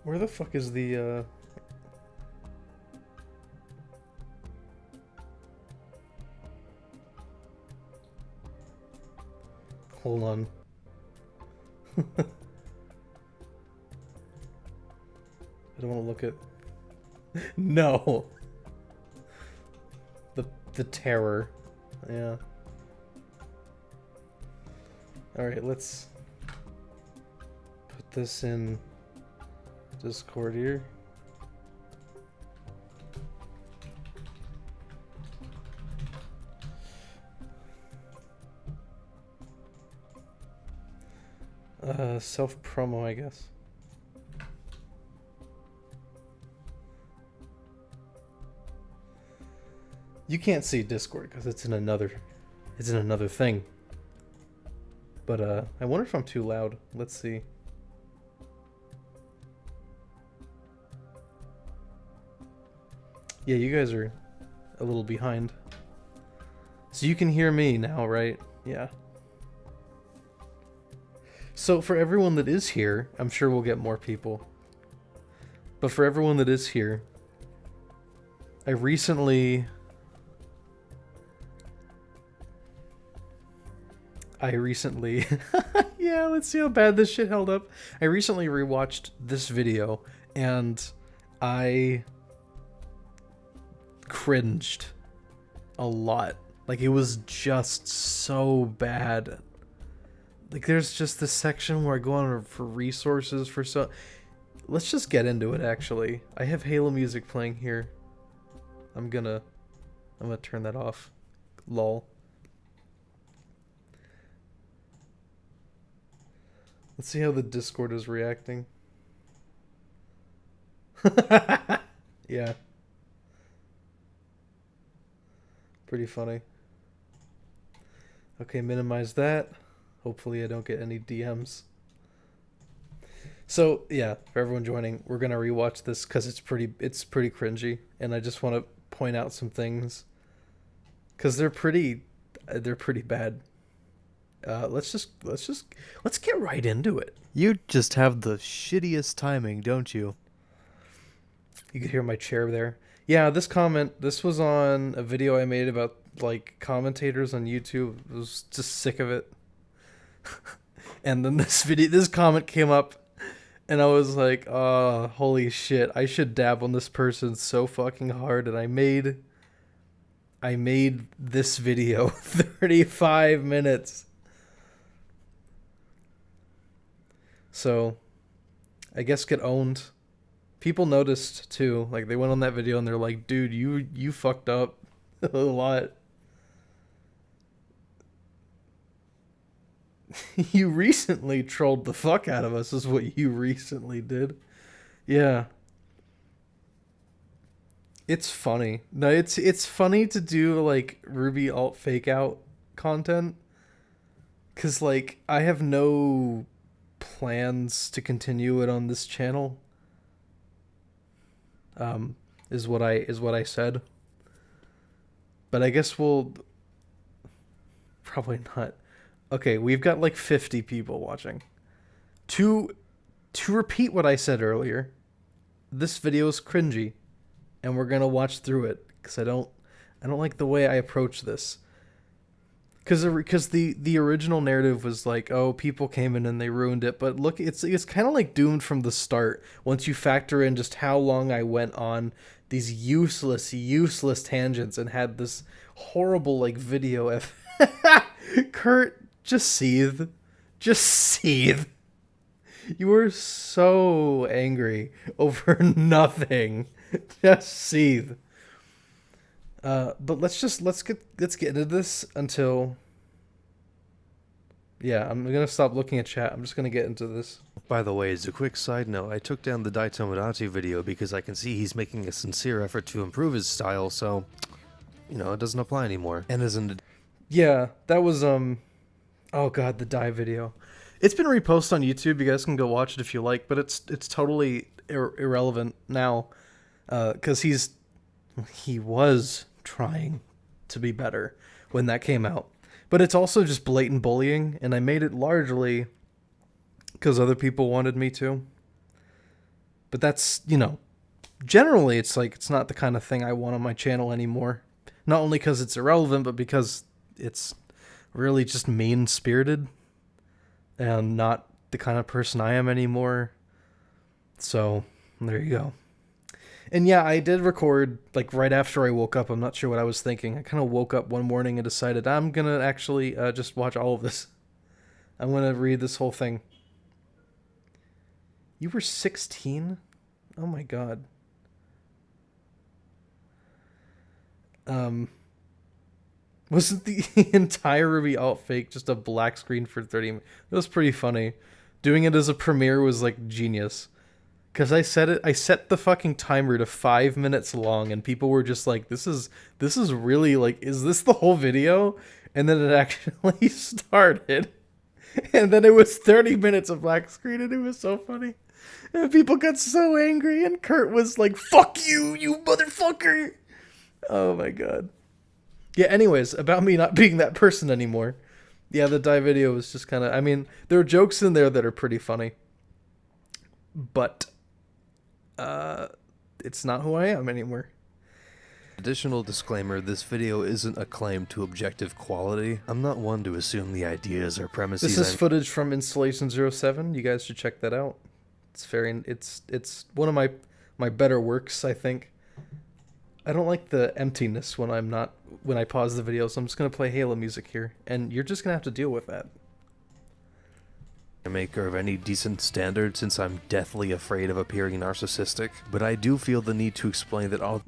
Where the fuck is the, Hold on. I don't want to look at... No! The terror. Yeah. Alright, let's put this in Discord here. Self-promo, I guess. You can't see Discord because it's in another thing. But I wonder if I'm too loud. Let's see. Yeah, you guys are a little behind. So you can hear me now, right? Yeah. So for everyone that is here, I'm sure we'll get more people. But for everyone that is here, I recently... yeah, let's see how bad this shit held up. I recently rewatched this video, and I cringed a lot. Like, it was just so bad. Like, there's just this section where I go on for resources for so... Let's just get into it, actually. I have Halo music playing here. I'm gonna turn that off. Lol. Let's see how the Discord is reacting. Yeah. Pretty funny. Okay, minimize that. Hopefully I don't get any DMs. So, yeah, for everyone joining, we're going to rewatch this because it's pretty cringy, and I just want to point out some things cuz they're pretty bad. Let's get right into it. You just have the shittiest timing, don't you? You could hear my chair there. Yeah, this was on a video I made about, like, commentators on YouTube. I was just sick of it. And then this comment came up, and I was like, oh, holy shit, I should dab on this person so fucking hard, and I made this video 35 minutes. So, I guess get owned. People noticed too. Like, they went on that video and they're like, dude, you fucked up a lot. You recently trolled the fuck out of us is what you recently did. Yeah. It's funny. No, it's funny to do, like, RWBY alt fake out content. 'Cause, like, I have no plans to continue it on this channel. Is what I said. But I guess we'll probably not. Okay, we've got like 50 people watching. To repeat what I said earlier, this video is cringy, and we're gonna watch through it because I don't like the way I approach this. Because the original narrative was like, oh, people came in and they ruined it, but look, it's kind of like doomed from the start once you factor in just how long I went on these useless tangents and had this horrible, like, video. Kurt, just seethe. Just seethe. You were so angry over nothing. Just seethe. But let's get into this until... Yeah, I'm gonna stop looking at chat. I'm just gonna get into this. By the way, as a quick side note, I took down the Dai Tomodachi video because I can see he's making a sincere effort to improve his style, so, you know, it doesn't apply anymore. And isn't... Yeah, that was, oh god, the Dai video. It's been reposted on YouTube. You guys can go watch it if you like, but it's totally irrelevant now, because he was trying to be better when that came out. But it's also just blatant bullying, and I made it largely because other people wanted me to. But that's, you know, generally it's like it's not the kind of thing I want on my channel anymore. Not only because it's irrelevant, but because it's really just mean-spirited and not the kind of person I am anymore. So, there you go. And yeah, I did record, like, right after I woke up. I'm not sure what I was thinking. I kind of woke up one morning and decided I'm going to actually just watch all of this. I'm going to read this whole thing. You were 16? Oh my god. Wasn't the entire RWBY alt fake just a black screen for 30 minutes? It was pretty funny. Doing it as a premiere was like genius. Because I set the fucking timer to 5 minutes long, and people were just like, this is really, like, is this the whole video? And then it actually started. And then it was 30 minutes of black screen, and it was so funny. And people got so angry, and Kurt was like, fuck you, you motherfucker! Oh my god. Yeah, anyways, about me not being that person anymore. Yeah, the die video was just kind of, I mean, there are jokes in there that are pretty funny. But, it's not who I am anymore. Additional disclaimer, this video isn't a claim to objective quality. I'm not one to assume the ideas or premises. This is footage from Installation 07. You guys should check that out. It's one of my better works, I think. I don't like the emptiness when I pause the video, so I'm just gonna play Halo music here, and you're just gonna have to deal with that. Maker of any decent standard, since I'm deathly afraid of appearing narcissistic, but I do feel the need to explain that all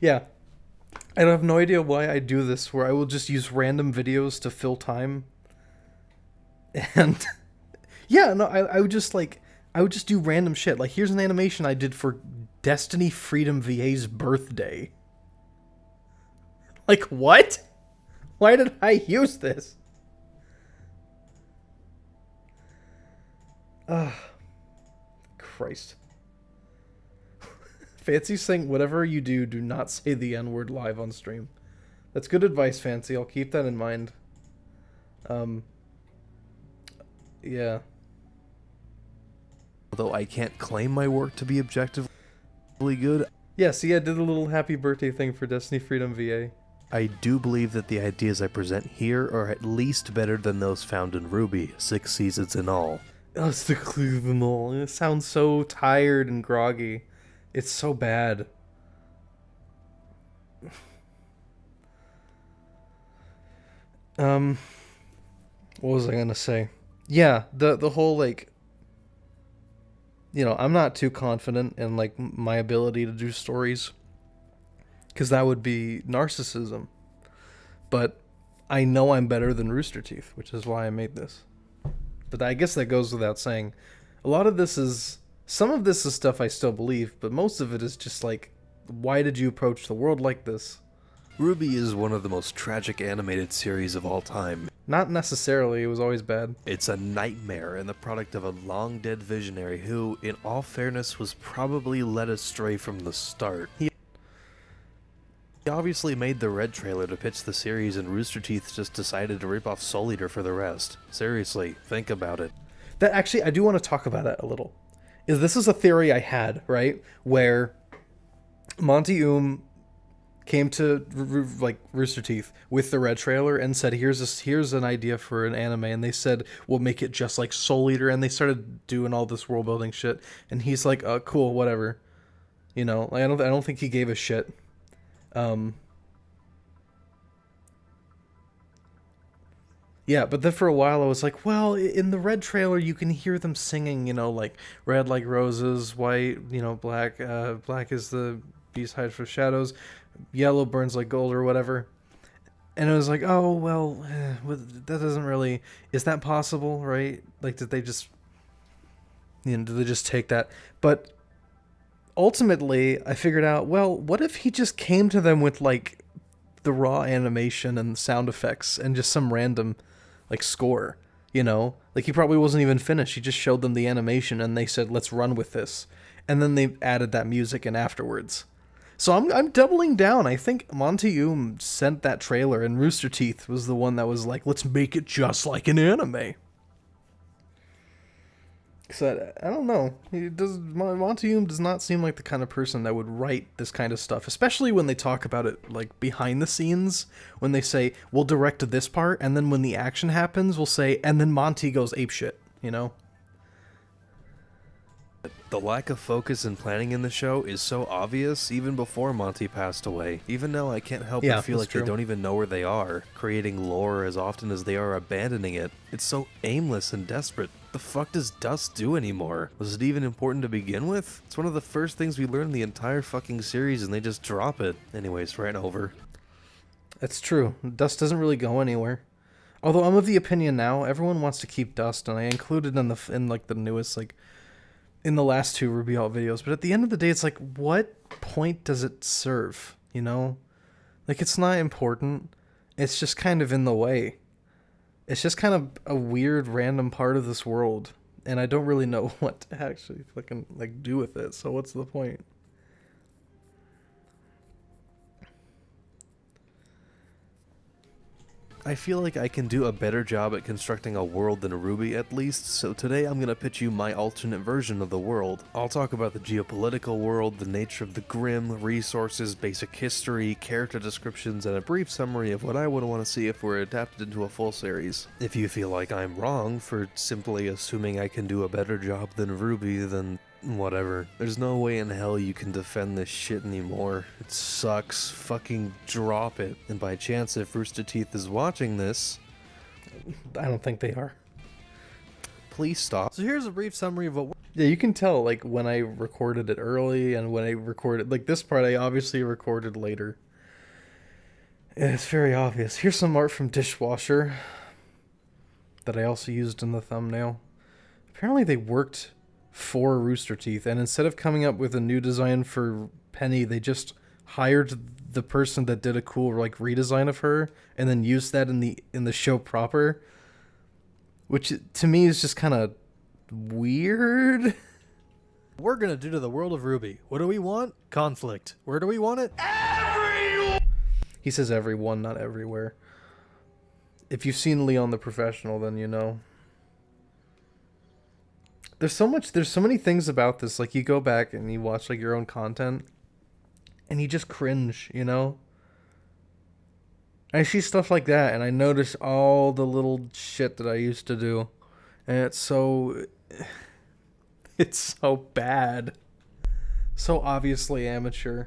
yeah, I have no idea why I do this, where I will just use random videos to fill time. And yeah, no, I would just do random shit. Like, here's an animation I did for Destiny Freedom VA's birthday. Like, what? Why did I use this? Christ. Fancy saying, whatever you do, do not say the N-word live on stream. That's good advice, Fancy. I'll keep that in mind. Yeah. Although I can't claim my work to be objectively good, yeah, see, I did a little happy birthday thing for Destiny Freedom VA. I do believe that the ideas I present here are at least better than those found in RWBY, 6 seasons in all. Oh, it's the clue of them all. It sounds so tired and groggy. It's so bad. What was I gonna say? Yeah, the whole, like, you know, I'm not too confident in, like, my ability to do stories, because that would be narcissism. But I know I'm better than Rooster Teeth, which is why I made this. But I guess that goes without saying. A lot of this is, some of this is stuff I still believe, but most of it is just like, why did you approach the world like this? RWBY is one of the most tragic animated series of all time. Not necessarily, it was always bad. It's a nightmare and the product of a long-dead visionary who, in all fairness, was probably led astray from the start. He obviously made the Red trailer to pitch the series, and Rooster Teeth just decided to rip off Soul Eater for the rest. Seriously, think about it. That actually, I do want to talk about it a little. This is a theory I had, right? Where Monty came to like Rooster Teeth with the Red trailer and said, here's an idea for an anime, and they said, we'll make it just like Soul Eater, and they started doing all this world building shit, and he's like, cool, whatever. You know, like, I don't think he gave a shit. Yeah, but then for a while I was like, well, in the Red trailer you can hear them singing, you know, like, red like roses, white, you know, black, black is the beast hides for shadows, yellow burns like gold or whatever. And it was like, oh, well, that doesn't really, is that possible, right? Like, did they just, you know, did they just take that? But ultimately, I figured out, well, what if he just came to them with, like, the raw animation and sound effects and just some random, like, score, you know? Like, he probably wasn't even finished. He just showed them the animation and they said, let's run with this. And then they added that music in afterwards. So I'm doubling down. I think Monty sent that trailer, and Rooster Teeth was the one that was like, let's make it just like an anime. Cause I don't know. Montague does not seem like the kind of person that would write this kind of stuff, especially when they talk about it like behind the scenes. When they say we'll direct this part, and then when the action happens, we'll say, and then Monty goes apeshit. You know. The lack of focus and planning in the show is so obvious even before Monty passed away. Even now, I can't help but feel like they don't even know where they are, creating lore as often as they are abandoning it. It's so aimless and desperate. The fuck does Dust do anymore? Was it even important to begin with? It's one of the first things we learn in the entire fucking series and they just drop it. Anyways, right over. That's true. Dust doesn't really go anywhere. Although I'm of the opinion now, everyone wants to keep Dust, and I included in the newest, like, in the last two RWBY Alt videos, but at the end of the day, it's like, what point does it serve? You know? Like, it's not important. It's just kind of in the way. It's just kind of a weird, random part of this world, and I don't really know what to actually fucking, like, do with it, so what's the point? I feel like I can do a better job at constructing a world than RWBY at least, so today I'm gonna pitch you my alternate version of the world. I'll talk about the geopolitical world, the nature of the Grimm, resources, basic history, character descriptions, and a brief summary of what I would want to see if we're adapted into a full series. If you feel like I'm wrong for simply assuming I can do a better job than RWBY, then whatever. There's no way in hell you can defend this shit anymore. It sucks. Fucking drop it. And by chance, if Rooster Teeth is watching this, I don't think they are. Please stop. So here's a brief summary of what... Yeah, you can tell, like, when I recorded it early and when I recorded... Like, this part I obviously recorded later. And it's very obvious. Here's some art from Dishwasher that I also used in the thumbnail. Apparently they worked for Rooster Teeth, and instead of coming up with a new design for Penny, they just hired the person that did a cool, like, redesign of her and then used that in the show proper, which to me is just kind of weird. We're gonna do to the world of RWBY. What do we want? Conflict. Where do we want it? Everyone. He says everyone, not everywhere. If you've seen Leon the Professional, then you know. There's so many things about this, like, you go back and you watch, like, your own content, and you just cringe, you know? I see stuff like that, and I notice all the little shit that I used to do, and it's so bad. So obviously amateur.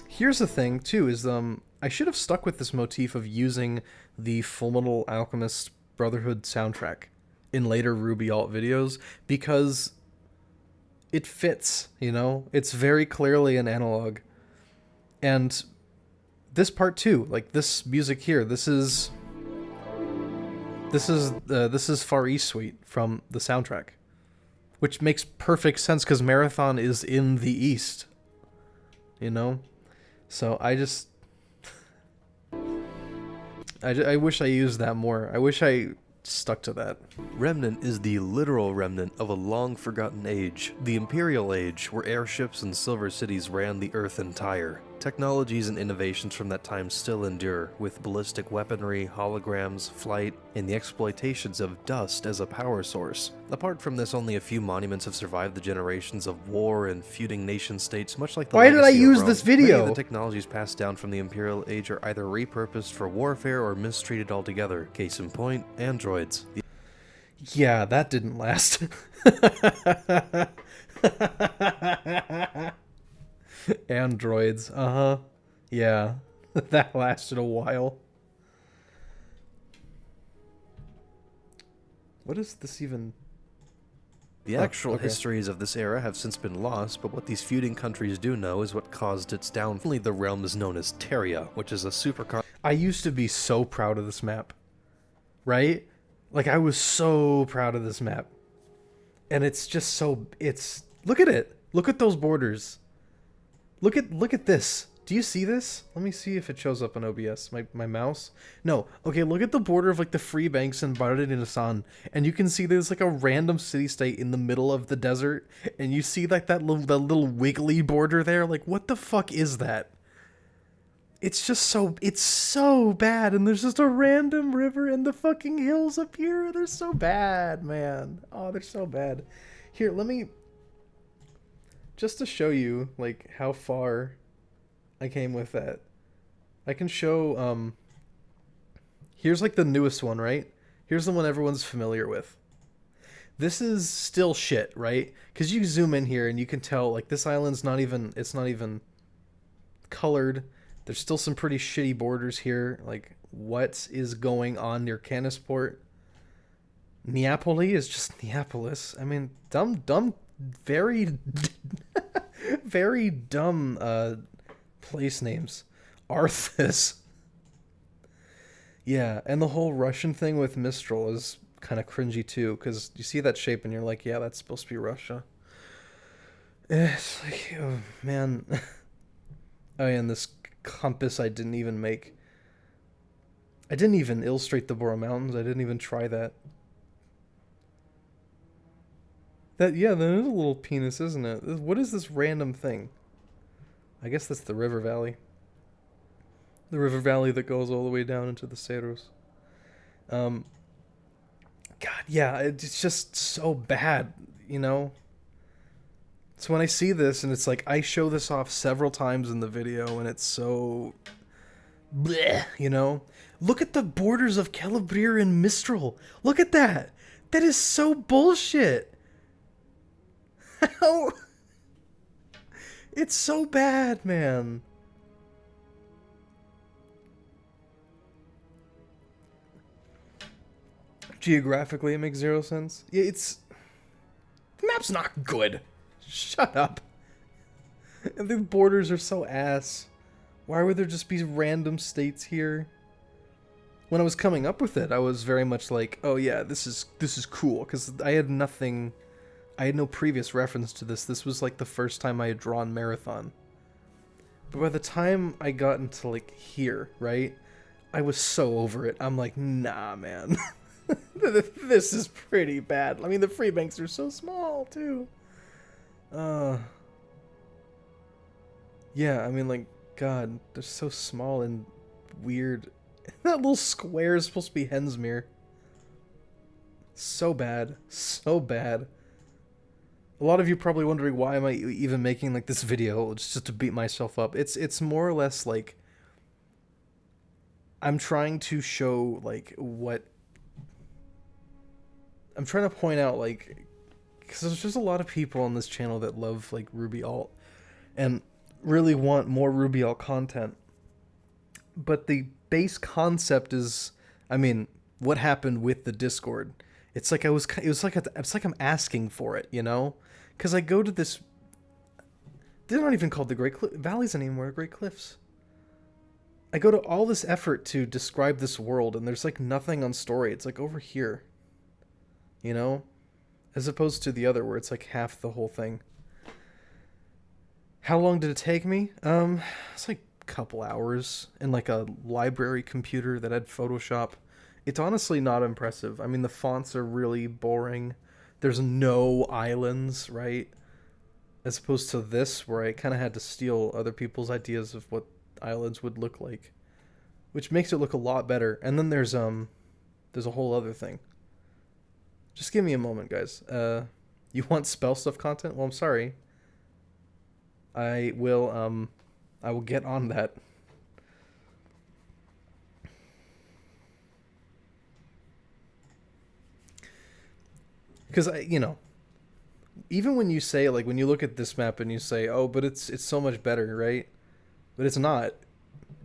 Here's the thing, too, is, I should have stuck with this motif of using the Fullmetal Alchemist Brotherhood soundtrack in later RWBY Alt videos, because it fits, you know? It's very clearly an analog. And this part too, like this music here, this is Far East Suite from the soundtrack, which makes perfect sense because Marathon is in the East, you know? So I wish I used that more. I wish I stuck to that. Remnant is the literal remnant of a long-forgotten age, the Imperial Age, where airships and silver cities ran the Earth entire. Technologies and innovations from that time still endure, with ballistic weaponry, holograms, flight, and the exploitations of dust as a power source. Apart from this, only a few monuments have survived the generations of war and feuding nation-states, much like the Why did I legacy of use Rome. this video? Many of the technologies passed down from the Imperial Age are either repurposed for warfare or mistreated altogether. Case in point, androids. Yeah, that didn't last. Androids, yeah, that lasted a while. What is this even? The actual histories of this era have since been lost, but what these feuding countries do know is what caused its downfall. Only the realm is known as Terria, which is a I used to be so proud of this map, right? Like, I was so proud of this map. And it's just so, look at it. Look at those borders. Look at this. Do you see this? Let me see if it shows up on OBS. My mouse? No. Okay, look at the border of, like, the Free Banks and Bardin, and you can see there's, like, a random city-state in the middle of the desert, and you see, like, that little wiggly border there. Like, what the fuck is that? it's just it's so bad, and there's just a random river and the fucking hills up here. They're so bad, man. Oh, they're so bad. Here, let me, just to show you like how far I came with that. I can show here's like the newest one, right? Here's the one everyone's familiar with. This is still shit, right? Because you zoom in here and you can tell like this island's not even, it's not even colored. There's still some pretty shitty borders here. Like, what is going on near Canisport? Neapoli is just Neapolis. I mean, dumb, very, very dumb place names. Arthas. Yeah, and the whole Russian thing with Mistral is kind of cringy too, because you see that shape and you're like, yeah, that's supposed to be Russia. It's like, oh, man. Oh, yeah, and this compass I didn't even make. I didn't even illustrate the Bora Mountains. I didn't even try that. Yeah, that is a little penis, isn't it? What is this random thing? I guess that's the river valley. The river valley that goes all the way down into the Cerros. God, yeah, it's just so bad, you know? So when I see this, and it's like, I show this off several times in the video, and it's so... bleh, you know? Look at the borders of Calabria and Mistral. Look at that. That is so bullshit. How? It's so bad, man. Geographically, it makes zero sense. Yeah, it's... The map's not good. Shut up. And the borders are so ass. Why would there just be random states here? When I was coming up with it, I was very much like, oh yeah, this is cool, because I had nothing... I had no previous reference to this. This was like the first time I had drawn Marathon. But by the time I got into like here, right? I was so over it. I'm like, nah, man. This is pretty bad. I mean, the free banks are so small, too. Yeah, I mean, like, God, they're so small and weird. That little square is supposed to be Hensmere. So bad. So bad. A lot of you probably wondering why am I even making, like, this video just to beat myself up. It's more or less, like, I'm trying to show, like, what... I'm trying to point out, like... Because there's just a lot of people on this channel that love, like, RWBY alt. And really want more RWBY alt content. But the base concept is... I mean, what happened with the Discord? It's like it's like I'm asking for it, you know? Because I go to this... They're not even called the Great Valleys anymore, Great Cliffs. I go to all this effort to describe this world, and there's, like, nothing on story. It's, like, over here. You know? As opposed to the other, where it's, like, half the whole thing. How long did it take me? It's, like, a couple hours. In, like, a library computer that had Photoshop. It's honestly not impressive. I mean, the fonts are really boring. There's no islands, right? As opposed to this, where I kind of had to steal other people's ideas of what islands would look like. Which makes it look a lot better. And then there's a whole other thing. Just give me a moment, guys. You want spell stuff content? Well, I'm sorry. I will get on that. Because even when you say, like, when you look at this map and you say, oh, but it's so much better, right? But it's not.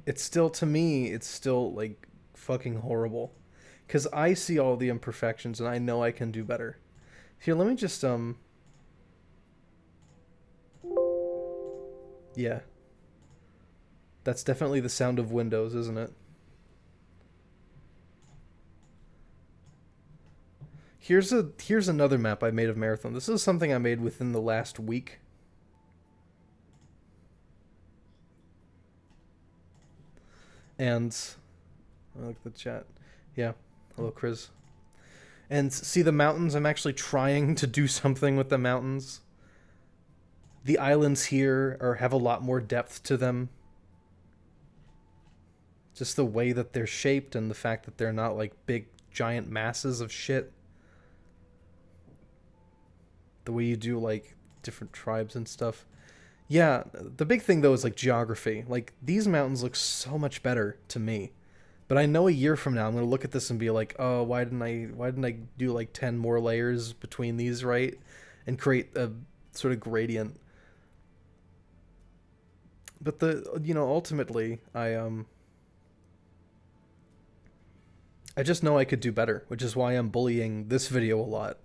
It's still, to me, it's still, like, fucking horrible. Because I see all the imperfections and I know I can do better. Here, let me just, yeah. That's definitely the sound of Windows, isn't it? Here's another map I made of Marathon. This is something I made within the last week. And I look at the chat. Yeah. Hello, Chris. And see the mountains? I'm actually trying to do something with the mountains. The islands here have a lot more depth to them. Just the way that they're shaped and the fact that they're not like big giant masses of shit. The way you do like different tribes and stuff. Yeah, the big thing though is like geography. Like these mountains look so much better to me. But I know a year from now I'm going to look at this and be like, "Oh, why didn't I do like 10 more layers between these, right?" And create a sort of gradient. But ultimately I just know I could do better, which is why I'm bullying this video a lot.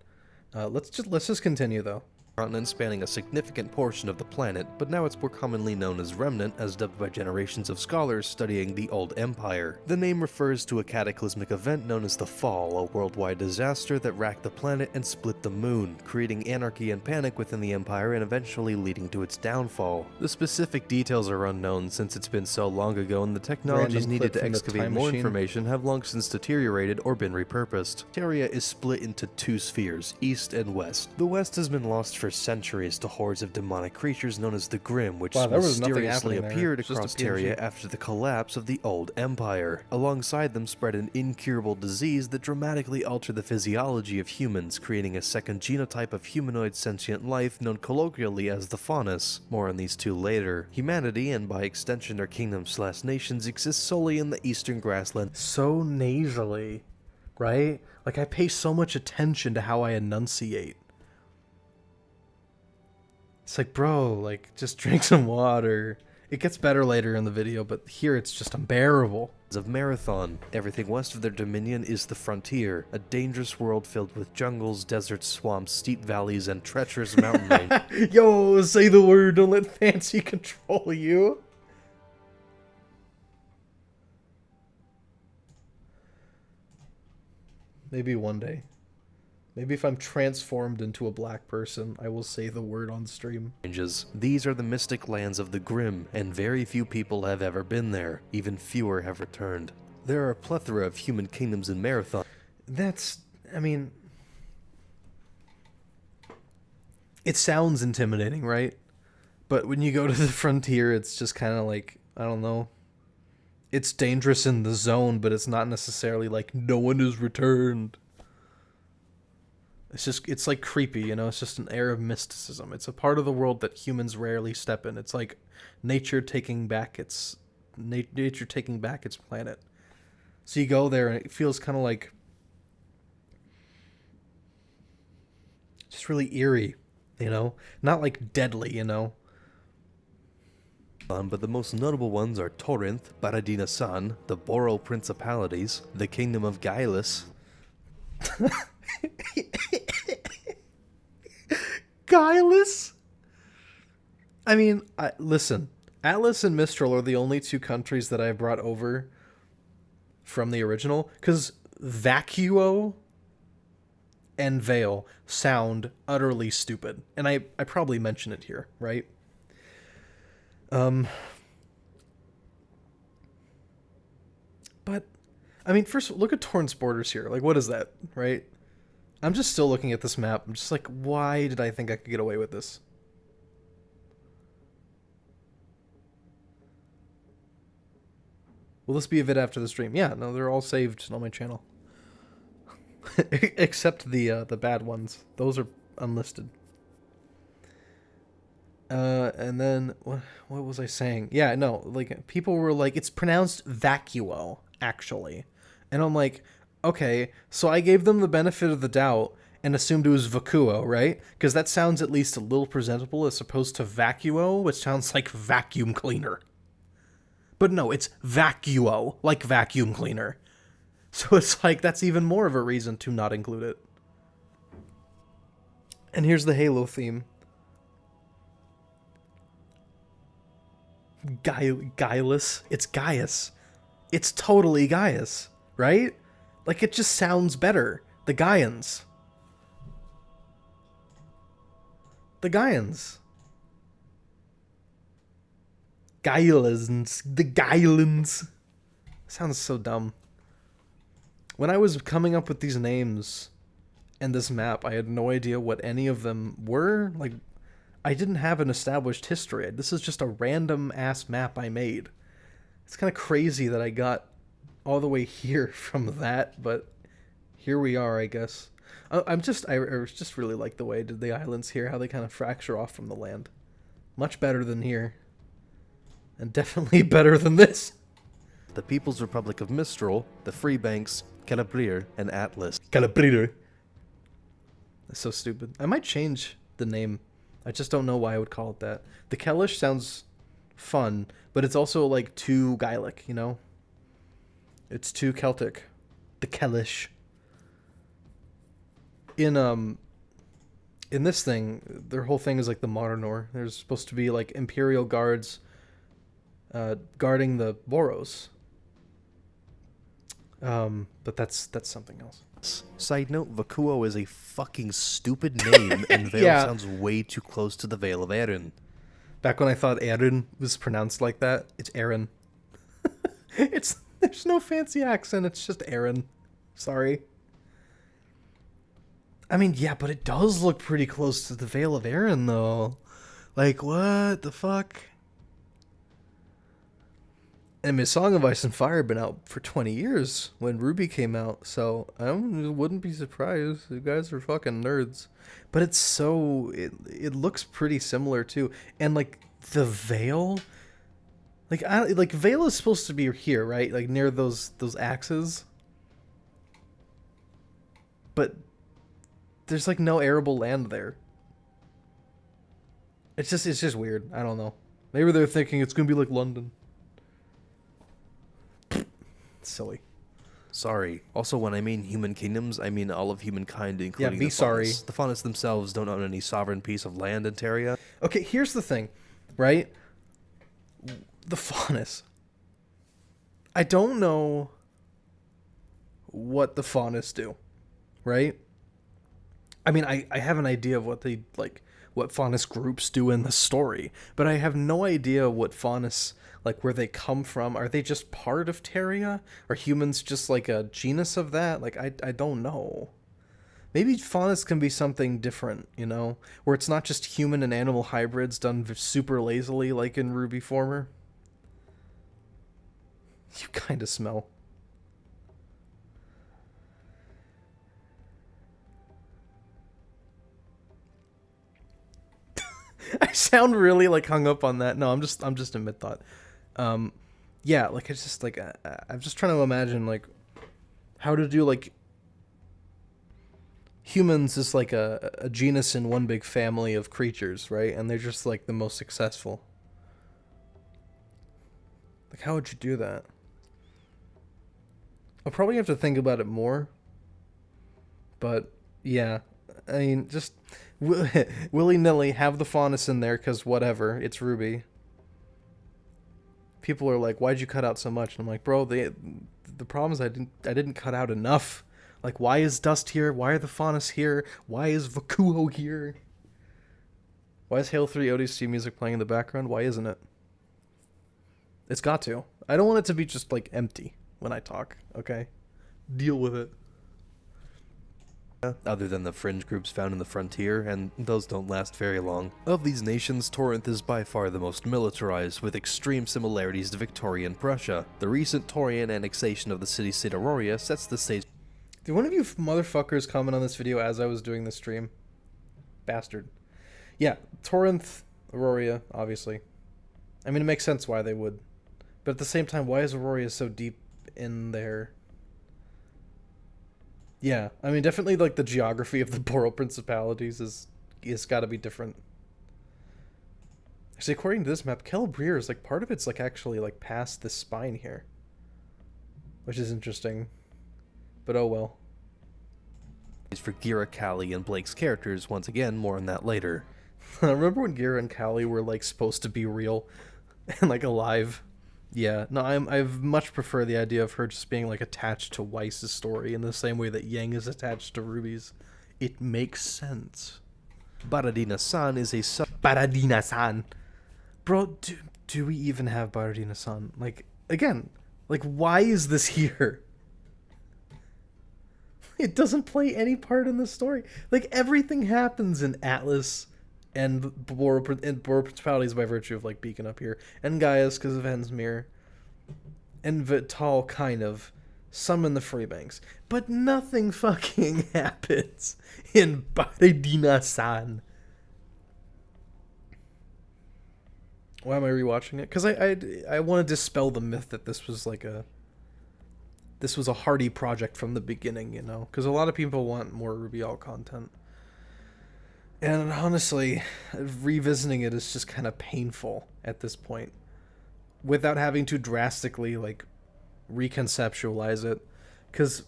Let's just continue though. Continent spanning a significant portion of the planet, but now it's more commonly known as Remnant, as dubbed by generations of scholars studying the Old Empire. The name refers to a cataclysmic event known as the Fall, a worldwide disaster that racked the planet and split the moon, creating anarchy and panic within the Empire and eventually leading to its downfall. The specific details are unknown since it's been so long ago and the technologies Random needed clip to from the excavate time more machine. information have long since deteriorated or been repurposed. Terria is split into two spheres, east and west. The west has been lost for centuries to hordes of demonic creatures known as the Grimm, which Wow, there was nothing mysteriously happening there. appeared It's just across a PNG. Terria after the collapse of the Old Empire. Alongside them spread an incurable disease that dramatically altered the physiology of humans, creating a second genotype of humanoid sentient life known colloquially as the Faunus. More on these two later. Humanity, and by extension their kingdoms/nations, exist solely in the eastern grassland. So nasally, right? Like I pay so much attention to how I enunciate. It's like, bro, like just drink some water. It gets better later in the video, but here it's just unbearable. Of Marathon. Everything west of their dominion is the frontier, a dangerous world filled with jungles, deserts, swamps, steep valleys, and treacherous mountain ranges. Yo, say the word, don't let fancy control you. Maybe one day. Maybe if I'm transformed into a black person, I will say the word on stream. These are the mystic lands of the Grimm, and very few people have ever been there. Even fewer have returned. There are a plethora of human kingdoms in Marathon. It sounds intimidating, right? But when you go to the frontier, it's just kind of like, I don't know. It's dangerous in the zone, but it's not necessarily like no one is returned. It's like creepy, you know? It's just an air of mysticism. It's a part of the world that humans rarely step in. It's like nature taking back its planet. So you go there and it feels kind of like just really eerie, you know? Not like deadly, you know? But the most notable ones are Torrent, Baradina-san, the Boro Principalities, the Kingdom of Gailis, Guileless? I mean, listen. Atlas and Mistral are the only two countries that I brought over from the original, because Vacuo and Vale sound utterly stupid. And I probably mention it here, right? But, I mean, first, look at Torrent's borders here. Like, what is that, right? I'm just still looking at this map. I'm just like, why did I think I could get away with this? Will this be a vid after the stream? Yeah, no, they're all saved on my channel. Except the bad ones. Those are unlisted. And then, what was I saying? Yeah, no, like, people were like, it's pronounced vacuo, actually. And I'm like, okay, so I gave them the benefit of the doubt and assumed it was vacuo, right? Because that sounds at least a little presentable as opposed to vacuo, which sounds like vacuum cleaner. But no, it's vacuo, like vacuum cleaner. So it's like, that's even more of a reason to not include it. And here's the Halo theme. Guileless. It's Gaius. It's totally Gaius, right? Like, it just sounds better. The Gaians. The Gaians. Guilans. The Guilans. Sounds so dumb. When I was coming up with these names and this map, I had no idea what any of them were. Like, I didn't have an established history. This is just a random ass map I made. It's kind of crazy that I got all the way here from that, but here we are, I guess. I just really like the way the islands here, how they kind of fracture off from the land. Much better than here. And definitely better than this. The People's Republic of Mistral, the Free Banks, Calabrir, and Atlas. Calabrir. That's so stupid. I might change the name. I just don't know why I would call it that. The Kellish sounds fun, but it's also like too Gaelic, you know? It's too Celtic. The Kellish. In this thing, their whole thing is like the Modernor. There's supposed to be like Imperial guards guarding the Boros. But that's something else. Side note, Vakuo is a fucking stupid name, and Vale Yeah. sounds way too close to the Vale of Erin. Back when I thought Erin was pronounced like that, it's Erin. There's no fancy accent, it's just Erin. Sorry. I mean, yeah, but it does look pretty close to the Vale of Erin, though. Like, what the fuck? I mean, Song of Ice and Fire had been out for 20 years when RWBY came out, so I wouldn't be surprised. You guys are fucking nerds. But it's so... It looks pretty similar, too. And, like, the Vale... Like, Vale is supposed to be here, right? Like, near those axes. But there's, like, no arable land there. It's just weird. I don't know. Maybe they're thinking it's going to be like London. Silly. Sorry. Also, when I mean human kingdoms, I mean all of humankind, including be the sorry. Faunus. The Faunus themselves don't own any sovereign piece of land in Terria. Okay, here's the thing, right? The Faunus. I don't know what the Faunus do, right? I mean, I have an idea of what they, like, what Faunus groups do in the story, but I have no idea what Faunus, like, where they come from. Are they just part of Terria? Are humans just, like, a genus of that? Like, I don't know. Maybe Faunus can be something different, you know? Where it's not just human and animal hybrids done super lazily like in RWBY Former. You kind of smell. I sound really like hung up on that. No, I'm just in mid thought. Yeah, like it's just like I'm just trying to imagine like how to do like humans is like a genus in one big family of creatures, right? And they're just like the most successful. Like how would you do that? I'll probably have to think about it more. But yeah, I mean, just willy-nilly have the Faunus in there because whatever, it's RWBY. People are like, why'd you cut out so much? And I'm like, bro, the problem is I didn't cut out enough. Like, why is Dust here? Why are the Faunus here? Why is Vakuo here? Why is Halo 3 ODST music playing in the background? Why isn't it? It's got to. I don't want it to be just like empty when I talk, okay? Deal with it. Other than the fringe groups found in the frontier, and those don't last very long. Of these nations, Torrent is by far the most militarized, with extreme similarities to Victorian Prussia. The recent Taurian annexation of the city-state Aurora sets the stage. Did one of you motherfuckers comment on this video as I was doing the stream? Bastard. Yeah, Torrent, Aurora, obviously. I mean, it makes sense why they would. But at the same time, why is Aurora so deep in there? Yeah, I mean, definitely, like, the geography of the Borough Principalities is got to be different. Actually, according to this map, Calabrir is, like, part of it's, like, actually, like, past this spine here. Which is interesting. But oh well. For Gira, Callie, and Blake's characters. Once again, more on that later. Remember when Gira and Callie were, like, supposed to be real and, like, alive? Yeah, no, I much prefer the idea of her just being, like, attached to Weiss's story in the same way that Yang is attached to RWBY's. It makes sense. Baradina-san is a Baradina-san. Bro, do we even have Baradina-san? Like, again, like, why is this here? It doesn't play any part in the story. Like, everything happens in Atlas and Borough Principalities by virtue of, like, Beacon up here. And Gaius because of Ensmere. and Vital kind of summon the Freebanks, but nothing fucking happens in Baredina-san. Why am I rewatching it? Because I want to dispel the myth that this was a hearty project from the beginning, you know? Because a lot of people want more RWBY content. And honestly, revisiting it is just kind of painful at this point. Without having to drastically, like, reconceptualize it. Because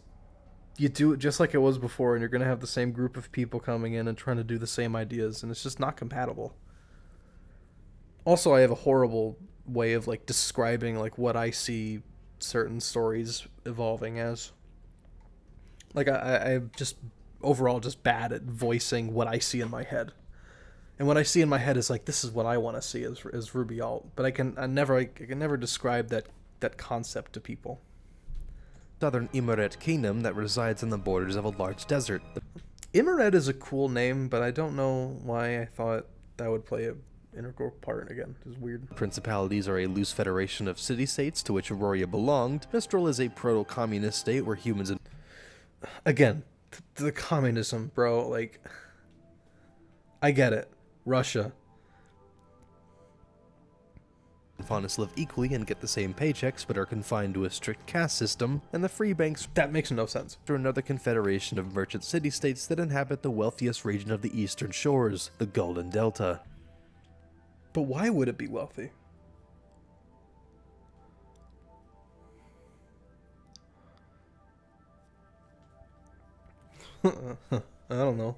you do it just like it was before, and you're going to have the same group of people coming in and trying to do the same ideas, and it's just not compatible. Also, I have a horrible way of, like, describing, like, what I see certain stories evolving as. Like, I'm just overall just bad at voicing what I see in my head. And what I see in my head is like, this is what I want to see as RWBY alt. But I can never describe that concept to people. Southern Immeret kingdom that resides on the borders of a large desert. Immeret is a cool name, but I don't know why I thought that would play an integral part again. It's weird. Principalities are a loose federation of city-states to which Aurora belonged. Mistral is a proto-communist state where humans and... Again, the communism, bro, like... I get it. Russia. Faunus live equally and get the same paychecks, but are confined to a strict caste system, and the Freebanks That makes no sense. are another confederation of merchant city-states that inhabit the wealthiest region of the eastern shores, the Golden Delta. But why would it be wealthy? I don't know.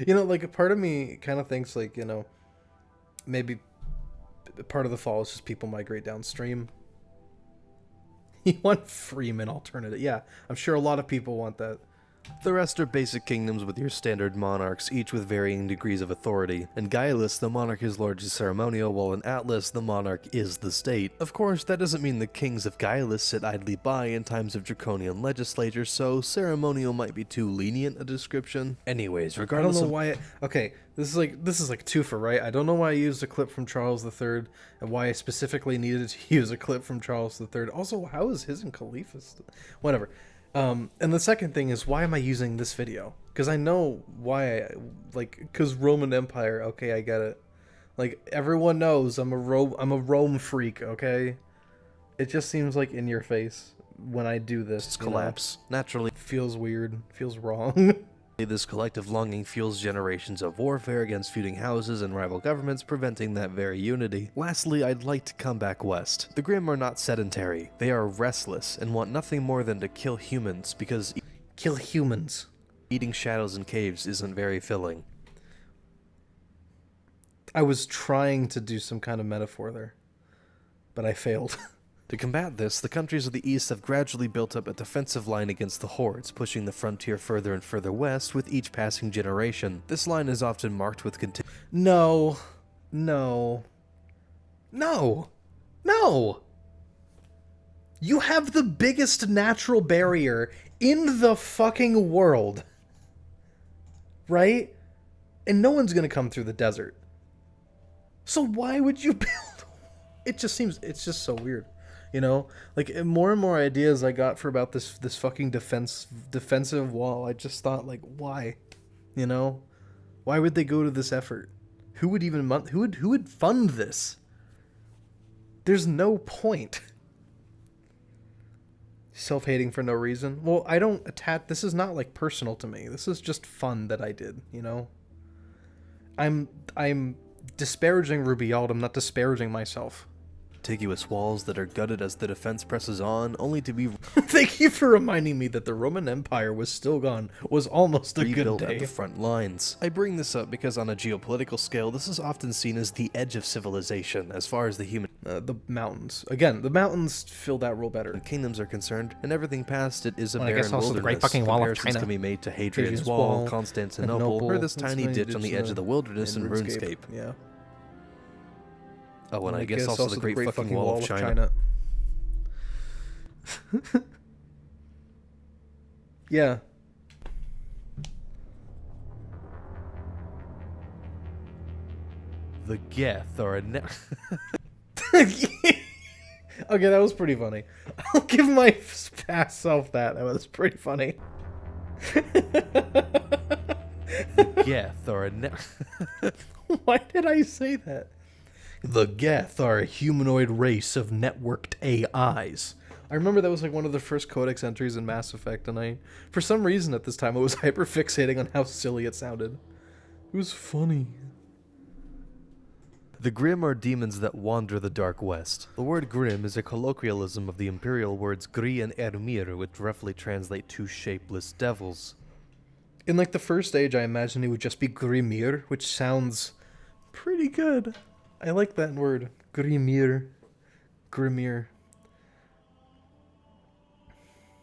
You know, like, a part of me kind of thinks, like, you know, maybe part of the fall is just people migrate downstream. You want Freeman alternative. Yeah, I'm sure a lot of people want that. The rest are basic kingdoms with your standard monarchs, each with varying degrees of authority. In Gaius, the monarch is largely ceremonial, while in Atlas, the monarch is the state. Of course, that doesn't mean the kings of Gaius sit idly by in times of draconian legislature, so ceremonial might be too lenient a description. Anyways, I don't regardless know of... why. Okay, this is like twofer, right? I don't know why I used a clip from Charles III, and why I specifically needed to use a clip from Charles III. Also, how is his and Khalifa's? Whatever. And the second thing is, why am I using this video? Because I know why. Because Roman Empire. Okay, I get it. Like, everyone knows I'm a Rome freak. Okay, it just seems like in your face when I do this. collapse. Naturally, Feels weird. Feels wrong. this collective longing fuels generations of warfare against feuding houses and rival governments, preventing that very unity. Lastly, I'd like to come back west. The Grimm are not sedentary. They are restless and want nothing more than to kill humans, because Kill humans. eating shadows in caves isn't very filling. I was trying to do some kind of metaphor there, but I failed. To combat this, the countries of the east have gradually built up a defensive line against the hordes, pushing the frontier further and further west with each passing generation. This line is often marked with No. No. No. No. You have the biggest natural barrier in the fucking world. Right? And no one's going to come through the desert. So why would you build? It's just so weird. You know, like, more and more ideas I got for about this fucking defensive wall. I just thought, like, why? You know, why would they go to this effort? Who would even who would fund this? There's no point. Self-hating for no reason. Well, I don't attach. This is not, like, personal to me. This is just fun that I did. You know, I'm disparaging RWBY alt. I'm not disparaging myself. contiguous walls that are gutted as the defense presses on, only to be Thank you for reminding me that the Roman Empire was still gone. Was almost a good rebuilt at day. the front lines. I bring this up because on a geopolitical scale, this is often seen as the edge of civilization as far as the human The mountains. Again, the mountains fill that role better. kingdoms are concerned, and everything past it is a Well, I guess barren also the wilderness. Great Fucking Wall of Comparisons China. can be made to Hadrian's Hadrian's Wall, Wall, Constantinople, or this tiny ditch on the edge of the wilderness in RuneScape. Yeah. Oh, and I guess also the Great Fucking Wall of China. Yeah. The Geth are a Okay, that was pretty funny. I'll give my past self that. That was pretty funny. Geth are a Why did I say that? The Geth are a humanoid race of networked AIs. I remember that was like one of the first codex entries in Mass Effect, and for some reason at this time, I was hyper fixating on how silly it sounded. It was funny. The Grimm are demons that wander the Dark West. The word Grimm is a colloquialism of the imperial words Gri and Ermir, which roughly translate to shapeless devils. In like the first age, I imagined it would just be Grimir, which sounds pretty good. I like that word. Grimir. Grimir.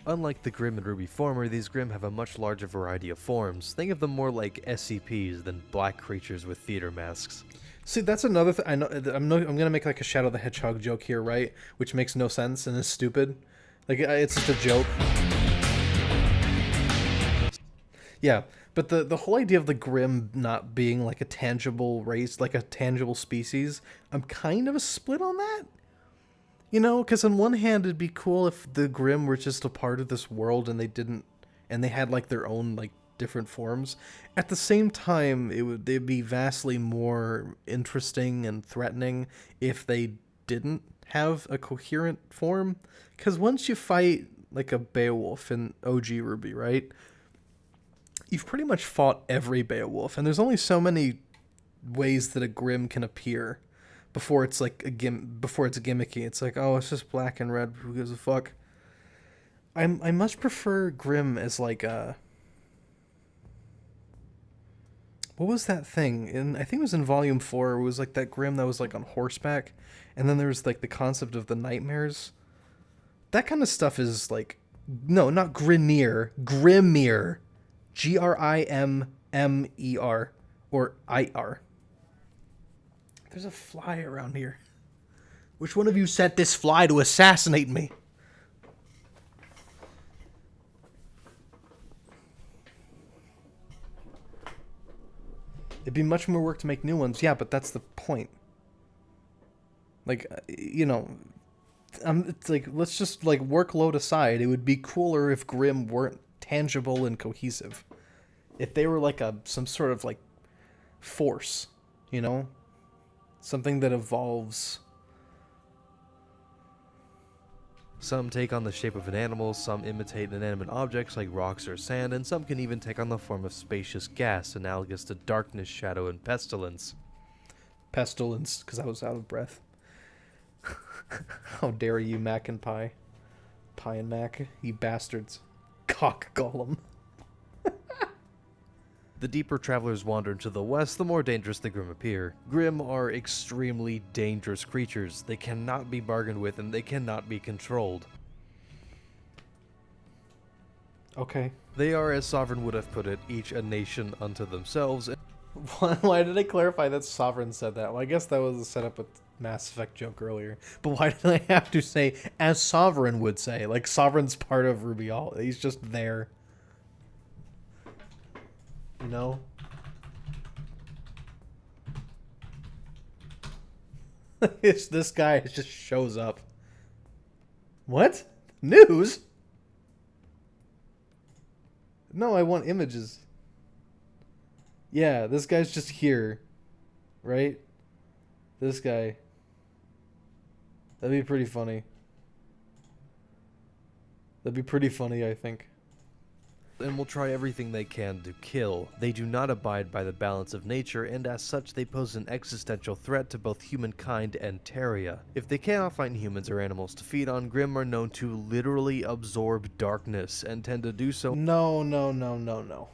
Unlike the Grimm and RWBY former, these Grimm have a much larger variety of forms. Think of them more like SCPs than black creatures with theater masks. See, that's another thing. I know I'm gonna make like a Shadow the Hedgehog joke here, right? Which makes no sense and is stupid. Like it's just a joke. Yeah, but the whole idea of the Grimm not being like a tangible race, like a tangible species, I'm kind of a split on that. You know, because on one hand, it'd be cool if the Grimm were just a part of this world and they had like their own like different forms. At the same time, they'd be vastly more interesting and threatening if they didn't have a coherent form. Because once you fight like a Beowulf in OG RWBY, right? You've pretty much fought every Beowulf, and there's only so many ways that a Grimm can appear before it's like before it's gimmicky. It's like, oh, it's just black and red. Who gives a fuck? I much prefer Grimm as like a... What was that thing? I think it was in Volume 4. It was like that Grimm that was like on horseback. And then there was like the concept of the nightmares. That kind of stuff is like... No, not Grimmir. Grimmir. Grimmer. Or IR. There's a fly around here. Which one of you sent this fly to assassinate me? It'd be much more work to make new ones. Yeah, but that's the point. Like, you know, it's like, let's just, like, workload aside. It would be cooler if Grimm weren't tangible and cohesive. If they were, like, some sort of, like, force, you know? Something that evolves. Some take on the shape of an animal, some imitate inanimate objects like rocks or sand, and some can even take on the form of spacious gas, analogous to darkness, shadow, and pestilence. Pestilence, because I was out of breath. How dare you, Mac and Pie. Pie and Mac, you bastards. Cock Golem. The deeper travelers wander into the west, the more dangerous the Grimm appear. Grimm are extremely dangerous creatures. They cannot be bargained with and they cannot be controlled. Okay. They are, as Sovereign would have put it, each a nation unto themselves. Why did I clarify that Sovereign said that? Well, I guess that was a setup with Mass Effect joke earlier. But why did I have to say, as Sovereign would say? Like, Sovereign's part of RWBY all. He's just there. You know? This guy just shows up. What? News? No, I want images. Yeah, this guy's just here. Right? This guy. That'd be pretty funny. That'd be pretty funny, I think. And will try everything they can to kill. They do not abide by the balance of nature, and as such they pose an existential threat to both humankind and Terria. If they cannot find humans or animals to feed on, Grimm are known to literally absorb darkness, and tend to do so... No.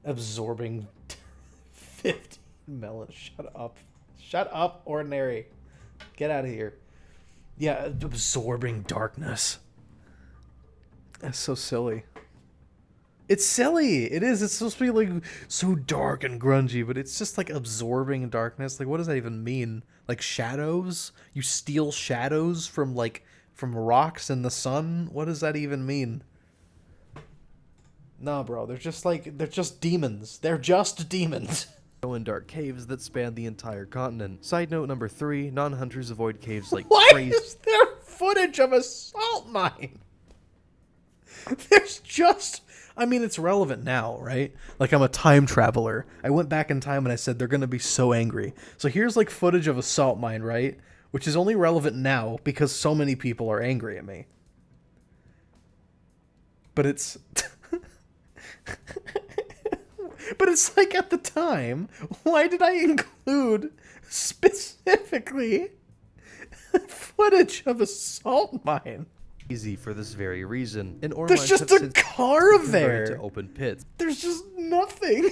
Absorbing 15 melon. Shut up, Ordinary. Get out of here. Yeah, absorbing darkness. That's so silly. It's silly. It is. It's supposed to be like so dark and grungy, but it's just like absorbing darkness. Like, what does that even mean? Like shadows? You steal shadows from rocks in the sun? What does that even mean? No, bro, they're just demons. They're just demons. In dark caves that span the entire continent. Side note number 3, non-hunters avoid caves like Why crazy. is there footage of a salt mine? There's just... I mean, it's relevant now, right? Like, I'm a time traveler. I went back in time and I said they're going to be so angry. So here's, like, footage of a salt mine, right? Which is only relevant now because so many people are angry at me. But it's... But it's like, at the time, why did I include specifically footage of a salt mine? Easy for this very reason. And ore There's mines just have a since car converted there. to open pits. There's just nothing.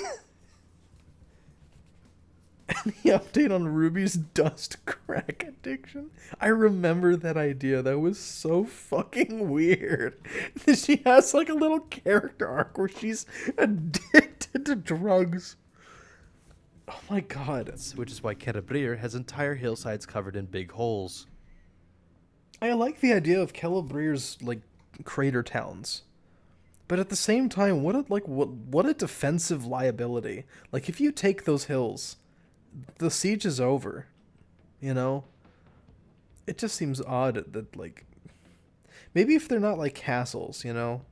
Any update on Ruby's dust crack addiction? I remember that idea. That was so fucking weird. She has like a little character arc where she's addicted to drugs. Oh my god. Which is why Celebrier has entire hillsides covered in big holes. I like the idea of Celebrier's like crater towns. But at the same time, what a defensive liability. Like, if you take those hills, the siege is over, you know? It just seems odd that, like... Maybe if they're not, like, castles, you know?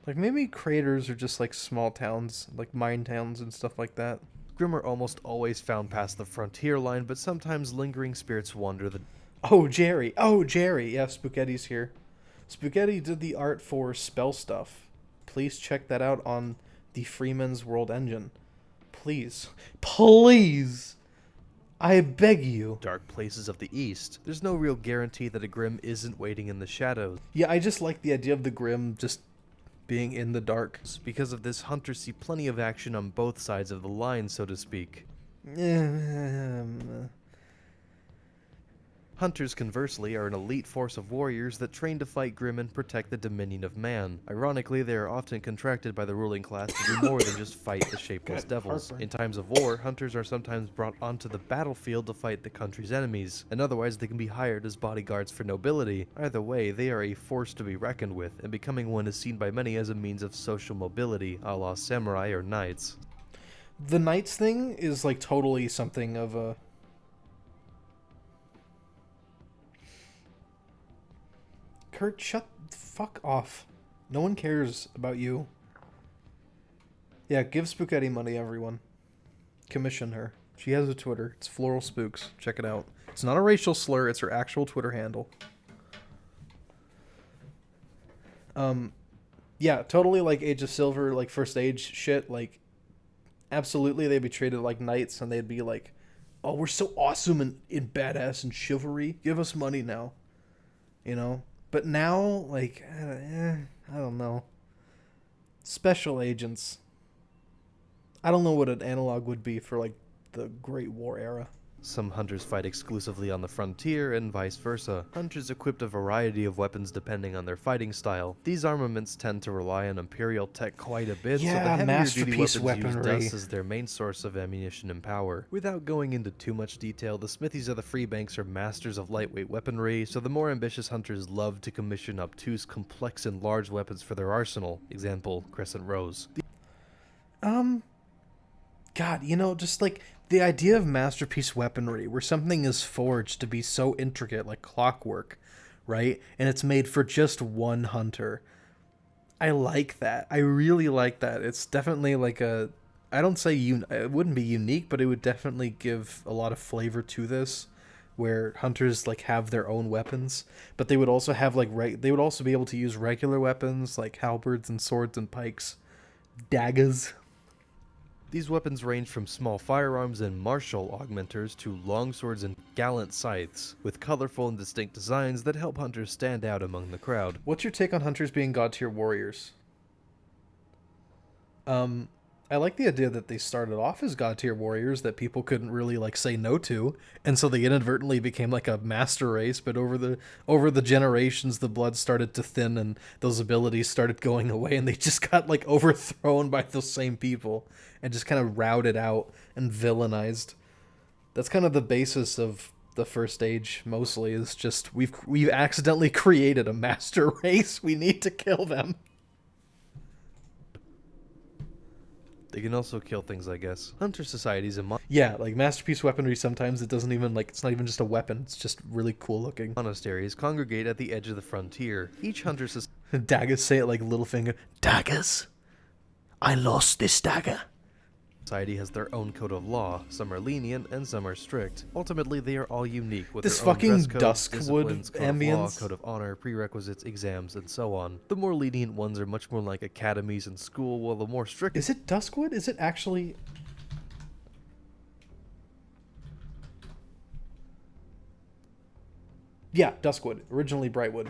Like, maybe craters are just, like, small towns, like mine towns and stuff like that. Grimm are almost always found past the frontier line, but sometimes lingering spirits wander the... Oh, Jerry! Oh, Jerry! Yeah, Spaghetti's here. Spaghetti did the art for Spell Stuff. Please check that out on the Freeman's World Engine. Please. Please! I beg you. dark places of the east. There's no real guarantee that a Grimm isn't waiting in the shadows. Yeah, I just like the idea of the Grimm just being in the dark. Because of this, hunters see plenty of action on both sides of the line, so to speak. Hunters, conversely, are an elite force of warriors that train to fight Grimm and protect the dominion of man. Ironically, they are often contracted by the ruling class to do more than just fight the shapeless devils. In times of war, hunters are sometimes brought onto the battlefield to fight the country's enemies, and otherwise they can be hired as bodyguards for nobility. Either way, they are a force to be reckoned with, and becoming one is seen by many as a means of social mobility, a la samurai or knights. The knights thing is like totally something of a... Kurt, shut the fuck off. No one cares about you. Yeah, give Spaghetti money, everyone. Commission her. She has a Twitter. It's Floral Spooks. Check it out. It's not a racial slur. It's her actual Twitter handle. Yeah, totally like Age of Silver, like First Age shit. Like, absolutely, they'd be treated like knights, and they'd be like, oh, we're so awesome and badass and chivalry. Give us money now. You know? But now, like, I don't know. Special agents. I don't know what an analog would be for, like, the Great War era. Some hunters fight exclusively on the frontier, and vice versa. Hunters equipped a variety of weapons depending on their fighting style. These armaments tend to rely on Imperial tech quite a bit, Yeah, so the heavier duty masterpiece weapons use weaponry. dust as their main source of ammunition and power. Without going into too much detail, the smithies of the Free Banks are masters of lightweight weaponry, so the more ambitious hunters love to commission obtuse, complex, and large weapons for their arsenal. Example, Crescent Rose. God, you know, just like the idea of masterpiece weaponry where something is forged to be so intricate like clockwork, right? And it's made for just one hunter. I like that. I really like that. It's definitely like a... I don't say it wouldn't be unique, but it would definitely give a lot of flavor to this, where hunters like have their own weapons, but they would also have like they would also be able to use regular weapons like halberds and swords and pikes, daggers. These weapons range from small firearms and martial augmenters to longswords and gallant scythes, with colorful and distinct designs that help hunters stand out among the crowd. What's your take on hunters being god-tier warriors? I like the idea that they started off as god-tier warriors that people couldn't really like say no to, and so they inadvertently became like a master race, but over the generations the blood started to thin and those abilities started going away, and they just got like overthrown by those same people and just kind of routed out and villainized. That's kind of the basis of the First Age mostly, is just we've accidentally created a master race. We need to kill them. They can also kill things, I guess. Hunter societies and Yeah, like masterpiece weaponry, sometimes it doesn't even, like, it's not even just a weapon, it's just really cool looking. monasteries congregate at the edge of the frontier. Each hunter Daggers say it like Littlefinger. Daggers? I lost this dagger. society has their own code of law. Some are lenient and some are strict. Ultimately, they are all unique with This their own fucking dress codes, Duskwood disciplines, code of law, ambience. code of honor, prerequisites, exams, and so on. The more lenient ones are much more like academies and school, while the more strict Is it Duskwood? Is it actually... Yeah, Duskwood. Originally Brightwood.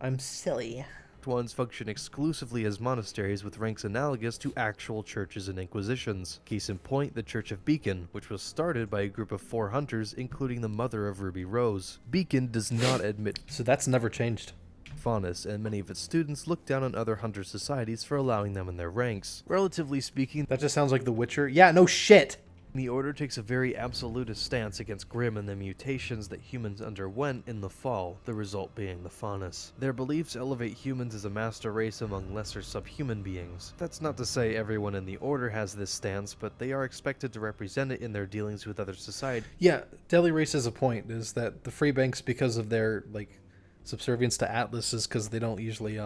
I'm silly. ones function exclusively as monasteries with ranks analogous to actual churches and inquisitions. Case in point, the Church of Beacon, which was started by a group of 4 hunters, including the mother of Ruby Rose. Beacon does not admit So that's never changed. Faunus, and many of its students look down on other hunter societies for allowing them in their ranks. Relatively speaking, That just sounds like The Witcher. Yeah, no shit! the Order takes a very absolutist stance against Grimm and the mutations that humans underwent in the fall, the result being the Faunus. Their beliefs elevate humans as a master race among lesser subhuman beings. That's not to say everyone in the Order has this stance, but they are expected to represent it in their dealings with other societies. Yeah, Deli Race has a point, is that the Free Banks, because of their, like, subservience to Atlas, is because they don't usually,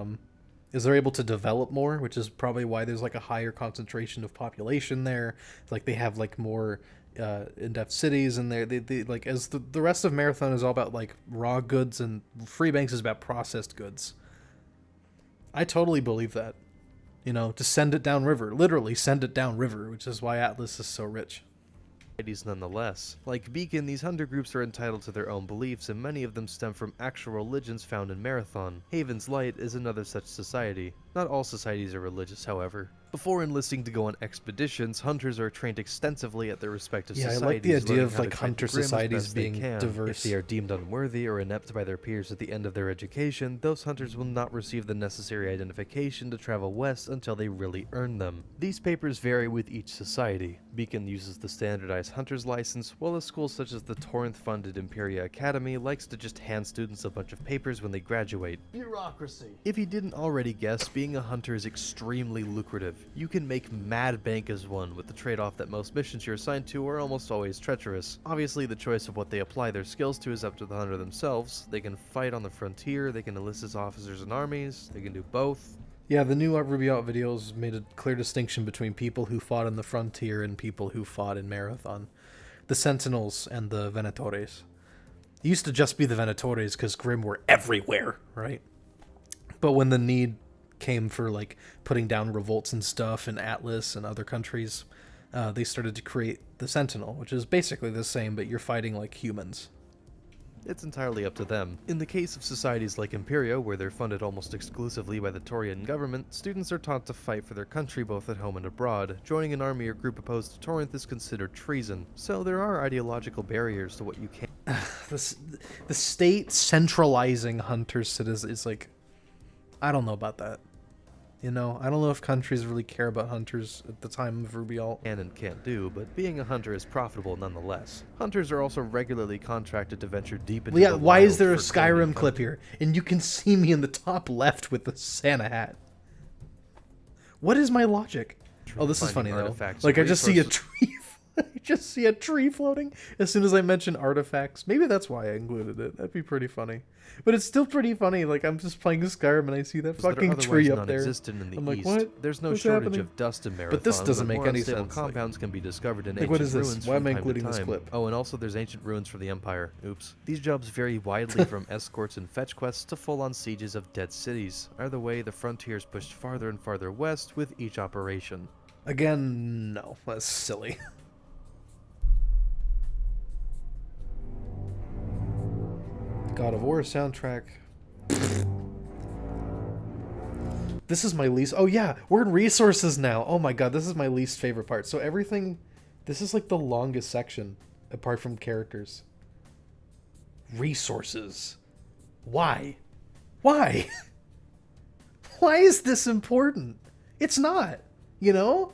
is they're able to develop more, which is probably why there's, like, a higher concentration of population there. Like, they have, like, more in-depth cities, and they like, as the rest of Marathon is all about, like, raw goods, and Free Banks is about processed goods. I totally believe that. You know, to send it downriver. Literally send it downriver, which is why Atlas is so rich. Nonetheless. Like Beacon, these hunter groups are entitled to their own beliefs, and many of them stem from actual religions found in Marathon. Haven's Light is another such society. Not all societies are religious, however. Before enlisting to go on expeditions, hunters are trained extensively at their respective societies. I like the idea learning of, how like, to fight hunter the Grimm as societies best they being can. diverse. If they are deemed unworthy or inept by their peers at the end of their education, those hunters will not receive the necessary identification to travel west until they really earn them. These papers vary with each society. Beacon uses the standardized hunter's license, while a school such as the Torrent-funded Imperia Academy likes to just hand students a bunch of papers when they graduate. Bureaucracy. If you didn't already guess, being a hunter is extremely lucrative. You can make mad bank as one, with the trade-off that most missions you're assigned to are almost always treacherous. Obviously, the choice of what they apply their skills to is up to the hunter themselves. They can fight on the frontier, they can enlist as officers in armies, they can do both. Yeah, the new RWBY Out videos made a clear distinction between people who fought in the frontier and people who fought in Marathon. The Sentinels and the Venatores. It used to just be the Venatores because Grimm were everywhere, right? But when the need came for, like, putting down revolts and stuff in Atlas and other countries, they started to create the Sentinel, which is basically the same, but you're fighting like humans. It's entirely up to them. In the case of societies like Imperia, where they're funded almost exclusively by the Taurian government, students are taught to fight for their country both at home and abroad. Joining an army or group opposed to Torrent is considered treason, so there are ideological barriers to what you can. The state centralizing hunters is like, I don't know about that. You know, I don't know if countries really care about hunters at the time of RWBY Alt. And can't do, but being a hunter is profitable nonetheless. Hunters are also regularly contracted to venture deep into Yeah, the why is wild there a for cloning Skyrim clip here? And you can see me in the top left with the Santa hat. What is my logic? Oh, this is funny finding though. artifacts Like, I and just see a resources. tree. I just see a tree floating as soon as I mention artifacts. Maybe that's why I included it. That'd be pretty funny. But it's still pretty funny. Like, I'm just playing Skyrim and I see that that are fucking otherwise tree up there. non-existent in the I'm like, East. what? There's no What's shortage happening? of dust in Marathon, But this doesn't make more any unstable sense, like- compounds can be discovered in Like, ancient what is this? ruins Why am from I time to including this time. clip? Oh, and also there's ancient ruins for the Empire. Oops. These jobs vary widely from escorts and fetch quests to full-on sieges of dead cities. Either way, the frontier is pushed farther and farther west with each operation. Again, no. That's silly. God of War soundtrack. This is my least... Oh, yeah. We're in resources now. Oh, my God. This is my least favorite part. So everything... This is, like, the longest section, apart from characters. Resources. Why? Why? Why is this important? It's not. You know?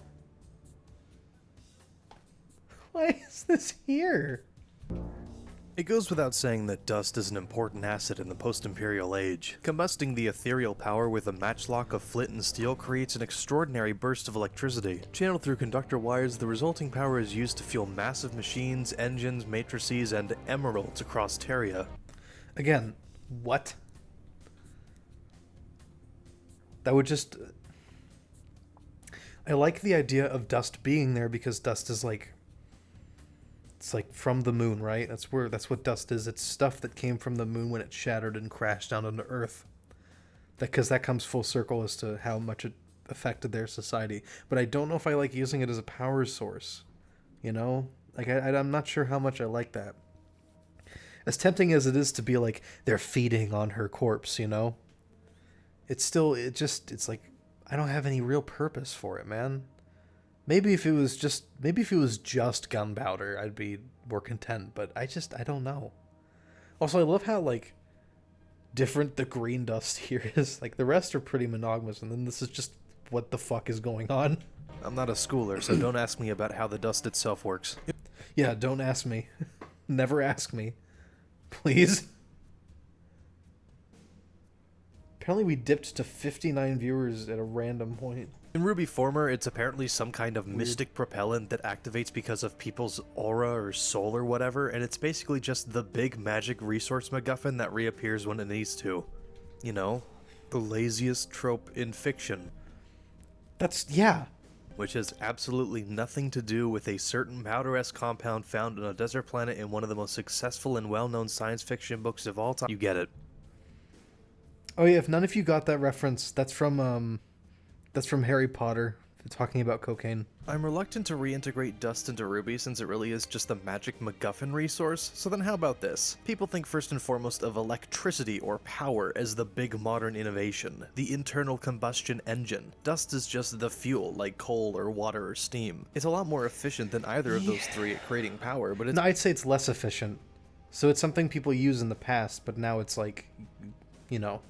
Why is this here? It goes without saying that dust is an important asset in the post-imperial age. Combusting the ethereal power with a matchlock of flint and steel creates an extraordinary burst of electricity. Channeled through conductor wires, the resulting power is used to fuel massive machines, engines, matrices, and emeralds across Terria. Again, what? That would just... I like the idea of dust being there because dust is like... It's like from the moon, right? That's what dust is. It's stuff that came from the moon when it shattered and crashed down onto Earth. Because that comes full circle as to how much it affected their society. But I don't know if I like using it as a power source. You know? Like, I'm not sure how much I like that. As tempting as it is to be like, they're feeding on her corpse, you know? It's like, I don't have any real purpose for it, man. Maybe if it was just gunpowder, I'd be more content, but I don't know. Also, I love how, like, different the green dust here is. Like, the rest are pretty monogamous, and then this is just what the fuck is going on. I'm not a schooler, so don't ask me about how the dust itself works. Yeah, don't ask me. Never ask me. Please. Apparently we dipped to 59 viewers at a random point. In RWBY Former, it's apparently some kind of mystic propellant that activates because of people's aura or soul or whatever, and it's basically just the big magic resource MacGuffin that reappears when it needs to. You know, the laziest trope in fiction. Yeah. Which has absolutely nothing to do with a certain powder-esque compound found on a desert planet in one of the most successful and well-known science fiction books of all time. You get it. Oh yeah, if none of you got that reference, that's from Harry Potter, talking about cocaine. I'm reluctant to reintegrate dust into RWBY since it really is just a magic MacGuffin resource, so then how about this? People think first and foremost of electricity or power as the big modern innovation, the internal combustion engine. Dust is just the fuel, like coal or water or steam. It's a lot more efficient than either of those three at creating power, but it's... No, I'd say it's less efficient. So it's something people use in the past, but now it's like, you know...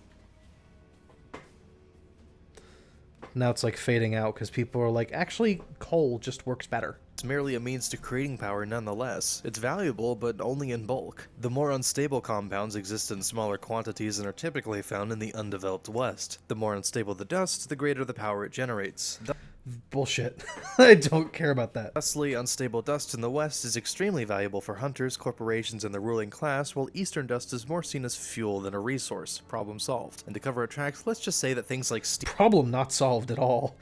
Now it's like fading out because people are like, actually, coal just works better. It's merely a means to creating power nonetheless. It's valuable, but only in bulk. The more unstable compounds exist in smaller quantities and are typically found in the undeveloped West. The more unstable the dust, the greater the power it generates. Bullshit. I don't care about that. Thusly, unstable dust in the West is extremely valuable for hunters, corporations, and the ruling class, while Eastern dust is more seen as fuel than a resource. Problem solved. And to cover our tracks, let's just say that things like Problem not solved at all.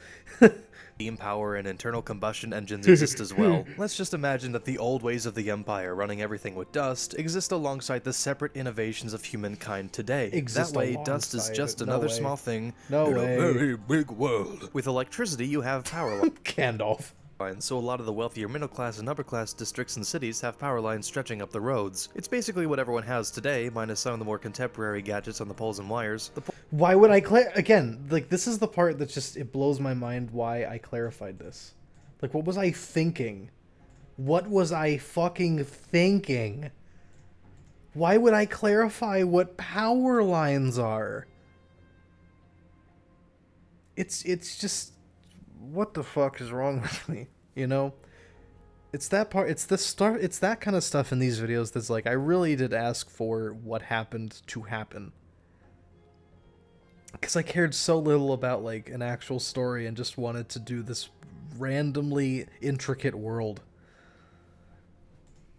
steam power and internal combustion engines exist as well. Let's just imagine that the old ways of the Empire, running everything with dust, exist alongside the separate innovations of humankind today. That way, dust is just another small thing in a very big world. With electricity, you have power lines. Gandalf. So a lot of the wealthier middle class and upper class districts and cities have power lines stretching up the roads. It's basically what everyone has today, minus some of the more contemporary gadgets on the poles and wires. Why would I again, like, this is the part that just, it blows my mind why I clarified this. Like, what was I thinking? What was I fucking thinking? Why would I clarify what power lines are? It's just, what the fuck is wrong with me? You know? It's that part, it's that kind of stuff in these videos that's like, I really did ask for what happened to happen. Because I cared so little about, like, an actual story and just wanted to do this randomly intricate world.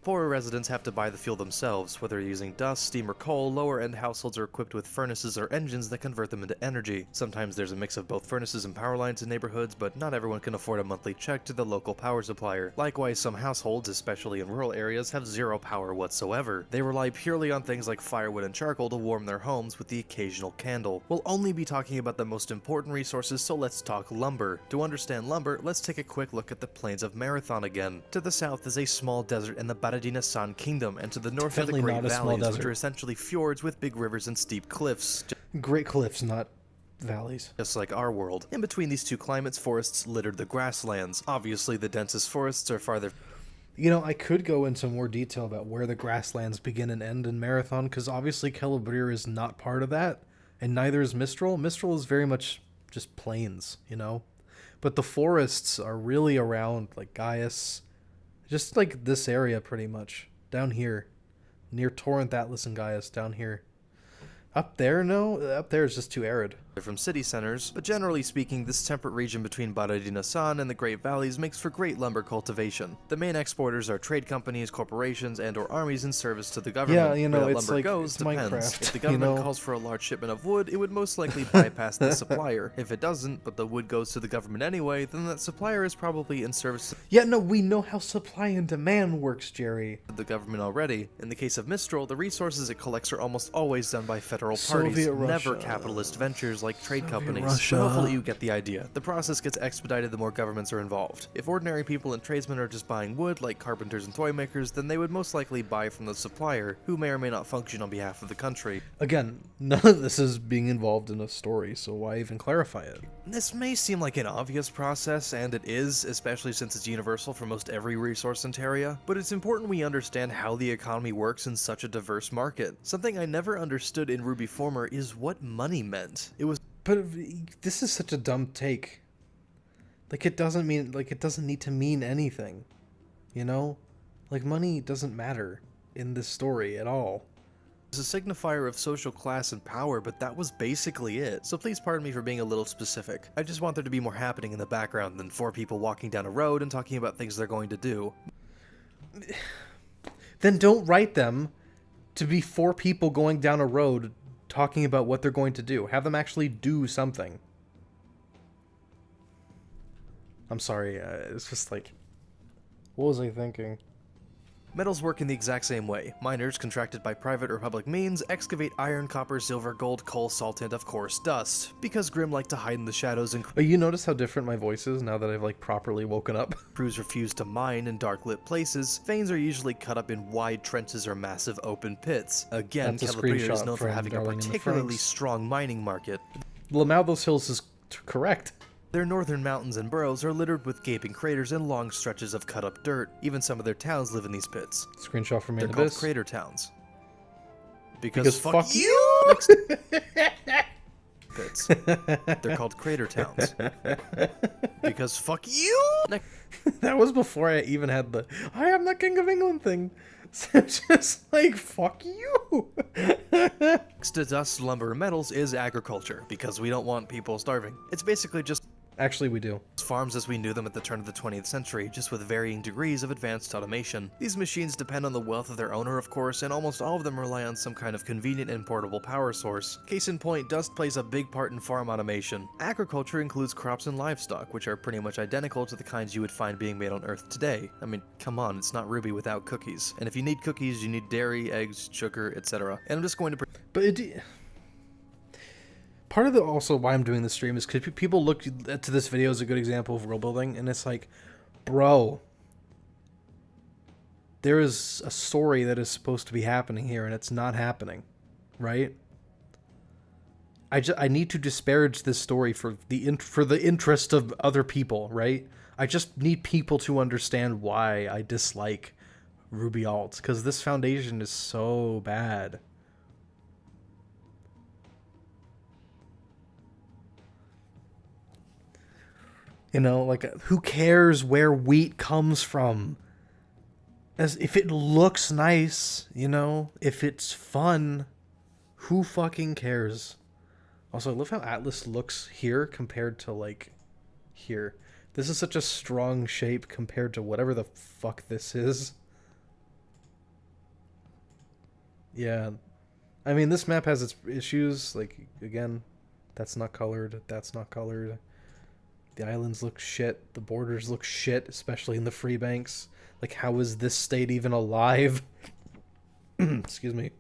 Poorer residents have to buy the fuel themselves, whether using dust, steam, or coal. Lower-end households are equipped with furnaces or engines that convert them into energy. Sometimes there's a mix of both furnaces and power lines in neighborhoods, but not everyone can afford a monthly check to the local power supplier. Likewise, some households, especially in rural areas, have zero power whatsoever. They rely purely on things like firewood and charcoal to warm their homes with the occasional candle. We'll only be talking about the most important resources, so let's talk lumber. To understand lumber, let's take a quick look at the plains of Marathon again. To the south is a small desert in the San Kingdom, and to the north are the Great Valleys, which are essentially fjords with big rivers and steep cliffs. Great cliffs, not valleys. Just like our world. In between these two climates, forests littered the grasslands. Obviously, the densest forests are farther... You know, I could go into more detail about where the grasslands begin and end in Marathon, because obviously Celebrier is not part of that, and neither is Mistral. Mistral is very much just plains, you know? But the forests are really around, like, Gaius... Just like this area, pretty much. Down here. near Torrent, Atlas, and Gaius down here. Up there, no? Up there is just too arid. From city centers, but generally speaking, this temperate region between Baradina-san and the Great Valleys makes for great lumber cultivation. The main exporters are trade companies, corporations, and or armies in service to the government. Yeah, you know, Where that it's lumber like goes it's depends. Minecraft. If the government you know? calls for a large shipment of wood, it would most likely bypass the supplier. If it doesn't, but the wood goes to the government anyway, then that supplier is probably in service Yeah, no, we know how supply and demand works, Jerry. to the government already. In the case of Mistral, the resources it collects are almost always done by federal parties, Soviet never Russia. capitalist ventures like trade companies. Russia. But hopefully you get the idea. The process gets expedited the more governments are involved. If ordinary people and tradesmen are just buying wood, like carpenters and toy makers, then they would most likely buy from the supplier, who may or may not function on behalf of the country. Again, none of this is being involved in a story, so why even clarify it? This may seem like an obvious process, and it is, especially since it's universal for most every resource in Terria, but it's important we understand how the economy works in such a diverse market. Something I never understood in RWBY Former is what money meant. It was But this is such a dumb take. Like, it doesn't need to mean anything. You know? Like, money doesn't matter in this story at all. a signifier of social class and power, but that was basically it. So please pardon me for being a little specific. I just want there to be more happening in the background than 4 people walking down a road and talking about things they're going to do. Then don't write them to be 4 people going down a road talking about what they're going to do. Have them actually do something. I'm sorry, it's just like, what was I thinking? Metals work in the exact same way. Miners, contracted by private or public means, excavate iron, copper, silver, gold, coal, salt, and of course, dust. Because Grimm like to hide in the shadows and Oh, you notice how different my voice is now that I've like properly woken up? crews refuse to mine in dark lit places, veins are usually cut up in wide trenches or massive open pits. Again, That's a Calabria is screenshot known for from having a Darling in the particularly Franxx. strong mining market. Lamaldos Hills is correct. Their northern mountains and burrows are littered with gaping craters and long stretches of cut-up dirt. Even some of their towns live in these pits. Screenshot from They're Main called Abyss. crater towns. Because fuck you! Pits. They're called crater towns. Because fuck you! That was before I even had the I am the King of England thing. So just like, fuck you. Next to dust, lumber, and metals is agriculture, because we don't want people starving. It's basically just Actually, we do. farms as we knew them at the turn of the 20th century, just with varying degrees of advanced automation. These machines depend on the wealth of their owner, of course, and almost all of them rely on some kind of convenient and portable power source. Case in point, dust plays a big part in farm automation. Agriculture includes crops and livestock, which are pretty much identical to the kinds you would find being made on Earth today. I mean, come on, it's not RWBY without cookies. And if you need cookies, you need dairy, eggs, sugar, etc. And I'm just going to... But it... Part of the also why I'm doing this stream is because people look to this video as a good example of world building, and it's like, bro, there is a story that is supposed to be happening here, and it's not happening, right? I need to disparage this story for the interest of other people, right? I just need people to understand why I dislike RWBY alts, because this foundation is so bad. You know, like, who cares where wheat comes from? As if it looks nice, you know, if it's fun, who fucking cares? Also, I love how Atlas looks here compared to, like, here. This is such a strong shape compared to whatever the fuck this is. Yeah. I mean, this map has its issues. Like, again, that's not colored. That's not colored. The islands look shit. The borders look shit, especially in the free banks. Like, how is this state even alive? Excuse me.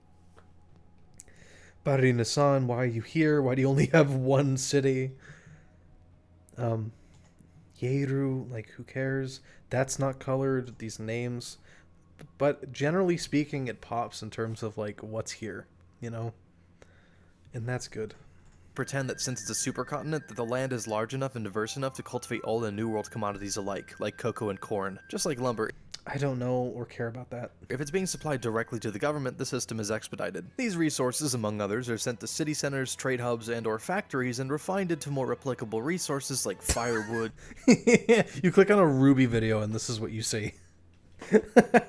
Barinasan, why are you here? Why do you only have one city? Yeru, like, who cares? That's not colored, these names. But generally speaking, it pops in terms of, like, what's here, you know? And that's good. pretend that since it's a supercontinent, that the land is large enough and diverse enough to cultivate Old and New World commodities alike, like cocoa and corn, just like lumber. I don't know or care about that. If it's being supplied directly to the government, the system is expedited. These resources, among others, are sent to city centers, trade hubs, and or factories and refined into more applicable resources like firewood. You click on a RWBY video and this is what you see.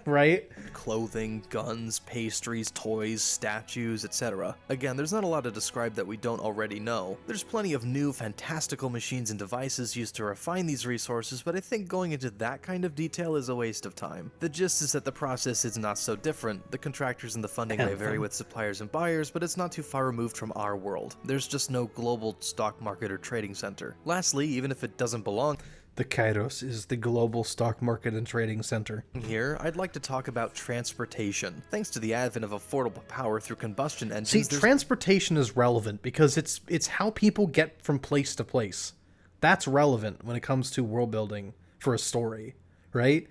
Right? Clothing, guns, pastries, toys, statues, etc. Again, there's not a lot to describe that we don't already know. There's plenty of new, fantastical machines and devices used to refine these resources, but I think going into that kind of detail is a waste of time. The gist is that the process is not so different. The contractors and the funding may vary with suppliers and buyers, but it's not too far removed from our world. There's just no global stock market or trading center. Lastly, even if it doesn't belong The Kairos is the global stock market and trading center. here, I'd like to talk about transportation. Thanks to the advent of affordable power through combustion See, engines, transportation is relevant because it's how people get from place to place. That's relevant when it comes to world building for a story, right?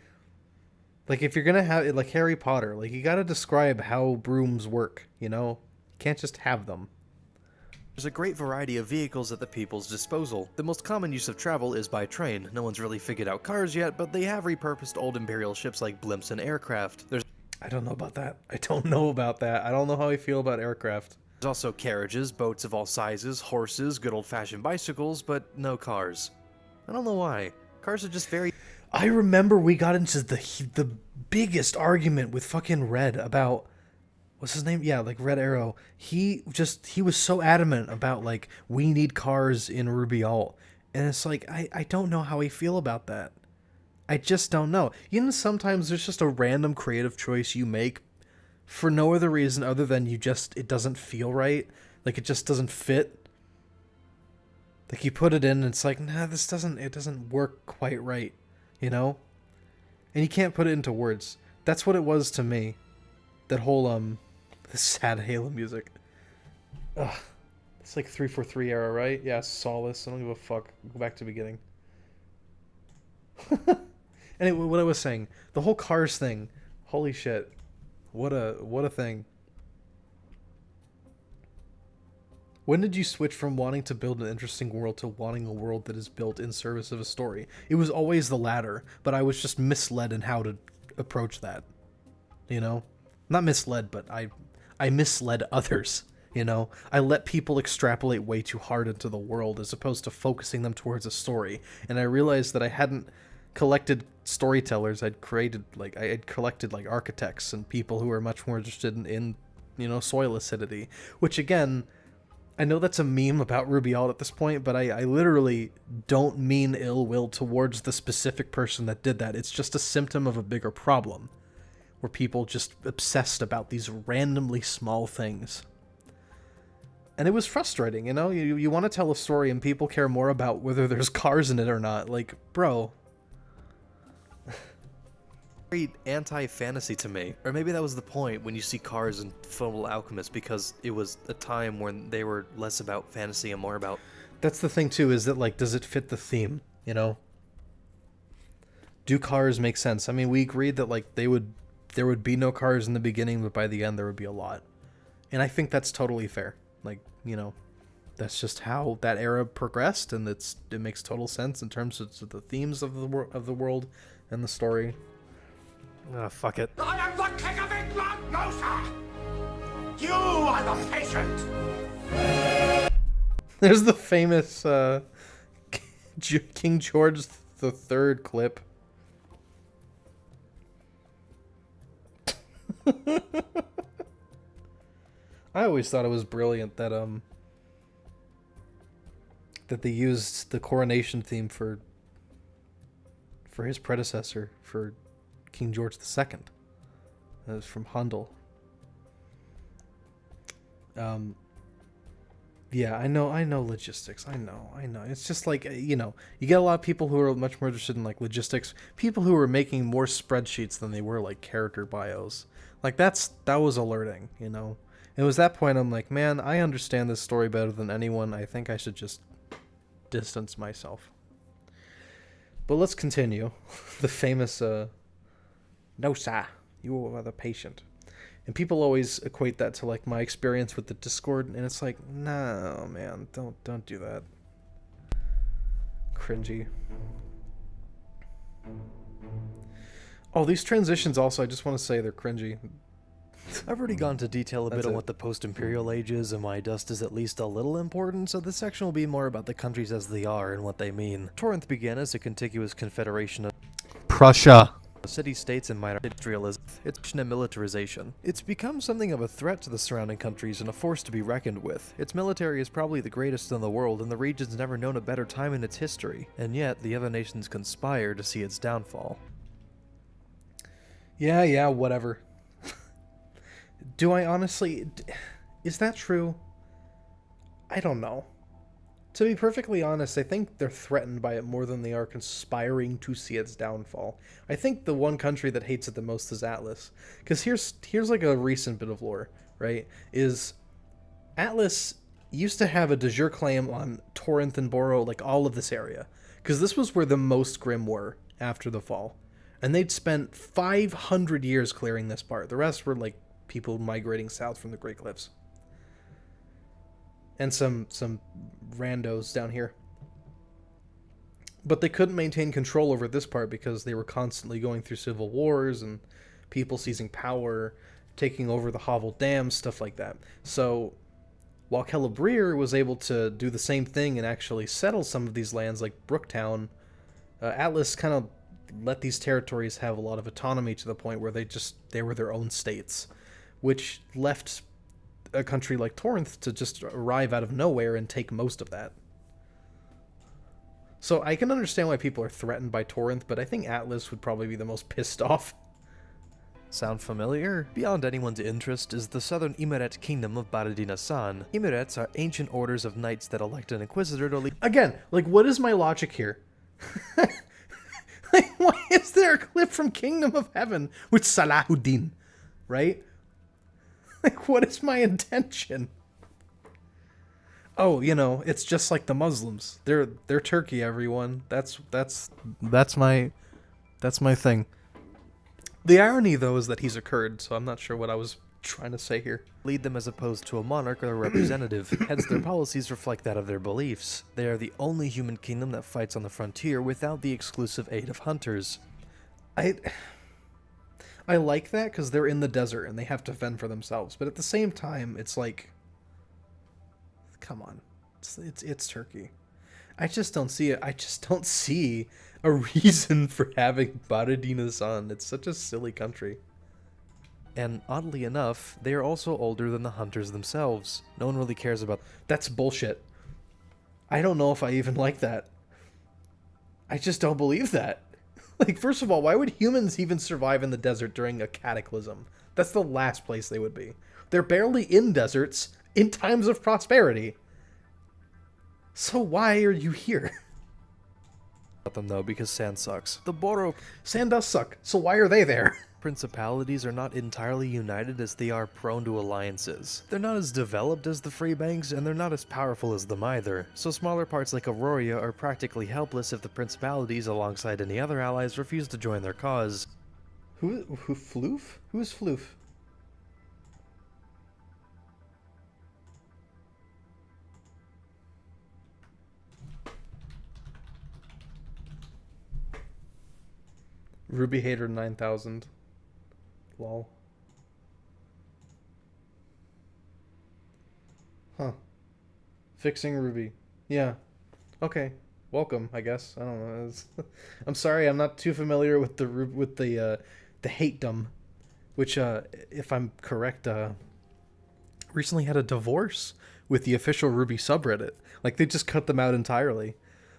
Like if you're gonna have it like Harry Potter, like you gotta describe how brooms work, you know? You can't just have them. there's a great variety of vehicles at the people's disposal. The most common use of travel is by train. No one's really figured out cars yet, but they have repurposed old Imperial ships like blimps and aircraft. There's I don't know about that. I don't know about that. I don't know how I feel about aircraft. also carriages, boats of all sizes, horses, good old-fashioned bicycles, but no cars. I don't know why. Cars are just very... I remember we got into the biggest argument with fucking Red about what's his name? Yeah, like Red Arrow. He was so adamant about like we need cars in Ruby Alt. And it's like I don't know how I feel about that. I just don't know. You know, sometimes there's just a random creative choice you make for no other reason other than it doesn't feel right. Like it just doesn't fit. Like you put it in and it's like, nah, it doesn't work quite right, you know? And you can't put it into words. That's what it was to me. That whole the sad Halo music. Ugh. It's like 343 era, right? Yeah, Solace. I don't give a fuck. Go back to the beginning. Anyway, what I was saying, the whole Cars thing. Holy shit. What a thing. When did you switch from wanting to build an interesting world to wanting a world that is built in service of a story? It was always the latter, but I was just misled in how to approach that. You know? Not misled, but I misled others, you know? I let people extrapolate way too hard into the world as opposed to focusing them towards a story. And I realized that I hadn't collected storytellers. I had collected like architects and people who are much more interested in you know, soil acidity, which again, I know that's a meme about RWBY Alt at this point, but I literally don't mean ill will towards the specific person that did that. It's just a symptom of a bigger problem, where people just obsessed about these randomly small things. And it was frustrating, you know? You want to tell a story and people care more about whether there's cars in it or not. Like, bro. very anti-fantasy to me. Or maybe that was the point when you see cars in Fullmetal Alchemist, because it was a time when they were less about fantasy and more about... That's the thing too, is that like, does it fit the theme, you know? Do cars make sense? I mean, we agreed that like there would be no cars in the beginning, but by the end there would be a lot. And I think that's totally fair. Like, you know, that's just how that era progressed, and it makes total sense in terms of the themes of the world and the story. Ah, fuck it. I am the king of England, no sir! You are the patient! There's the famous King George III clip. I always thought it was brilliant that that they used the coronation theme for his predecessor, for King George II. That was from Handel. Yeah, I know logistics. I know. It's just like, you know, you get a lot of people who are much more interested in like logistics, people who are making more spreadsheets than they were like character bios. Like that was alerting, you know. It was that point I'm like, man, I understand this story better than anyone. I think I should just distance myself. But let's continue. The famous no sir, you are the patient. And people always equate that to like my experience with the Discord, and it's like, no, man, don't do that. Cringy. Oh, these transitions also, I just want to say they're cringy. I've already gone into detail a bit That's on it. what the post-imperial age is and why dust is at least a little important, so this section will be more about the countries as they are and what they mean. Torrent began as a contiguous confederation of Prussia. city-states and minor industrialism, its and militarization. It's become something of a threat to the surrounding countries and a force to be reckoned with. Its military is probably the greatest in the world, and the region's never known a better time in its history, and yet the other nations conspire to see its downfall. Yeah, whatever. Do I honestly... Is that true? I don't know. To be perfectly honest, I think they're threatened by it more than they are conspiring to see its downfall. I think the one country that hates it the most is Atlas. Because here's like a recent bit of lore, right? Is Atlas used to have a de jure claim on Torrent and Boro, like all of this area. Because this was where the most Grimm were after the fall. And they'd spent 500 years clearing this part. The rest were like people migrating south from the Great Cliffs. And some randos down here. But they couldn't maintain control over this part because they were constantly going through civil wars and people seizing power, taking over the Hovel Dam, stuff like that. So while Celebrier was able to do the same thing and actually settle some of these lands like Brooktown, Atlas kind of let these territories have a lot of autonomy to the point where they were their own states, which left a country like Torrent to just arrive out of nowhere and take most of that. So I can understand why people are threatened by Torrent, but I think Atlas would probably be the most pissed off. Sound familiar? Beyond anyone's interest is the southern Imeret kingdom of Baradina-san. Imerets are ancient orders of knights that elect an inquisitor to lead... Again, like, what is my logic here? Like, why is there a clip from Kingdom of Heaven with Salahuddin, right? Like, what is my intention? Oh, you know, it's just like the Muslims. They're Turkey, everyone. That's my thing. The irony, though, is that he's a Kurd, so I'm not sure what I was trying to say here. Lead them as opposed to a monarch or a representative. Hence, their policies reflect that of their beliefs. They are the only human kingdom that fights on the frontier without the exclusive aid of hunters. I like that because they're in the desert and they have to fend for themselves. But at the same time, it's like, come on, it's Turkey. I just don't see it. I just don't see a reason for having Baradina-san. It's such a silly country. And oddly enough, they are also older than the hunters themselves. No one really cares about... That's bullshit. I don't know if I even like that. I just don't believe that. Like, first of all, why would humans even survive in the desert during a cataclysm? That's the last place they would be. They're barely in deserts in times of prosperity. So why are you here? them though, because sand sucks. The Boro Sand does suck, so why are they there? principalities are not entirely united as they are prone to alliances. They're not as developed as the Free Banks, and they're not as powerful as them either, so smaller parts like Auroria are practically helpless if the principalities, alongside any other allies, refuse to join their cause. Who Floof? Who is Floof? Ruby Hater 9000. Lol. Huh. Fixing Ruby. Yeah. Okay. Welcome, I guess. I don't know. I'm sorry, I'm not too familiar with the hatedom, which, if I'm correct, recently had a divorce with the official Ruby subreddit. Like, they just cut them out entirely.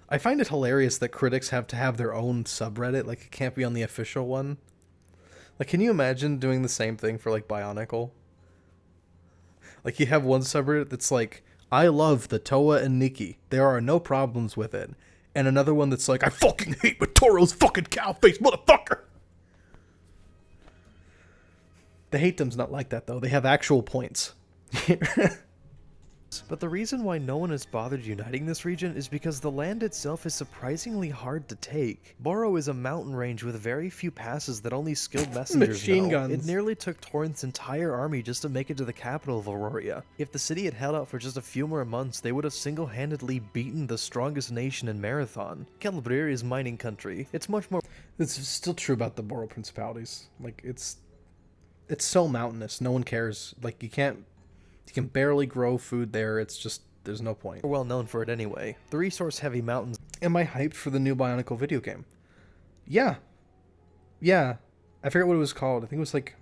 I find it hilarious that critics have to have their own subreddit. Like, it can't be on the official one. Like, can you imagine doing the same thing for, like, Bionicle? Like, you have one subreddit that's like, I love the Toa and Nikki. There are no problems with it. And another one that's like, I fucking hate Matoro's fucking cow face, motherfucker! The hatedom's not like that, though. They have actual points. But the reason why no one has bothered uniting this region is because the land itself is surprisingly hard to take. Boro is a mountain range with very few passes that only skilled messengers Machine know. guns. It nearly took Torrent's entire army just to make it to the capital of Auroria. If the city had held out for just a few more months, they would have single-handedly beaten the strongest nation in Marathon. Celebrier is mining country. It's much more... It's still true about the Boro principalities. Like, it's so mountainous. No one cares. Like, you can barely grow food there. It's just, there's no point. well known for it anyway. The resource-heavy mountains... Am I hyped for the new Bionicle video game? Yeah. Yeah, I forget what it was called. I think it was like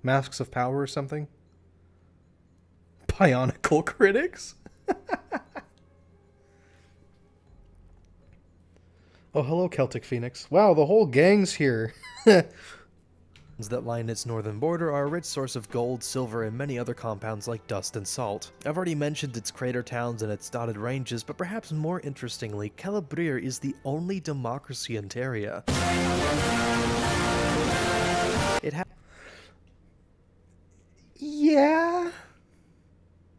Masks of Power or something. Bionicle critics? Oh, hello, Celtic Phoenix. Wow, the whole gang's here. that line its northern border are a rich source of gold, silver, and many other compounds like dust and salt. I've already mentioned its crater towns and its dotted ranges, but perhaps more interestingly, Celebrier is the only democracy in Terria. Yeah.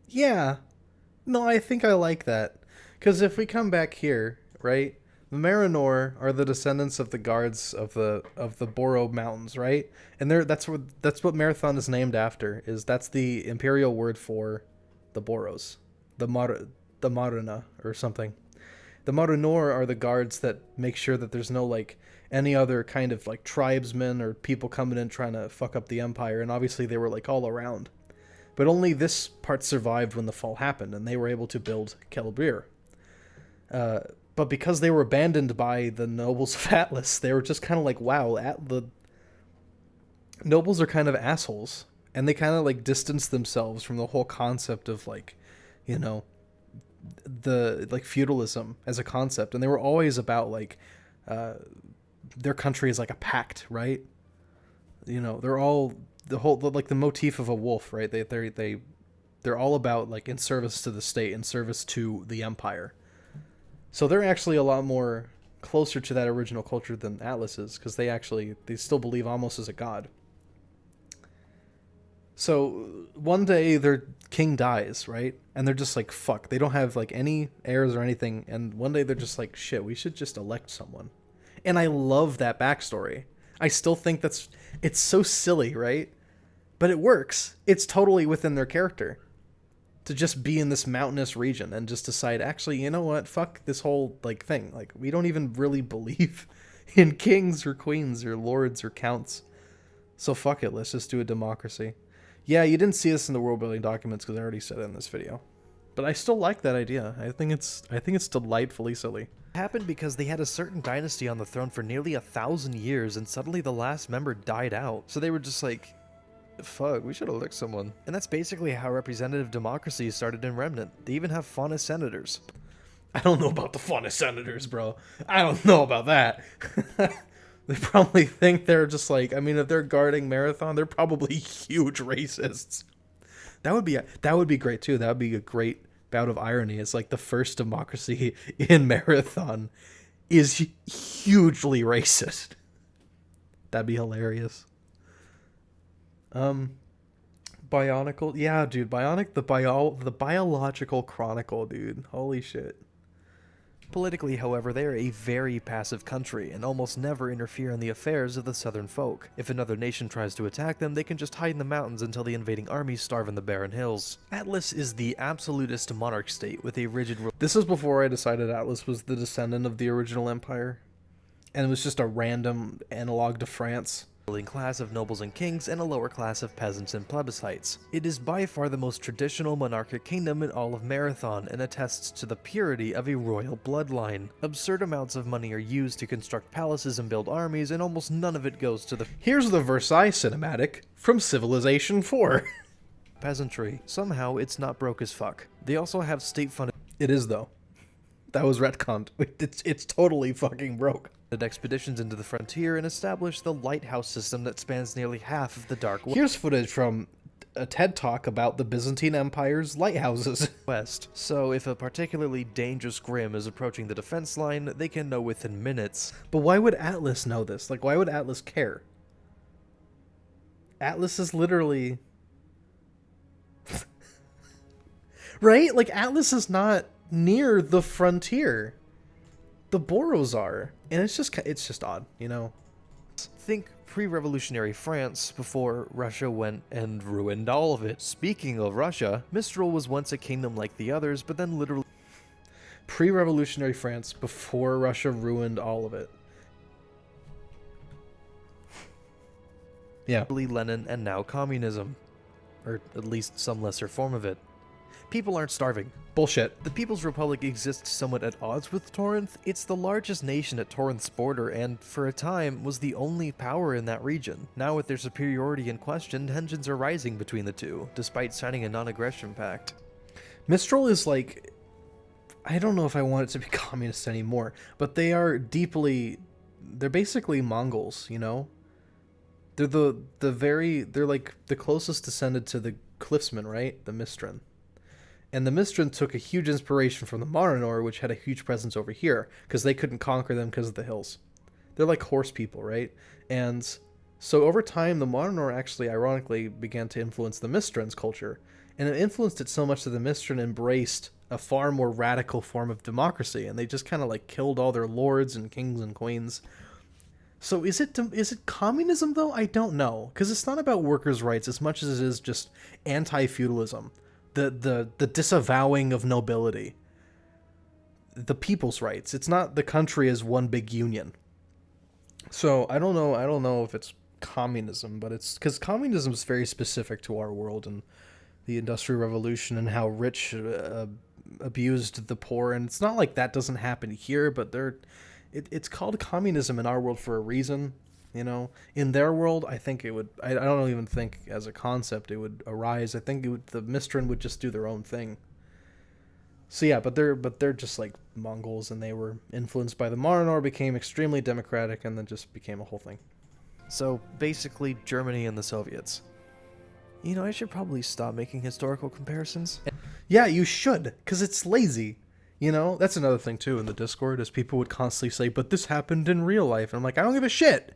Yeah. No, I think I like that. Because if we come back here, right? The Marinor are the descendants of the guards of the Boro Mountains, right? And that's what Marathon is named after. That's the imperial word for the Boros, the Maruna or something. The Marinor are the guards that make sure that there's no like any other kind of like tribesmen or people coming in trying to fuck up the empire. And obviously they were like all around, but only this part survived when the fall happened, and they were able to build Celebrier. But because they were abandoned by the nobles of Atlas, they were just kind of like, wow, the nobles are kind of assholes. And they kind of like distanced themselves from the whole concept of like, you know, the like feudalism as a concept. And they were always about like, their country is like a pact, right? You know, they're all like the motif of a wolf, right? They're all about like in service to the state, in service to the empire. So they're actually a lot more closer to that original culture than Atlas is, because they still believe almost as a god. So one day their king dies, right? And they're just like, fuck, they don't have like any heirs or anything. And one day they're just like, shit, we should just elect someone. And I love that backstory. I still think it's so silly, right? But it works. It's totally within their character to just be in this mountainous region and just decide, actually, you know what? Fuck this whole like thing. Like, we don't even really believe in kings or queens or lords or counts. So fuck it. Let's just do a democracy. Yeah, you didn't see this in the world building documents because I already said it in this video. But I still like that idea. I think it's delightfully silly. Happened because they had a certain dynasty on the throne for nearly 1,000 years, and suddenly the last member died out. So they were just like, fuck, we should elect someone. And that's basically how representative democracy started in Remnant. They even have faunus senators. I don't know about the faunus senators, bro. I don't know about that. They probably think they're just like, I mean, if they're guarding Marathon, they're probably huge racists. That would be great too. That would be a great bout of irony. It's like the first democracy in Marathon is hugely racist. That'd be hilarious. Bionicle, yeah, dude, the biological chronicle, dude. Holy shit. Politically, however, they are a very passive country and almost never interfere in the affairs of the southern folk. If another nation tries to attack them, they can just hide in the mountains until the invading armies starve in the barren hills. Atlas is the absolutist monarch state with a rigid This is before I decided Atlas was the descendant of the original empire, and it was just a random analog to France. ruling class of nobles and kings and a lower class of peasants and plebiscites. It is by far the most traditional monarchic kingdom in all of Marathon and attests to the purity of a royal bloodline. Absurd amounts of money are used to construct palaces and build armies, and almost none of it goes to the Here's the Versailles cinematic from Civilization 4. peasantry. Somehow it's not broke as fuck. They also have state-funded It is, though. That was retconned. It's totally fucking broke. expeditions into the frontier and establish the lighthouse system that spans nearly half of the Dark Here's footage from a TED Talk about the Byzantine Empire's lighthouses. West. So if a particularly dangerous Grimm is approaching the defense line, they can know within minutes. But why would Atlas know this? Like, why would Atlas care? Atlas is literally... right? Like, Atlas is not near the frontier. The Boros are. And it's just odd, you know? Think pre-revolutionary France before Russia went and ruined all of it. Speaking of Russia, Mistral was once a kingdom like the others, but then literally Pre-revolutionary France before Russia ruined all of it. Yeah. Lenin and now communism. Or at least some lesser form of it. People aren't starving. Bullshit. The People's Republic exists somewhat at odds with Torrent. It's the largest nation at Torrent's border and, for a time, was the only power in that region. Now with their superiority in question, tensions are rising between the two, despite signing a non-aggression pact. Mistral is like, I don't know if I want it to be communist anymore, but they're basically Mongols, you know? They're they're like the closest descendant to the Cliffsmen, right? The Mistran. And the Mistran took a huge inspiration from the Morinor, which had a huge presence over here, because they couldn't conquer them because of the hills. They're like horse people, right? And so over time, the Morinor actually, ironically, began to influence the Mistran's culture. And it influenced it so much that the Mistran embraced a far more radical form of democracy, and they just kind of like killed all their lords and kings and queens. So is it communism, though? I don't know, because it's not about workers' rights as much as it is just anti-feudalism. The disavowing of nobility, the people's rights. It's not the country as one big union. So I don't know if it's communism, but it's because communism is very specific to our world and the Industrial Revolution and how rich abused the poor. And it's not like that doesn't happen here, but it's called communism in our world for a reason. You know, in their world, I think it would. I don't even think as a concept it would arise. I think the Mistran would just do their own thing. So yeah, but they're just like Mongols, and they were influenced by the Morinor, became extremely democratic, and then just became a whole thing. So basically, Germany and the Soviets. You know, I should probably stop making historical comparisons. Yeah, you should, because it's lazy. You know, that's another thing too in the Discord is people would constantly say, "But this happened in real life," and I'm like, I don't give a shit.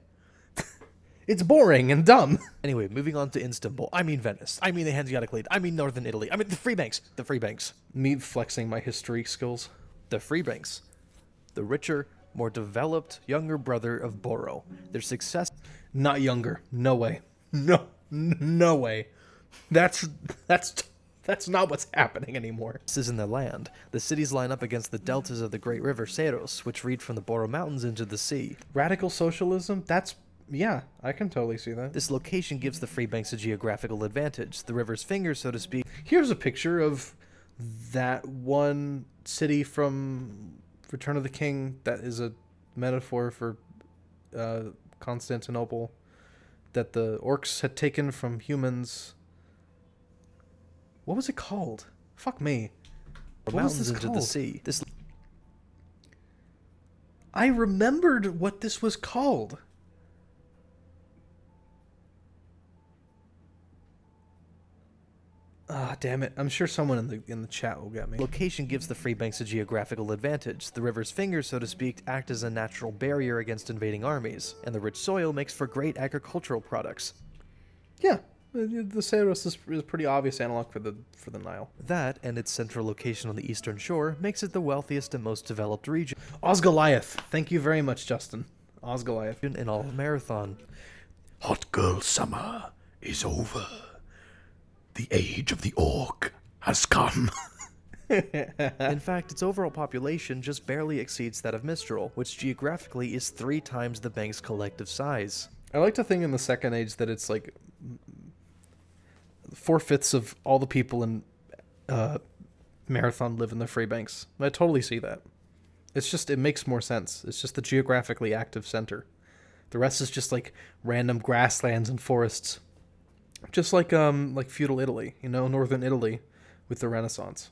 It's boring and dumb. Anyway, moving on to Istanbul. I mean Venice. I mean the Hanseatic League. I mean Northern Italy. I mean the Free Banks. The Free Banks. Me flexing my history skills. The Free Banks. The richer, more developed, younger brother of Boro. Their success... Not younger. No way. No way. That's not what's happening anymore. This is in their land. The cities line up against the deltas of the great river Seros, which reach from the Boro Mountains into the sea. Radical socialism? Yeah, I can totally see that. This location gives the Free Banks a geographical advantage, the river's finger, so to speak. Here's a picture of that one city from Return of the King that is a metaphor for Constantinople that the orcs had taken from humans. What was it called? Fuck me. What mountains into the sea. I remembered what this was called. Ah, damn it. I'm sure someone in the chat will get me. Location gives the Free Banks a geographical advantage. The river's fingers, so to speak, act as a natural barrier against invading armies, and the rich soil makes for great agricultural products. Yeah, the Seros is a pretty obvious analog for the Nile. That, and its central location on the eastern shore, makes it the wealthiest and most developed region. Osgoliath. Thank you very much, Justin. Osgoliath. In all of Marathon. Hot girl summer is over. The age of the orc has come. In fact, its overall population just barely exceeds that of Mistral, which geographically is 3 times the bank's collective size. I like to think in the Second Age that it's like 4/5 of all the people in Marathon live in the Free Banks. I totally see that. It makes more sense. It's just the geographically active center. The rest is just like random grasslands and forests. Just like feudal Italy, you know, northern Italy with the Renaissance.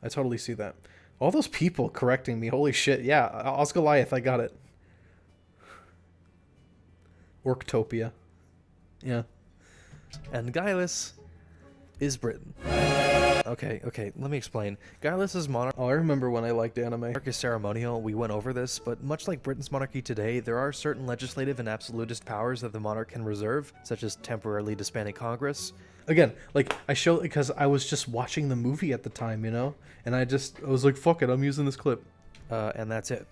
I totally see that. All those people correcting me, holy shit. Yeah, Osgoliath, I got it. Orctopia. Yeah. And Gaius is Britain. Okay, let me explain. Gaius' monarch Oh, I remember when I liked anime. is ceremonial. We went over this, but much like Britain's monarchy today, there are certain legislative and absolutist powers that the monarch can reserve, such as temporarily disbanding Congress. Again, like, I showed because I was just watching the movie at the time, you know? And I was like, fuck it, I'm using this clip. And that's it.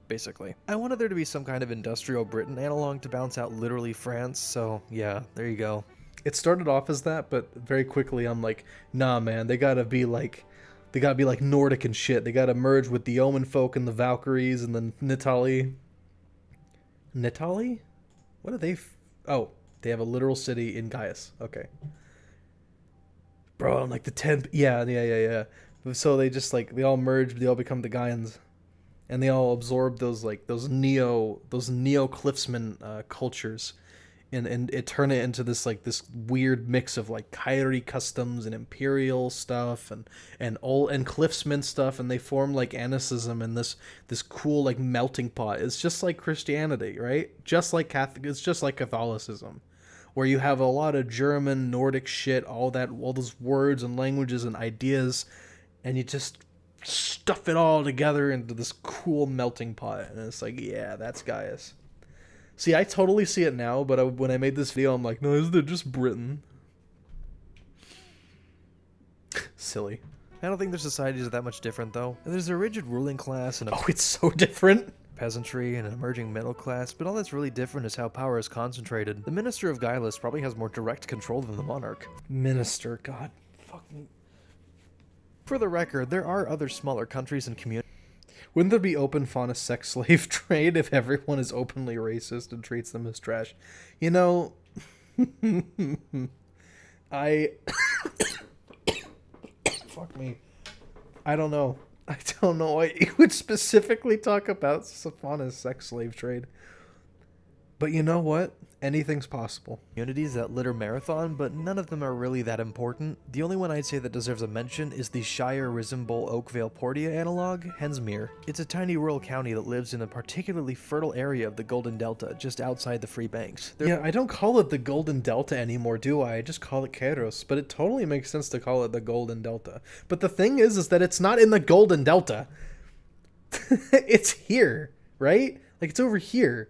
Basically. I wanted there to be some kind of industrial Britain analog to bounce out literally France, so yeah, there you go. It started off as that, but very quickly I'm like, nah, man, they gotta be like Nordic and shit. They gotta merge with the Omen folk and the Valkyries and the Nitali. Nitali? What are they? Oh, they have a literal city in Gaius. Okay. Bro, I'm like the 10. Yeah. So they just like, they all merge, they all become the Gaians. And they all absorb those like those neo cliffsman cultures, and it turn it into this like this weird mix of like Kyrie customs and imperial stuff and cliffsman stuff, and they form like anicism and this cool like melting pot. It's just like Christianity, right? Just like Catholic. It's just like Catholicism, where you have a lot of German Nordic shit, all those words and languages and ideas, and you just stuff it all together into this cool melting pot, and it's like, yeah, that's Gaius. See, I totally see it now, but when I made this video, I'm like, no, isn't it just Britain? Silly. I don't think their societies are that much different, though. There's a rigid ruling class and a Oh, it's so different. peasantry and an emerging middle class, but all that's really different is how power is concentrated. The Minister of Guileless probably has more direct control than the monarch. Minister, God, fucking. For the record, there are other smaller countries and communities. Wouldn't there be open fauna sex slave trade if everyone is openly racist and treats them as trash? You know, fuck me. I don't know. I don't know why you would specifically talk about fauna's sex slave trade. But you know what? Anything's possible. Communities that litter Marathon, but none of them are really that important. The only one I'd say that deserves a mention is the Shire Risimble Oakvale Portia analog, Hensmere. It's a tiny rural county that lives in a particularly fertile area of the Golden Delta, just outside the Free Banks. Yeah, I don't call it the Golden Delta anymore, do I? I just call it Kairos, but it totally makes sense to call it the Golden Delta. But the thing is that it's not in the Golden Delta. It's here, right? Like, it's over here.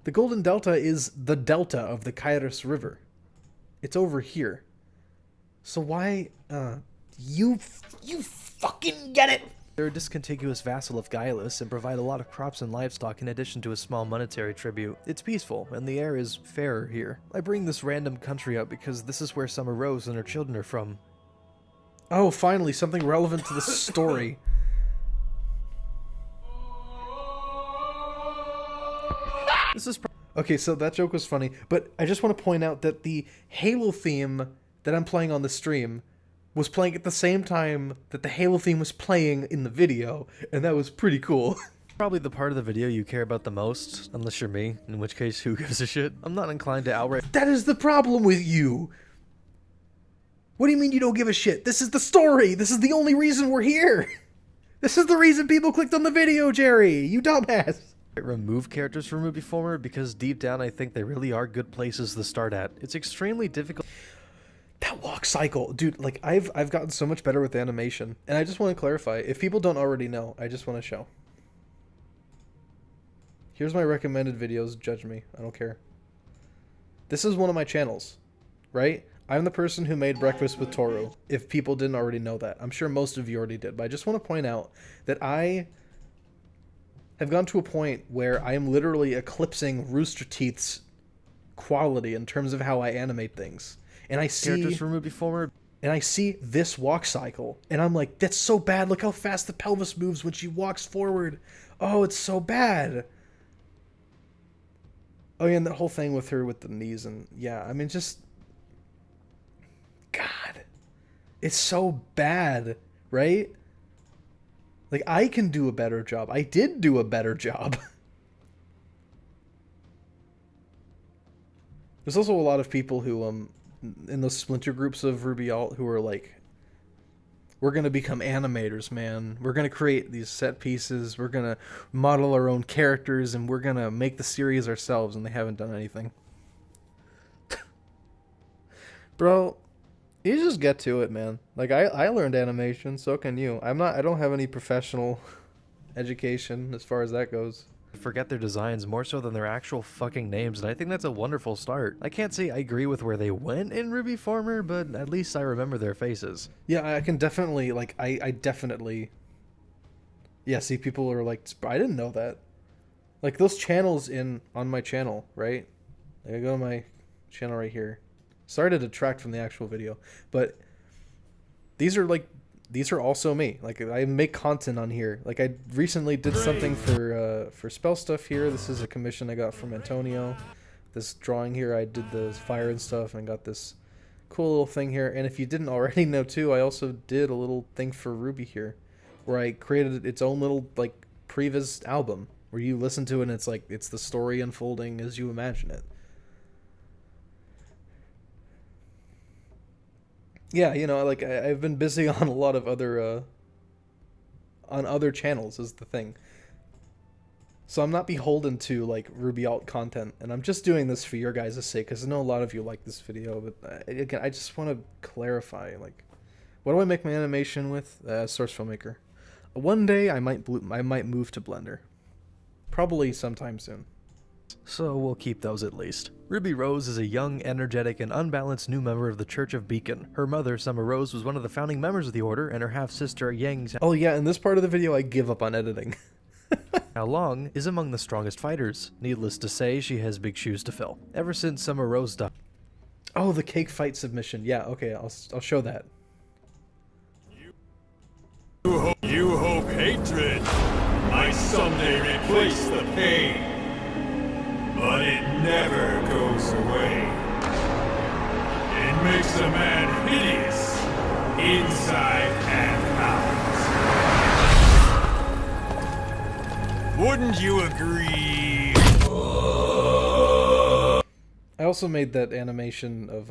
The Golden Delta is the delta of the Kairos River. It's over here. So why, you fucking get it! They're a discontiguous vassal of Guileless and provide a lot of crops and livestock in addition to a small monetary tribute. It's peaceful, and the air is fairer here. I bring this random country up because this is where Summer Rose and her children are from. Oh, finally, something relevant to the story. This is Okay, so that joke was funny, but I just want to point out that the Halo theme that I'm playing on the stream was playing at the same time that the Halo theme was playing in the video, and that was pretty cool. probably the part of the video you care about the most, unless you're me, in which case who gives a shit. I'm not inclined to outright That is the problem with you! What do you mean you don't give a shit? This is the story! This is the only reason we're here! This is the reason people clicked on the video, Jerry! You dumbass! remove characters from RWBY Former because deep down I think they really are good places to start at. It's extremely difficult. That walk cycle, dude, like I've gotten so much better with animation, and I just want to clarify, if people don't already know, I just want to show. Here's my recommended videos, judge me, I don't care. This is one of my channels, right? I'm the person who made Breakfast with Toru, if people didn't already know that. I'm sure most of you already did, but I just want to point out that I have gone to a point where I am literally eclipsing Rooster Teeth's quality in terms of how I animate things. And I see Characters from RWBY Former. And I see this walk cycle, and I'm like, that's so bad. Look how fast the pelvis moves when she walks forward. Oh, it's so bad. Oh, yeah, and that whole thing with her with the knees, and yeah, I mean, just... God. It's so bad, right? Like, I can do a better job. I did do a better job. There's also a lot of people who, in those splinter groups of RWBY Alt who are like, we're going to become animators, man. We're going to create these set pieces. We're going to model our own characters, and we're going to make the series ourselves, and they haven't done anything. Bro, you just get to it, man. Like, I learned animation, so can you. I don't have any professional education as far as that goes. Forget their designs more so than their actual fucking names, and I think that's a wonderful start. I can't say I agree with where they went in RWBY Former, but at least I remember their faces. Yeah, I can definitely, like, I definitely... Yeah, see, people are like, I didn't know that. Like, those channels on my channel, right? Like, I go to my channel right here. Sorry to detract from the actual video, but these are also me. Like, I make content on here. Like, I recently did something for spell stuff here. This is a commission I got from Antonio. This drawing here, I did the fire and stuff, and got this cool little thing here. And if you didn't already know too, I also did a little thing for RWBY here, where I created its own little like previs album where you listen to it and it's like it's the story unfolding as you imagine it. Yeah, you know, like I've been busy on a lot of other on other channels is the thing. So I'm not beholden to like RWBY alt content, and I'm just doing this for your guys' sake because I know a lot of you like this video. But again, I just want to clarify, like, what do I make my animation with? Source Filmmaker. One day I might move to Blender, probably sometime soon. So we'll keep those at least. Ruby Rose is a young, energetic, and unbalanced new member of the Church of Beacon. Her mother, Summer Rose, was one of the founding members of the Order, and her half-sister, Yang Oh yeah, in this part of the video I give up on editing. Xiao Long, is among the strongest fighters. Needless to say, she has big shoes to fill. Ever since Summer Rose died. Oh, the cake fight submission. Yeah, okay, I'll show that. You hope hatred might someday replace the pain, but it never goes away. It makes a man hideous, inside and out. Wouldn't you agree? I also made that animation of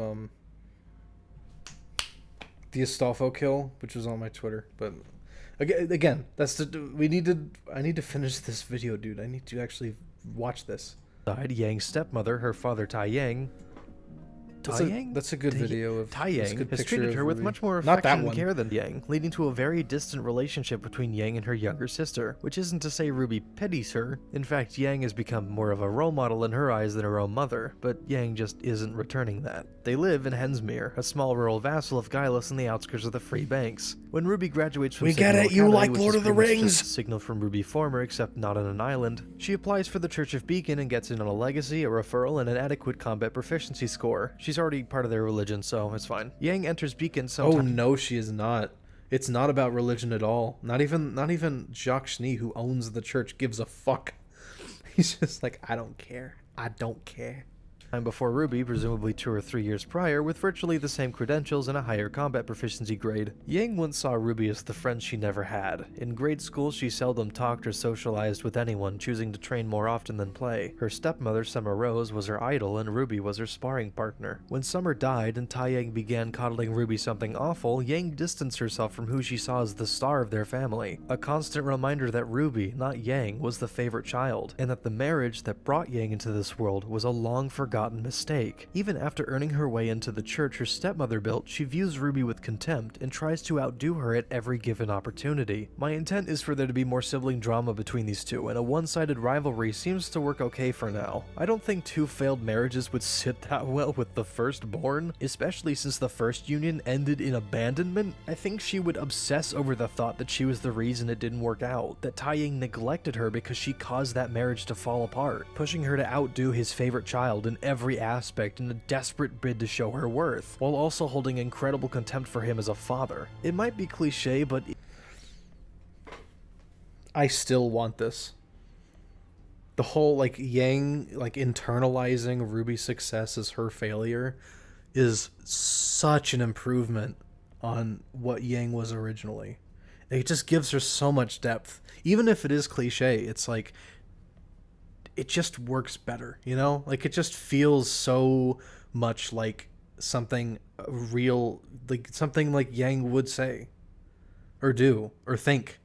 the Astolfo kill, which was on my Twitter, but again, that's the I need to finish this video, dude. I need to actually watch this. Yang's stepmother, her father Tai Yang. That's a good video of Tai that's a Yang good has picture treated of her with Ruby. much more Not that affection and one. care than Yang, leading to a very distant relationship between Yang and her younger sister, which isn't to say Ruby pities her. In fact, Yang has become more of a role model in her eyes than her own mother, but Yang just isn't returning that. They live in Hensmere, a small rural vassal of Gylus on the outskirts of the Free Banks. When Ruby graduates from We get Signal it, you Academy, like which Lord is of the pretty much Rings! just a signal from Ruby former, except not on an island, she applies for the Church of Beacon and gets in on a legacy, a referral, and an adequate combat proficiency score. She's already part of their religion, so it's fine. Yang enters Beacon Oh sometime. no, she is not. It's not about religion at all. Not even Jacques Schnee, who owns the church, gives a fuck. He's just like, I don't care. I don't care. Time before Ruby, presumably 2 or 3 years prior, with virtually the same credentials and a higher combat proficiency grade. Yang once saw Ruby as the friend she never had. In grade school, she seldom talked or socialized with anyone, choosing to train more often than play. Her stepmother, Summer Rose, was her idol, and Ruby was her sparring partner. When Summer died and Tai Yang began coddling Ruby something awful, Yang distanced herself from who she saw as the star of their family. A constant reminder that Ruby, not Yang, was the favorite child, and that the marriage that brought Yang into this world was a long-forgotten mistake. Even after earning her way into the church her stepmother built, she views Ruby with contempt and tries to outdo her at every given opportunity. My intent is for there to be more sibling drama between these two, and a one-sided rivalry seems to work okay for now. I don't think 2 failed marriages would sit that well with the firstborn, especially since the first union ended in abandonment. I think she would obsess over the thought that she was the reason it didn't work out, that Tai Yang neglected her because she caused that marriage to fall apart, pushing her to outdo his favorite child in every aspect in a desperate bid to show her worth, while also holding incredible contempt for him as a father. It might be cliche, but I still want this. The whole like Yang like internalizing Ruby's success as her failure is such an improvement on what Yang was originally. It just gives her so much depth. Even if it is cliche, it's like it just works better, you know? Like it just feels so much like something real, like something like Yang would say or do or think.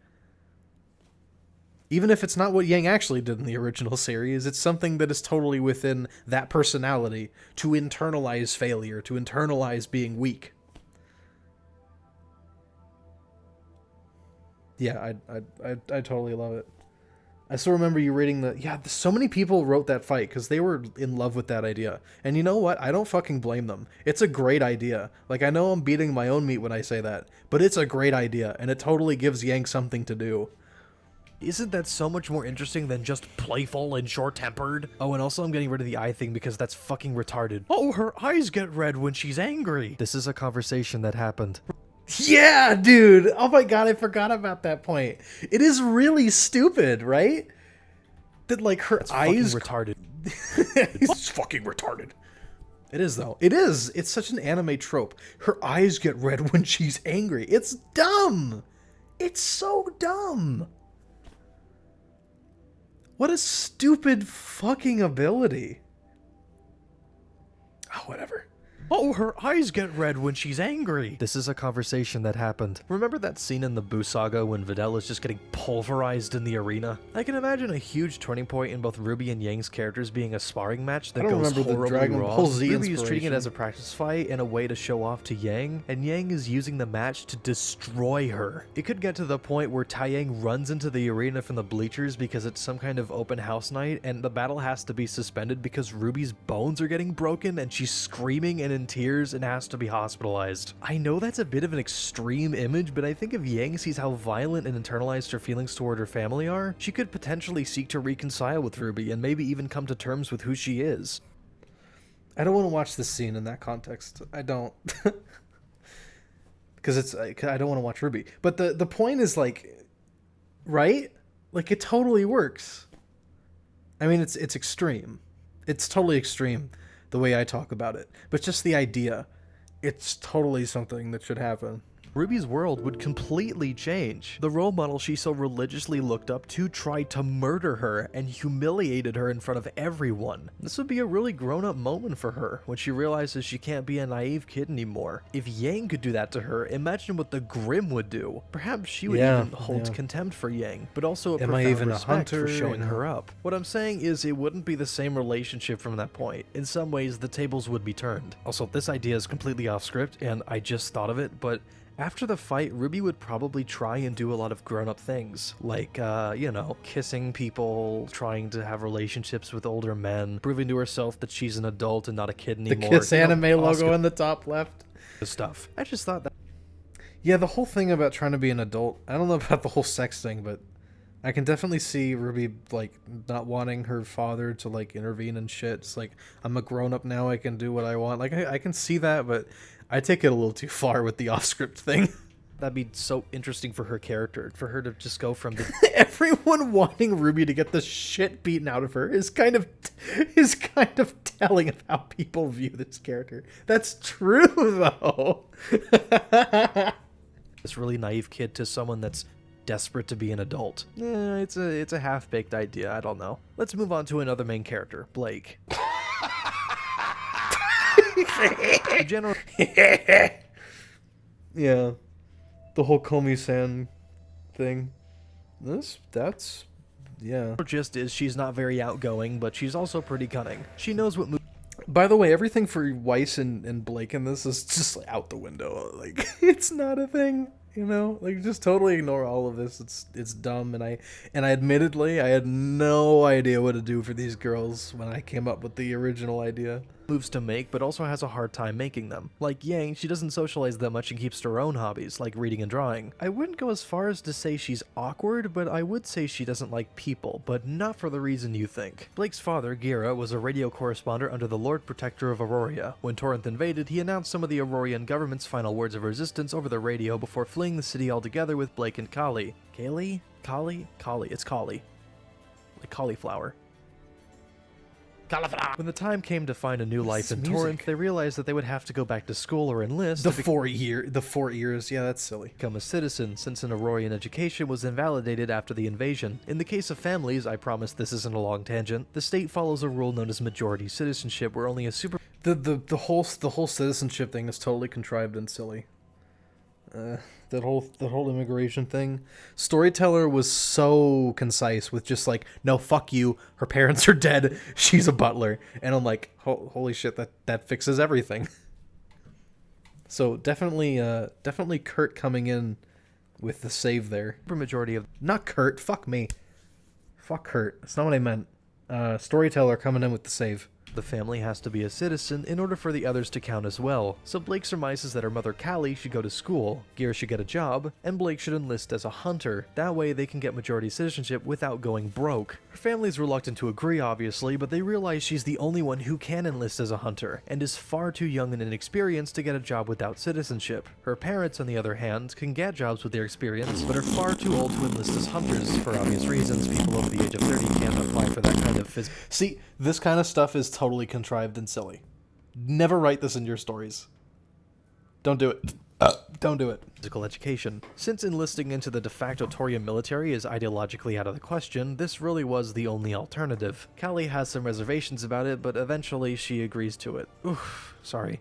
Even if it's not what Yang actually did in the original series, it's something that is totally within that personality to internalize failure, to internalize being weak. Yeah, I totally love it. I still remember you reading so many people wrote that fight because they were in love with that idea. And you know what? I don't fucking blame them. It's a great idea. Like, I know I'm beating my own meat when I say that, but it's a great idea, and it totally gives Yang something to do. isn't that so much more interesting than just playful and short-tempered? Oh, and also I'm getting rid of the eye thing because that's fucking retarded. Oh, her eyes get red when she's angry. This is a conversation that happened. Yeah, dude. Oh my god, I forgot about that point. It is really stupid, right? That like her That's eyes fucking retarded. It's fucking retarded. It is, though. It is. It's such an anime trope. Her eyes get red when she's angry. It's dumb. It's so dumb. What a stupid fucking ability. Oh, whatever. Oh, her eyes get red when she's angry. This is a conversation that happened. Remember that scene in the Buu saga when Videl is just getting pulverized in the arena? I can imagine a huge turning point in both RWBY and Yang's characters being a sparring match that I don't goes remember the horribly Dragon wrong. Ball Z RWBY is treating it inspiration. as a practice fight and a way to show off to Yang, and Yang is using the match to destroy her. It could get to the point where Taeyang runs into the arena from the bleachers because it's some kind of open house night, and the battle has to be suspended because RWBY's bones are getting broken and she's screaming and in tears and has to be hospitalized. I know that's a bit of an extreme image, but I think if Yang sees how violent and internalized her feelings toward her family are, she could potentially seek to reconcile with RWBY and maybe even come to terms with who she is. I don't want to watch this scene in that context. I don't. Because I don't want to watch RWBY. But the point is, like, right? Like, it totally works. I mean, it's extreme. It's totally extreme, the way I talk about it. But just the idea, it's totally something that should happen. RWBY's world would completely change. The role model she so religiously looked up to tried to murder her and humiliated her in front of everyone. This would be a really grown-up moment for her when she realizes she can't be a naive kid anymore. If Yang could do that to her, imagine what the Grimm would do. Perhaps she would even hold contempt for Yang, but also a Am I profound even a respect hunter? for showing You know? her up. What I'm saying is it wouldn't be the same relationship from that point. In some ways, the tables would be turned. Also, this idea is completely off script, and I just thought of it, but after the fight, RWBY would probably try and do a lot of grown-up things, like, you know, kissing people, trying to have relationships with older men, proving to herself that she's an adult and not a kid The anymore. Kiss anime logo Oscar in the top left. stuff. I just thought that. Yeah, the whole thing about trying to be an adult, I don't know about the whole sex thing, but I can definitely see RWBY, like, not wanting her father to, like, intervene and shit. It's like, I'm a grown-up now, I can do what I want. Like, I can see that, but I take it a little too far with the off-script thing. That'd be so interesting for her character, for her to just go from the Everyone wanting RWBY to get the shit beaten out of her is kind of telling of how people view this character. That's true, though. this really naive kid to someone that's desperate to be an adult. It's a half-baked idea, I don't know. Let's move on to another main character, Blake. The general Yeah. The whole Komi-san thing. Yeah. gist is she's not very outgoing, but she's also pretty cunning. She knows what moves By the way, everything for Weiss and Blake in this is just like, out the window. Like, it's not a thing, you know? Like, just totally ignore all of this. It's dumb, and I admittedly, I had no idea what to do for these girls when I came up with the original idea. moves to make, but also has a hard time making them. Like Yang, she doesn't socialize that much and keeps to her own hobbies, like reading and drawing. I wouldn't go as far as to say she's awkward, but I would say she doesn't like people, but not for the reason you think. Blake's father, Gira, was a radio correspondent under the Lord Protector of Aurora. When Torrent invaded, he announced some of the Aurorian government's final words of resistance over the radio before fleeing the city altogether with Blake and Kali. Kali? Kali? Kali. It's Kali. Like cauliflower. When the time came to find a new life in Torrent, they realized that they would have to go back to school or enlist The to 4 years, yeah, that's silly. become a citizen, since an Aurorian education was invalidated after the invasion. In the case of families, I promise this isn't a long tangent, the state follows a rule known as majority citizenship, where only a super The whole citizenship thing is totally contrived and silly. That whole immigration thing. Storyteller was so concise with just like, no, fuck you. Her parents are dead. She's a butler, and I'm like, holy shit, that fixes everything. So definitely Kurt coming in with the save there. majority of Not Kurt. Fuck me. Fuck Kurt. That's not what I meant. Storyteller coming in with the save. the family has to be a citizen in order for the others to count as well. So Blake surmises that her mother Callie should go to school, Gira should get a job, and Blake should enlist as a hunter. That way they can get majority citizenship without going broke. Her family's reluctant to agree, obviously, but they realize she's the only one who can enlist as a hunter, and is far too young and inexperienced to get a job without citizenship. Her parents, on the other hand, can get jobs with their experience, but are far too old to enlist as hunters. For obvious reasons, people over the age of 30 can't apply for that kind of See, this kind of stuff is totally contrived and silly. Never write this in your stories. Don't do it. Don't do it. Physical education. Since enlisting into the de facto Torian military is ideologically out of the question, this really was the only alternative. Callie has some reservations about it, but eventually she agrees to it. Oof, sorry.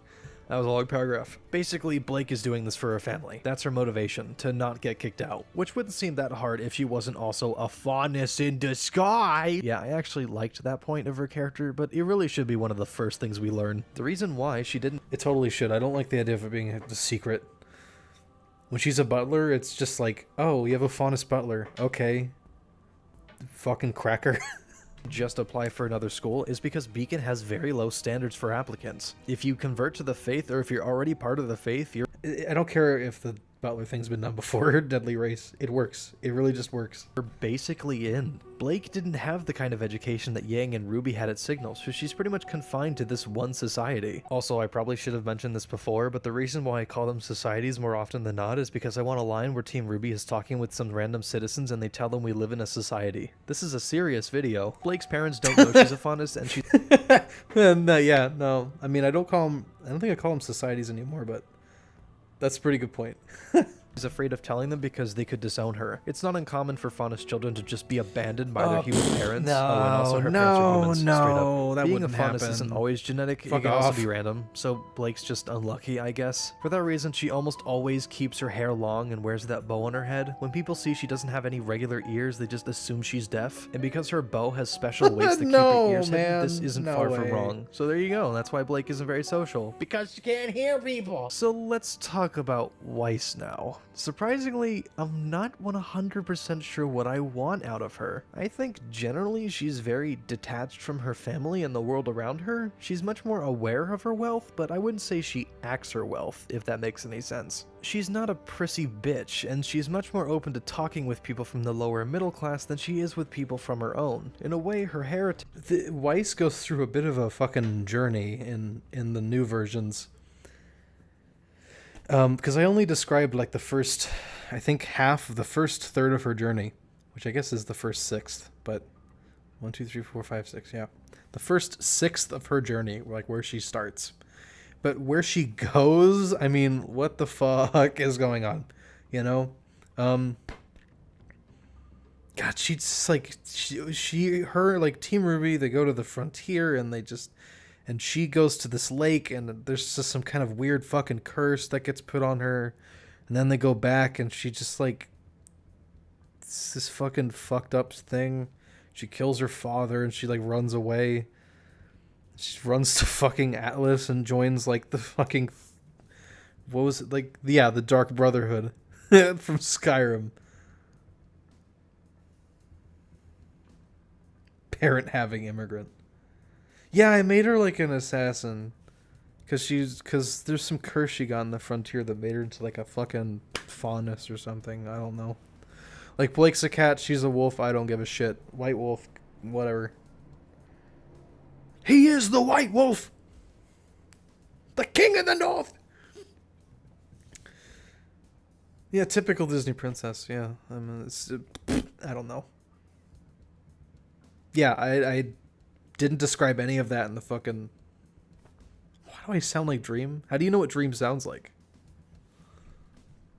That was a long paragraph. Basically, Blake is doing this for her family. That's her motivation, to not get kicked out. Which wouldn't seem that hard if she wasn't also a fondness in disguise. Yeah, I actually liked that point of her character, but it really should be one of the first things we learn. The reason why she didn't... It totally should. I don't like the idea of it being a secret. When she's a butler, it's just like, oh, you have a faunus butler. Okay. Fucking cracker. Just apply for another school is because Beacon has very low standards for applicants. If you convert to the faith, or if you're already part of the faith, you're... I don't care if the butler thing's been done before. Deadly Race. It works. It really just works. You're basically in. Blake didn't have the kind of education that Yang and RWBY had at Signal, so she's pretty much confined to this one society. Also, I probably should have mentioned this before, but the reason why I call them societies more often than not is because I want a line where Team RWBY is talking with some random citizens and they tell them we live in a society. This is a serious video. Blake's parents don't know she's a faunus, and she's... Yeah, no. I mean, I don't think I call them societies anymore, but that's a pretty good point. She's afraid of telling them because they could disown her. It's not uncommon for faunus children to just be abandoned by their human parents. And also her parents are humans, straight up. That Being wouldn't a faunus happen. isn't always genetic. Fuck it can off. also be random. So Blake's just unlucky, I guess. For that reason, she almost always keeps her hair long and wears that bow on her head. When people see she doesn't have any regular ears, they just assume she's deaf. And because her bow has special weights that No, keep her ears hidden, man. this isn't No far from way. wrong. So there you go. That's why Blake isn't very social. Because she can't hear people. So let's talk about Weiss now. Surprisingly, I'm not 100% sure what I want out of her. I think generally she's very detached from her family and the world around her. She's much more aware of her wealth, but I wouldn't say she acts her wealth, if that makes any sense. She's not a prissy bitch, and she's much more open to talking with people from the lower middle class than she is with people from her own. In a way, her heritage... Weiss goes through a bit of a fucking journey in the new versions. Because I only described like the first, I think half of the first third of her journey, which I guess is the first sixth, but 1, 2, 3, 4, 5, 6, yeah. The first sixth of her journey, like where she starts. But where she goes, I mean, what the fuck is going on? You know? God, she's just like, her, like Team RWBY, they go to the frontier and they just... And she goes to this lake, and there's just some kind of weird fucking curse that gets put on her. And then they go back, and she just, like... It's this fucking fucked up thing. She kills her father, and she, like, runs away. She runs to fucking Atlas and joins, like, the fucking... What was it? Like, yeah, the Dark Brotherhood from Skyrim. Parent-having immigrant. Yeah, I made her like an assassin. Because there's some curse she got in the frontier that made her into like a fucking faunus or something. I don't know. Like Blake's a cat, she's a wolf, I don't give a shit. White wolf, whatever. He is the White Wolf! The King of the North! Yeah, typical Disney princess, yeah. I mean, I don't know. Yeah, I didn't describe any of that in the fucking... Why do I sound like Dream? How do you know what Dream sounds like?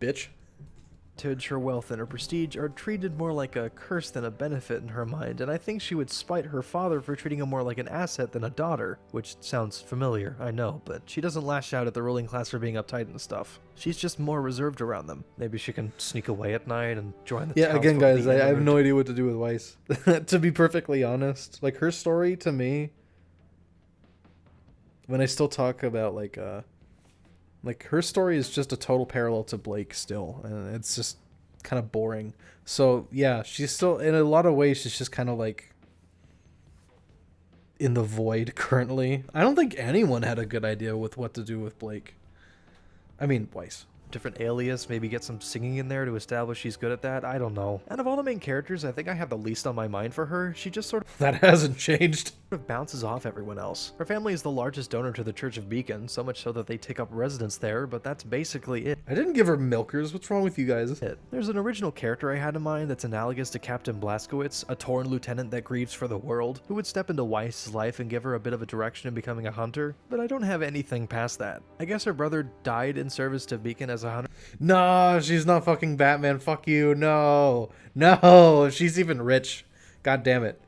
Bitch. her wealth and her prestige are treated more like a curse than a benefit in her mind, and I think she would spite her father for treating him more like an asset than a daughter, which sounds familiar, I know, but she doesn't lash out at the ruling class for being uptight and stuff. She's just more reserved around them. Maybe she can sneak away at night and join the Yeah, again, townsfolk guys, being I have murdered. no idea what to do with Weiss. To be perfectly honest, like her story to me, when I still talk about like her story is just a total parallel to Blake still, and it's just kind of boring. So yeah, she's still in a lot of ways she's just kind of like in the void currently. I don't think anyone had a good idea with what to do with Blake. I mean, Weiss. different alias, maybe get some singing in there to establish she's good at that. I don't know. And of all the main characters, I think I have the least on my mind for her. She just sort That hasn't changed. of bounces off everyone else. Her family is the largest donor to the Church of Beacon, so much so that they take up residence there, but that's basically it. I didn't give her milkers. What's wrong with you guys? There's an original character I had in mind that's analogous to Captain Blazkowicz, a Torrent lieutenant that grieves for the world, who would step into Weiss's life and give her a bit of a direction in becoming a hunter, but I don't have anything past that. I guess her brother died in service to Beacon as a hunter. No, she's not fucking Batman. Fuck you. No. No, she's even rich. God damn it.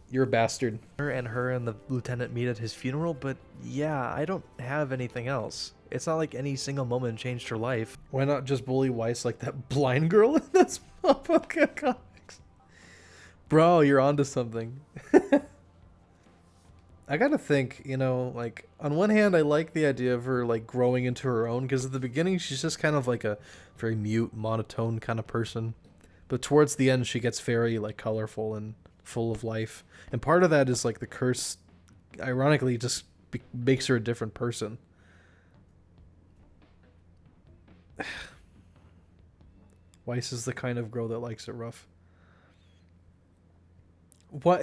You're a bastard. Her and the lieutenant meet at his funeral, but yeah, I don't have anything else. It's not like any single moment changed her life. Why not just bully Weiss like that blind girl in this motherfucking comics? Bro, you're onto something. I gotta think, you know, like, on one hand, I like the idea of her, like, growing into her own, because at the beginning, she's just kind of like a very mute, monotone kind of person. But towards the end, she gets very, like, colorful and full of life. And part of that is, like, the curse, ironically, just makes her a different person. Weiss is the kind of girl that likes it rough. What,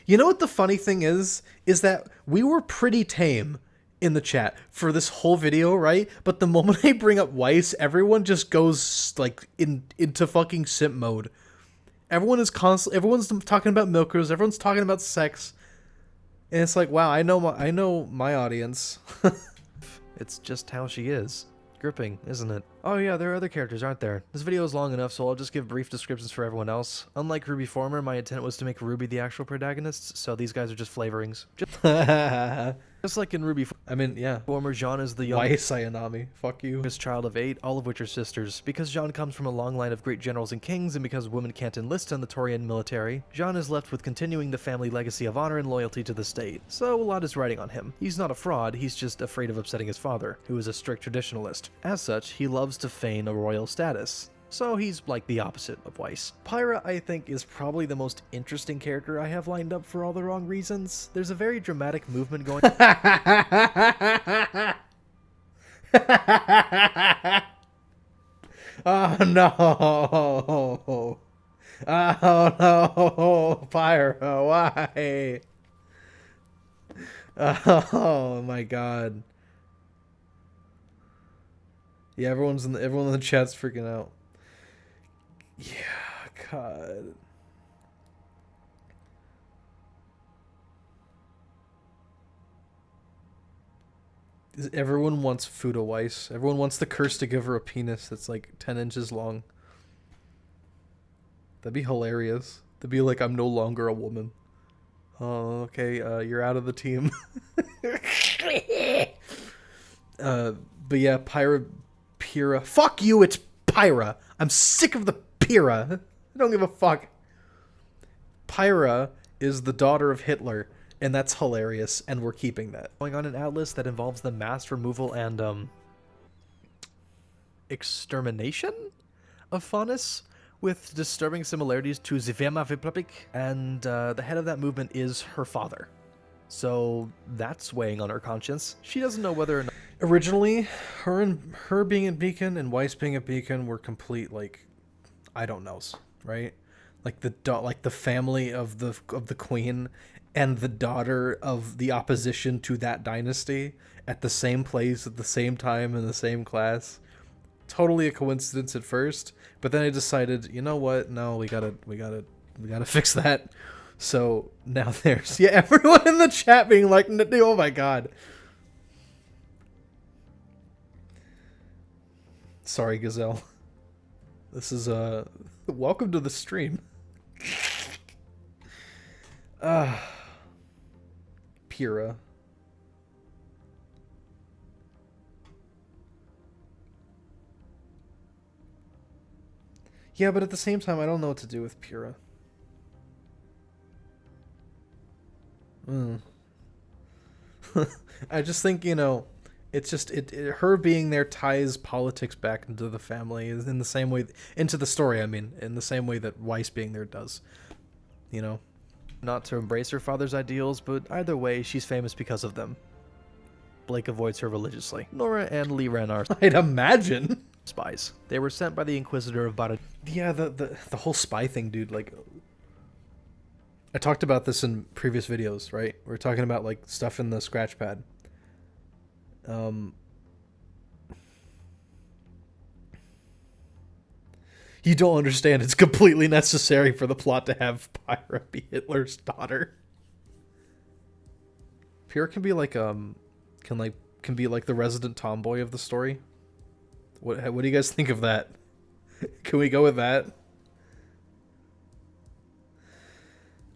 you know what the funny thing is that we were pretty tame in the chat for this whole video, right? But the moment I bring up Weiss, everyone just goes like into fucking simp mode. Everyone's talking about milkers, everyone's talking about sex, and it's like, wow, I know my audience. It's just how she is. Gripping, isn't it? Oh yeah, there are other characters, aren't there? This video is long enough, so I'll just give brief descriptions for everyone else. Unlike RWBY Former, my intent was to make RWBY the actual protagonists, so these guys are just flavorings. Just like in RWBY I mean, yeah. Former, Jean is the young Weiss Ayanami. Fuck you. child of 8, all of which are sisters. Because Jean comes from a long line of great generals and kings, and because women can't enlist in the Torrent military, Jean is left with continuing the family legacy of honor and loyalty to the state. So a lot is riding on him. He's not a fraud, he's just afraid of upsetting his father, who is a strict traditionalist. As such, he loves to feign a royal status. So he's like the opposite of Weiss. Pyrrha, I think, is probably the most interesting character I have lined up for all the wrong reasons. There's a very dramatic movement going Oh no! Oh no! Pyrrha, why? Oh my god! Yeah, everyone in the chat's freaking out. Yeah, God. Everyone wants Fuda Weiss. Everyone wants the curse to give her a penis that's like 10 inches long. That'd be hilarious. That'd be like, I'm no longer a woman. Oh, okay, you're out of the team. But yeah, Pyrrha. Fuck you, it's Pyrrha. I'm sick of the Pyrrha. I don't give a fuck. Pyrrha is the daughter of Hitler, and that's hilarious, and we're keeping that. going on in Atlas that involves the mass removal and extermination of Faunus, with disturbing similarities to the Weimar Republic, and the head of that movement is her father. So that's weighing on her conscience. She doesn't know whether or not... Originally, her being a Beacon and Weiss being a Beacon were complete, like, I don't knows, right? Like the family of the queen and the daughter of the opposition to that dynasty at the same place at the same time in the same class. Totally a coincidence at first, but then I decided, you know what? No, we gotta fix that. So now there's everyone in the chat being like, oh my god. Sorry, Gazelle. This is welcome to the stream. Pyrrha. Yeah, but at the same time, I don't know what to do with Pyrrha. I just think, you know, it's just her being there ties politics back into the family in the same way, into the story, I mean, in the same way that Weiss being there does, you know. Not to embrace her father's ideals, but either way, she's famous because of them. Blake avoids her religiously. Nora and Lee Ren are... I'd imagine. spies. They were sent by the Inquisitor of Bara. Yeah, the whole spy thing, dude. Like, I talked about this in previous videos, right? We are talking about like stuff in the scratch pad. You don't understand. It's completely necessary for the plot to have Pyrrha be Hitler's daughter. Pyrrha can be like can be like the resident tomboy of the story. What do you guys think of that? Can we go with that?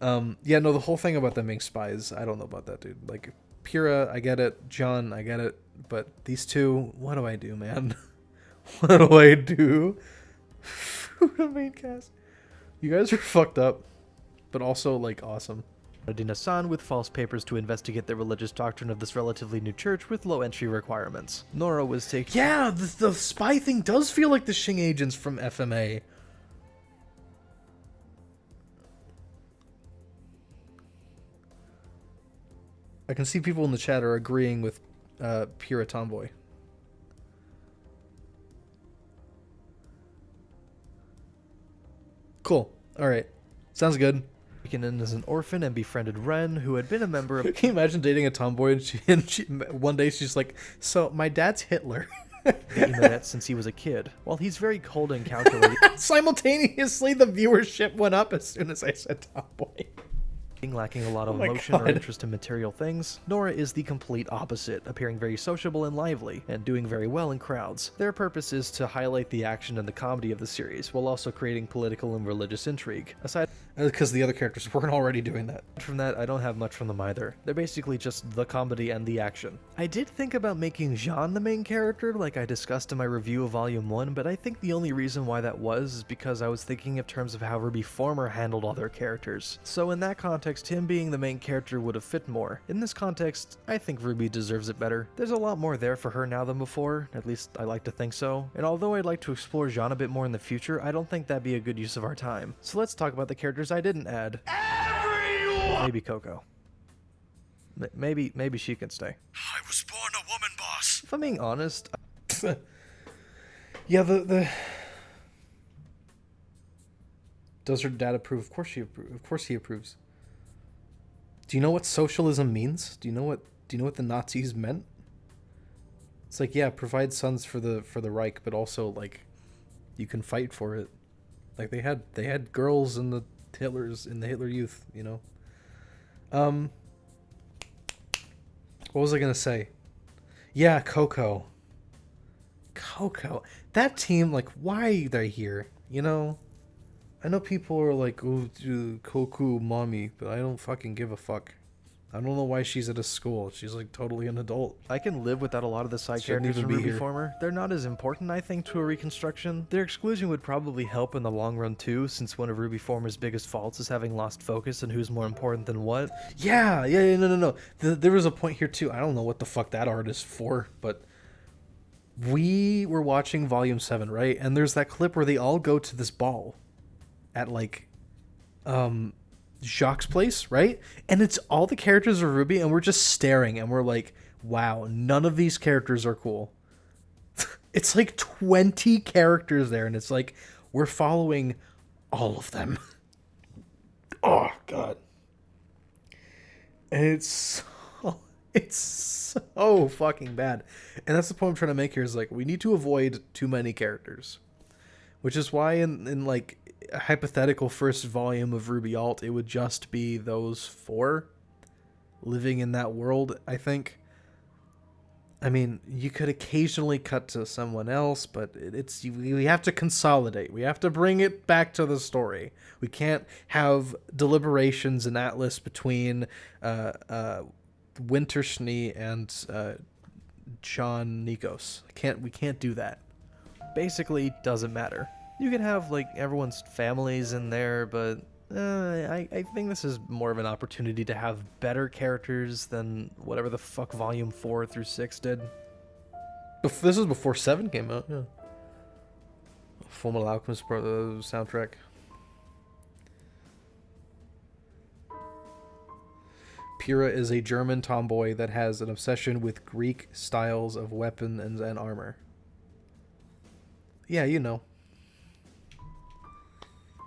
Yeah, no, the whole thing about them being spies, I don't know about that, dude. Like, Pyrrha, I get it. John, I get it. But these two, what do I do, man? What do I do? The main cast. You guys are fucked up, but also, like, awesome. San with false papers to investigate the religious doctrine of this relatively new church with low entry requirements. Nora was taken. Yeah, the spy thing does feel like the Shing agents from FMA. I can see people in the chat are agreeing with Pyrrha Tomboy. Cool. All right. Sounds good. Taken in as an orphan and befriended Ren, who had been a member of. Can you imagine dating a tomboy and she one day she's like, so my dad's Hitler. That since he was a kid. While he's very cold and calculating. Simultaneously, the viewership went up as soon as I said tomboy. Lacking a lot of Oh my emotion or God. interest in material things, Nora is the complete opposite, appearing very sociable and lively, and doing very well in crowds. Their purpose is to highlight the action and the comedy of the series, while also creating political and religious intrigue. Aside Because the other characters weren't already doing that. from that, I don't have much from them either. They're basically just the comedy and the action. I did think about making Jean the main character, like I discussed in my review of Volume 1, but I think the only reason why that was is because I was thinking in terms of how RWBY Former handled all their characters. So in that context, him being the main character would have fit more. In this context, I think RWBY deserves it better. There's a lot more there for her now than before, at least I like to think so. And although I'd like to explore Jean a bit more in the future, I don't think that'd be a good use of our time. So let's talk about the characters I didn't add. Maybe Coco. Maybe she can stay. I was born a woman, boss. If I'm being honest, Yeah, the does her dad approve? Of course of course he approves. Do you know what socialism means? Do you know what the Nazis meant? It's like, yeah, provide sons for the Reich, but also like you can fight for it. Like they had girls in the Hitler Youth, you know. What was I gonna say? Yeah, Coco. That team, like, why are they here? You know? I know people are like, oh, Coco, mommy, but I don't fucking give a fuck. I don't know why she's at a school. She's like totally an adult. I can live without a lot of the side Shouldn't characters in even be RWBY here. Former. They're not as important, I think, to a reconstruction. Their exclusion would probably help in the long run too, since one of RWBY Former's biggest faults is having lost focus and who's more important than what. Yeah, no. There was a point here too. I don't know what the fuck that art is for, but we were watching Volume 7, right? And there's that clip where they all go to this ball at like Jacques' place, right? And it's all the characters of RWBY, and we're just staring, and we're like, wow, none of these characters are cool. It's like 20 characters there, and it's like we're following all of them. Oh god. It's so fucking bad. And that's the point I'm trying to make here, is like we need to avoid too many characters. Which is why in like a hypothetical first volume of RWBY Alt, it would just be those 4 living in that world, I think. I mean, you could occasionally cut to someone else, but we have to consolidate. We have to bring it back to the story. We can't have deliberations in Atlas between Winterschnee and John Nikos. We can't do that. Basically, doesn't matter. You can have, like, everyone's families in there, but I think this is more of an opportunity to have better characters than whatever the fuck Volume 4 through 6 did. This is before 7 came out, yeah. Fullmetal Alchemist soundtrack. Pyrrha is a German tomboy that has an obsession with Greek styles of weapons and armor. Yeah, you know.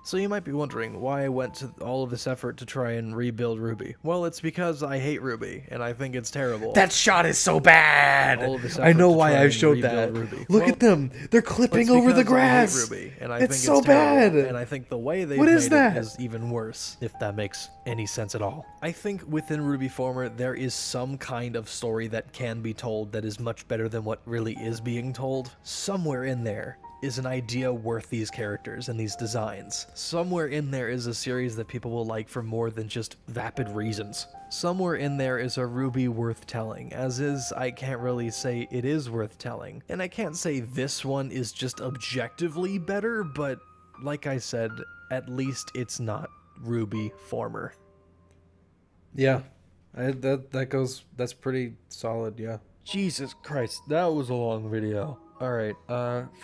So you might be wondering why I went to all of this effort to try and rebuild RWBY. Well, it's because I hate RWBY, and I think it's terrible. That shot is so bad. All of this I effort know to why try I and showed that. rebuild RWBY. Look Well, at them. They're clipping it's over the because I hate grass. RWBY, and I It's think so it's terrible, bad. and I think the way they've What is made that? it is even worse, if that makes any sense at all. I think within RWBY Former, there is some kind of story that can be told that is much better than what really is being told. Somewhere in there is an idea worth these characters and these designs. Somewhere in there is a series that people will like for more than just vapid reasons. Somewhere in there is a RWBY worth telling, as is, I can't really say it is worth telling. And I can't say this one is just objectively better, but like I said, at least it's not RWBY Former. Yeah. That's pretty solid, yeah. Jesus Christ, that was a long video. Alright,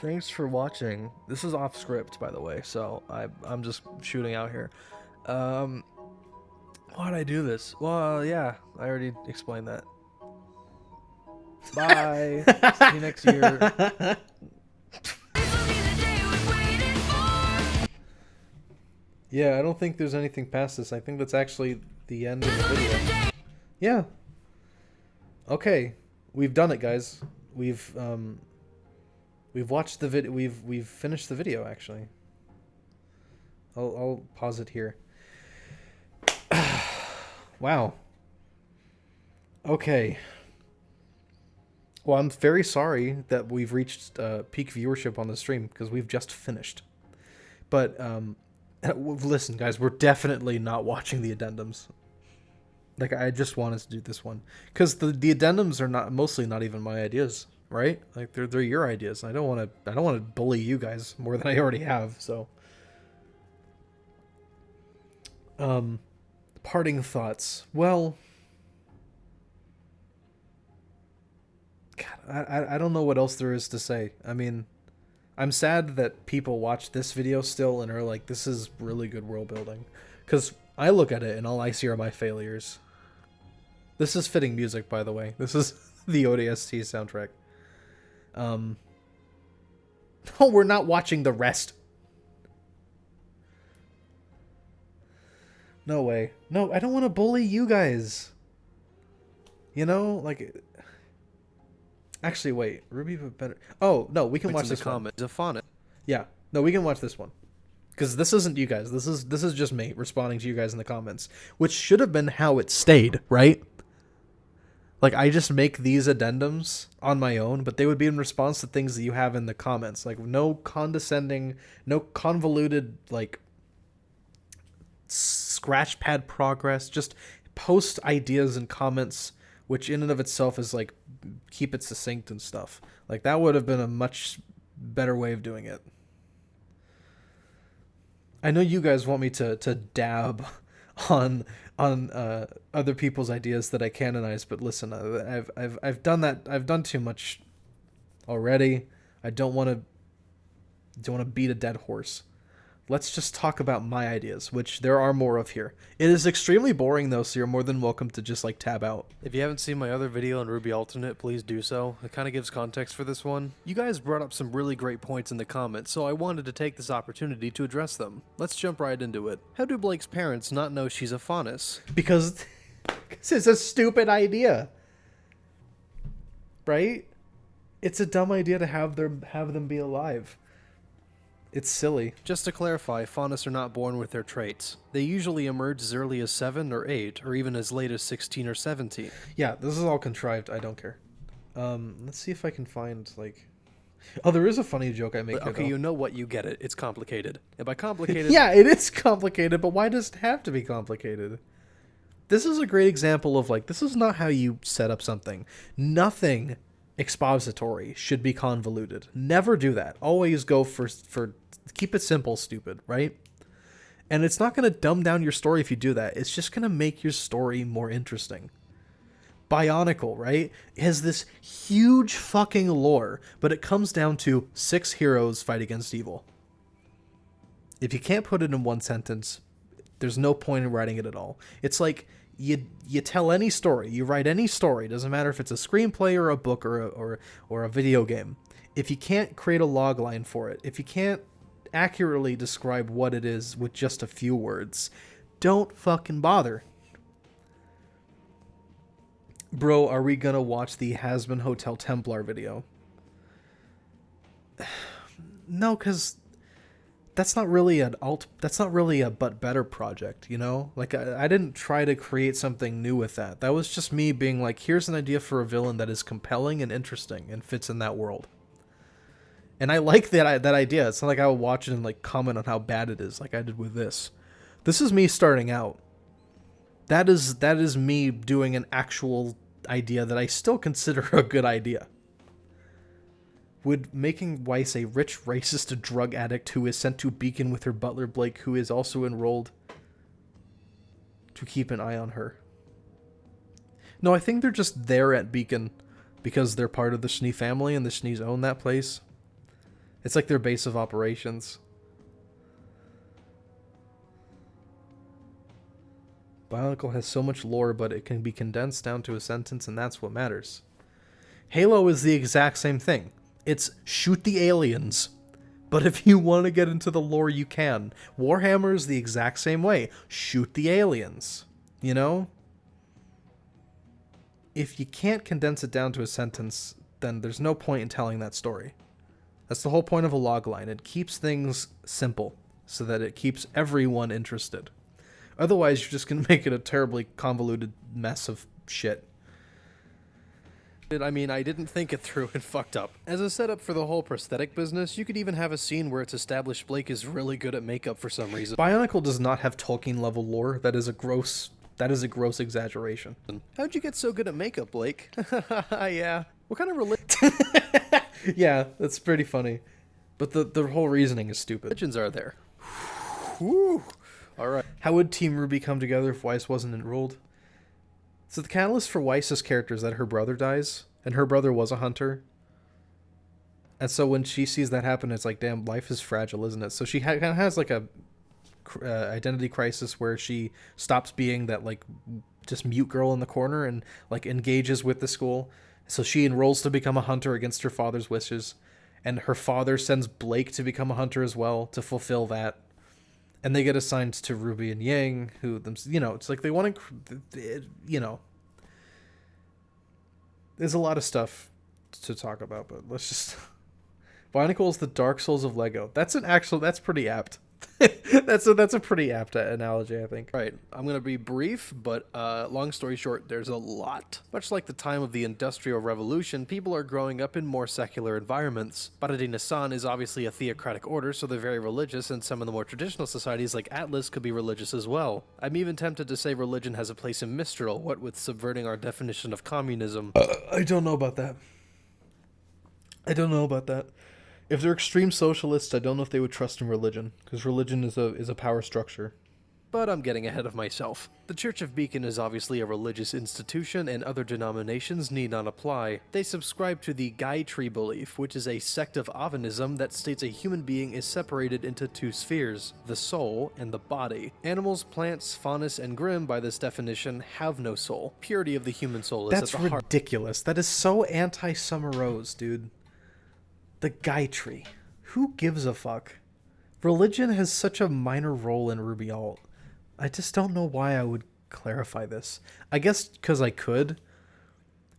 thanks for watching. This is off script, by the way, so I'm just shooting out here. Why'd I do this? Well, yeah, I already explained that. Bye. See you next year. Yeah, I don't think there's anything past this. I think that's actually the end of the video. Yeah. Okay. We've done it, guys. We've watched the video. We've finished the video, actually. I'll pause it here. Wow. Okay. Well, I'm very sorry that we've reached peak viewership on the stream because we've just finished. But listen, guys, we're definitely not watching the addendums. Like, I just wanted to do this one because the addendums are mostly not even my ideas, right? Like, they're your ideas. I don't want to bully you guys more than I already have. So, parting thoughts. Well, God, I don't know what else there is to say. I mean, I'm sad that people watch this video still and are like, this is really good world building. Because I look at it and all I see are my failures. This is fitting music, by the way. This is the ODST soundtrack. No, we're not watching the rest. No way. No, I don't want to bully you guys. You know, like... Actually, wait. RWBY but better... Oh, no, we can watch this one. Comment. Yeah. No, we can watch this one. Because this isn't you guys. This is just me responding to you guys in the comments. Which should have been how it stayed, right? Like, I just make these addendums on my own, but they would be in response to things that you have in the comments. Like, no condescending, no convoluted, like, scratch pad progress. Just post ideas and comments, which in and of itself is, like, keep it succinct and stuff. Like, that would have been a much better way of doing it. I know you guys want me to dab on other people's ideas that I canonize, but listen, I've done that. I've done too much already. I don't want to beat a dead horse. Let's just talk about my ideas, which there are more of here. It is extremely boring though, so you're more than welcome to just like tab out. If you haven't seen my other video on RWBY Alternate, please do so. It kind of gives context for this one. You guys brought up some really great points in the comments, so I wanted to take this opportunity to address them. Let's jump right into it. How do Blake's parents not know she's a faunus? Because it's a stupid idea. Right? It's a dumb idea to have them be alive. It's silly. Just to clarify, faunus are not born with their traits. They usually emerge as early as 7 or 8, or even as late as 16 or 17. Yeah, this is all contrived. I don't care. Let's see if I can find, like... Oh, there is a funny joke I make here, Okay, though. you know what, you get it. It's complicated. And by complicated... Yeah, it is complicated, but why does it have to be complicated? This is a great example of, like, this is not how you set up something. Nothing expository should be convoluted. Never do that. Always go for keep it simple, stupid, right? And it's not going to dumb down your story if you do that. It's just going to make your story more interesting. Bionicle, right? It has this huge fucking lore, but it comes down to 6 heroes fight against evil. If you can't put it in one sentence, there's no point in writing it at all. It's like you tell any story, you write any story, doesn't matter if it's a screenplay or a book or a video game. If you can't create a log line for it, if you can't accurately describe what it is with just a few words, don't fucking bother. Bro, are we gonna watch the Hasbin Hotel Templar video? No, because that's not really a but better project, you know? Like, I didn't try to create something new with that. That was just me being like, here's an idea for a villain that is compelling and interesting and fits in that world. And I like that idea. It's not like I would watch it and like comment on how bad it is, like I did with this. This is me starting out. That is me doing an actual idea that I still consider a good idea. Would making Weiss a rich, racist drug addict who is sent to Beacon with her butler Blake, who is also enrolled to keep an eye on her. No, I think they're just there at Beacon because they're part of the Schnee family and the Schnees own that place. It's like their base of operations. Bionicle has so much lore, but it can be condensed down to a sentence, and that's what matters. Halo is the exact same thing. It's shoot the aliens. But if you want to get into the lore, you can. Warhammer is the exact same way. Shoot the aliens. You know? If you can't condense it down to a sentence, then there's no point in telling that story. That's the whole point of a logline. It keeps things simple so that it keeps everyone interested. Otherwise, you're just going to make it a terribly convoluted mess of shit. I mean, I didn't think it through and fucked up. As a setup for the whole prosthetic business, you could even have a scene where it's established Blake is really good at makeup for some reason. Bionicle does not have Tolkien-level lore. That is a gross exaggeration. How'd you get so good at makeup, Blake? Yeah. What kind of religion? Yeah, that's pretty funny. But the whole reasoning is stupid. Religions are there. Whew. All right. How would Team RWBY come together if Weiss wasn't enrolled? So the catalyst for Weiss's character is that her brother dies, and her brother was a hunter. And so when she sees that happen, it's like, damn, life is fragile, isn't it? So she kind of has like a identity crisis where she stops being that like just mute girl in the corner and like engages with the school. So she enrolls to become a hunter against her father's wishes, and her father sends Blake to become a hunter as well to fulfill that. And they get assigned to RWBY and Yang, who, you know, it's like they want to, you know. There's a lot of stuff to talk about, but let's just... Bionicle is the Dark Souls of Lego. That's pretty apt. that's a pretty apt analogy, I think. Right, I'm going to be brief, but long story short, there's a lot. Much like the time of the Industrial Revolution, people are growing up in more secular environments. Baradina-san is obviously a theocratic order, so they're very religious, and some of the more traditional societies like Atlas could be religious as well. I'm even tempted to say religion has a place in Mistral, what with subverting our definition of communism. I don't know about that. If they're extreme socialists, I don't know if they would trust in religion, because religion is a power structure. But I'm getting ahead of myself. The Church of Beacon is obviously a religious institution, and other denominations need not apply. They subscribe to the Gayatri belief, which is a sect of Avanism that states a human being is separated into two spheres, the soul and the body. Animals, plants, faunus, and Grimm, by this definition, have no soul. Purity of the human soul is at the heart. That's ridiculous. That is so anti-Summer Rose, dude. The Gayatri. Who gives a fuck? Religion has such a minor role in RWBY alt. I just don't know why I would clarify this. I guess because I could.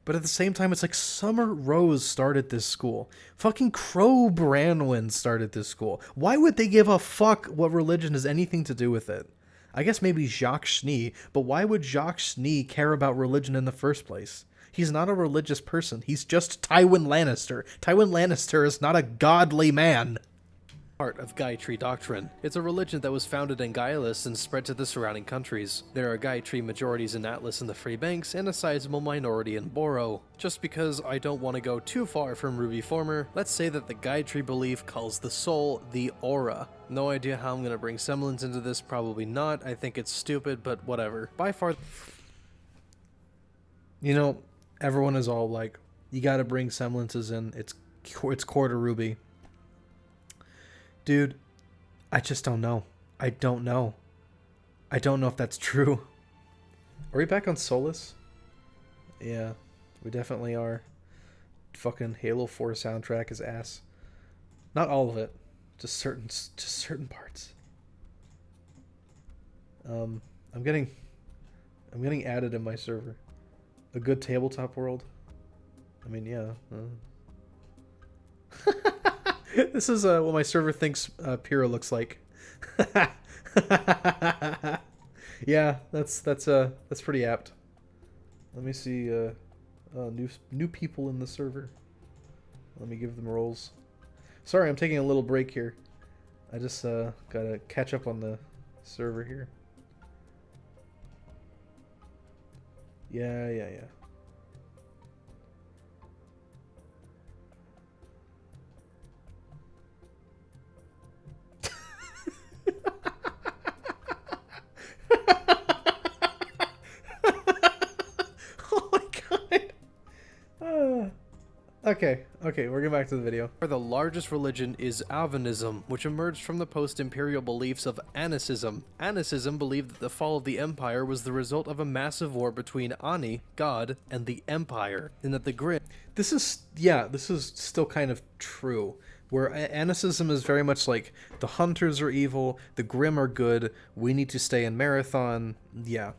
But at the same time, it's like Summer Rose started this school. Fucking Crow Branwyn started this school. Why would they give a fuck what religion has anything to do with it? I guess maybe Jacques Schnee, but why would Jacques Schnee care about religion in the first place? He's not a religious person. He's just Tywin Lannister. Tywin Lannister is not a godly man. Part of Gayatri doctrine. It's a religion that was founded in Gaialis and spread to the surrounding countries. There are Gayatri majorities in Atlas and the Free Banks, and a sizable minority in Boro. Just because I don't want to go too far from RWBY former, let's say that the Gayatri belief calls the soul the aura. No idea how I'm going to bring semblance into this, probably not. I think it's stupid, but whatever. By far... You know... Everyone is all like, you gotta bring semblances in. It's core to RWBY. Dude, I just don't know. I don't know if that's true. Are we back on Solus? Yeah, we definitely are. fucking Halo 4 soundtrack is ass. Not all of it, just certain parts. I'm getting added in my server. A good tabletop world. I mean, yeah. This is what my server thinks Pyrrha looks like. Yeah, that's pretty apt. Let me see new people in the server. Let me give them roles. Sorry, I'm taking a little break here. I just gotta catch up on the server here. Yeah. Oh my god. Okay, we're getting back to the video. The largest religion is Avanism, which emerged from the post-imperial beliefs of Anicism. Anicism believed that the fall of the Empire was the result of a massive war between Ani, God, and the Empire, and that the Grimm... This is still kind of true. Where Anicism is very much like, the Hunters are evil, the Grimm are good, we need to stay in Marathon. Yeah.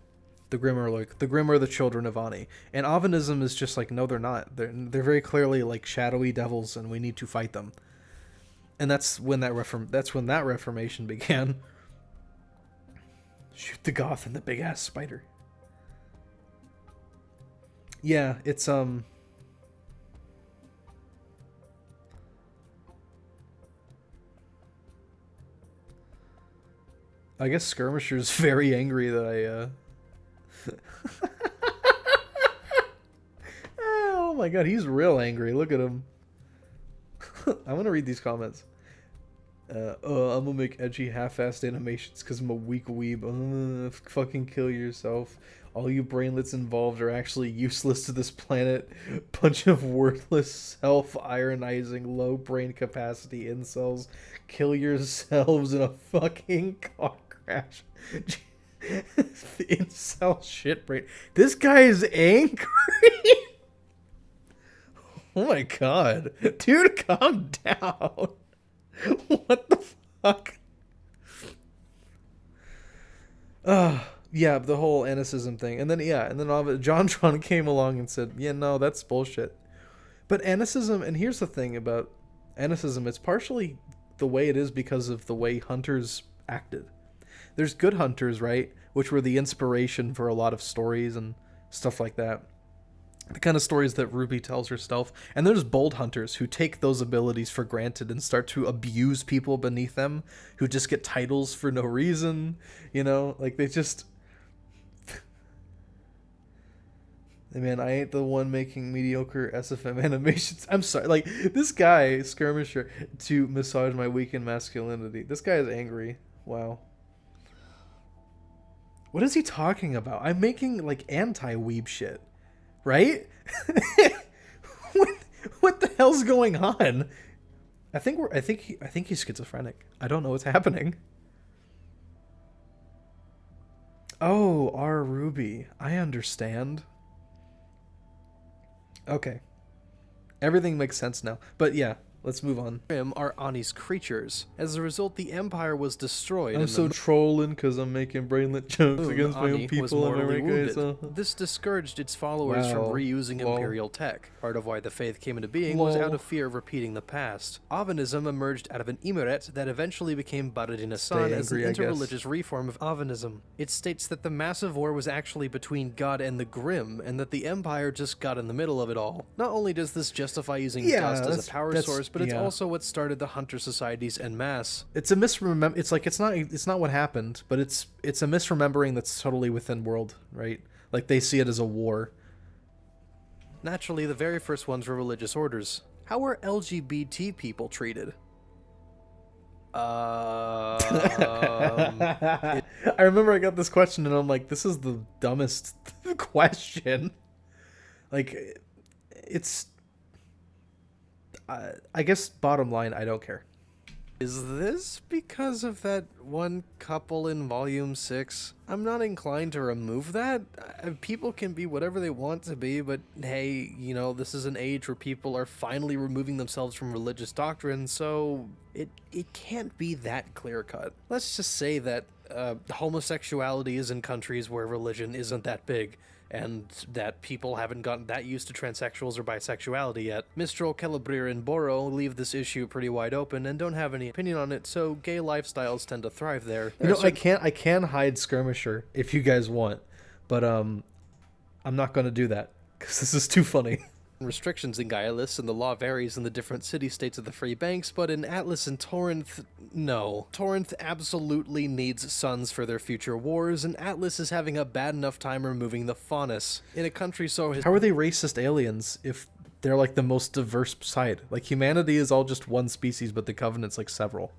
The Grimm are the children of Ani. And Avanism is just like, no, they're not. They're very clearly like shadowy devils, and we need to fight them. And that's when that Reformation began. Shoot the Goth and the big ass spider. Yeah, it's I guess Skirmisher's very angry that I oh my god, he's real angry. Look at him. I'm gonna read these comments. I'm gonna make edgy half-assed animations because I'm a weak weeb. Fucking kill yourself. All you brainlets involved are actually useless to this planet. Bunch of worthless, self-ironizing, low brain capacity incels. Kill yourselves in a fucking car crash. Incel shit brain. This guy is angry. Oh my god. Dude, calm down. What the fuck? Yeah, the whole Anicism thing. And then JonTron came along and said, yeah, no, that's bullshit. But Anicism, and here's the thing about Anicism, it's partially the way it is because of the way hunters acted. There's good hunters, right? Which were the inspiration for a lot of stories and stuff like that. The kind of stories that RWBY tells herself. And there's bold hunters who take those abilities for granted and start to abuse people beneath them, who just get titles for no reason, you know? Like, they just... Hey man, I ain't the one making mediocre SFM animations. I'm sorry, like, this guy, Skirmisher, to massage my weakened masculinity. This guy is angry. Wow. What is he talking about? I'm making, like, anti-weeb shit. Right? What the hell's going on? I think he's schizophrenic. I don't know what's happening. Oh, RWBY. I understand. Okay. Everything makes sense now. But yeah, let's move on. Grimm are Ani's creatures. As a result, the Empire was destroyed. I'm so trolling because I'm making brainlet jokes against my own Ani was people in mortally America. wounded. So. This discouraged its followers from reusing Imperial tech. Part of why the faith came into being was out of fear of repeating the past. Avanism emerged out of an Emiret that eventually became Baradin-Asan as an interreligious reform of Avanism. It states that the massive war was actually between God and the Grimm, and that the Empire just got in the middle of it all. Not only does this justify using dust as a power source, but it's also what started the hunter societies en masse. It's a misremember. It's like it's not what happened, but it's a misremembering that's totally within world, right? Like they see it as a war. Naturally, the very first ones were religious orders. How were LGBT people treated? I remember I got this question and I'm like, this is the dumbest question. Like, it's... I guess bottom line, I don't care. Is this because of that one couple in Volume 6? I'm not inclined to remove that. People can be whatever they want to be, but hey, you know, this is an age where people are finally removing themselves from religious doctrine, so it can't be that clear-cut. Let's just say that homosexuality is in countries where religion isn't that big, and that people haven't gotten that used to transsexuals or bisexuality yet. Mistral, Celebrir, and Boro leave this issue pretty wide open and don't have any opinion on it, so gay lifestyles tend to thrive there. You know, I can hide Skirmisher if you guys want, but I'm not gonna do that because this is too funny. Restrictions in Gaialis, and the law varies in the different city-states of the Free Banks, but in Atlas and Torrent, no. Torrent absolutely needs sons for their future wars, and Atlas is having a bad enough time removing the Faunus. In a country so... How are they racist aliens if they're like the most diverse side? Like, humanity is all just one species, but the Covenant's like several.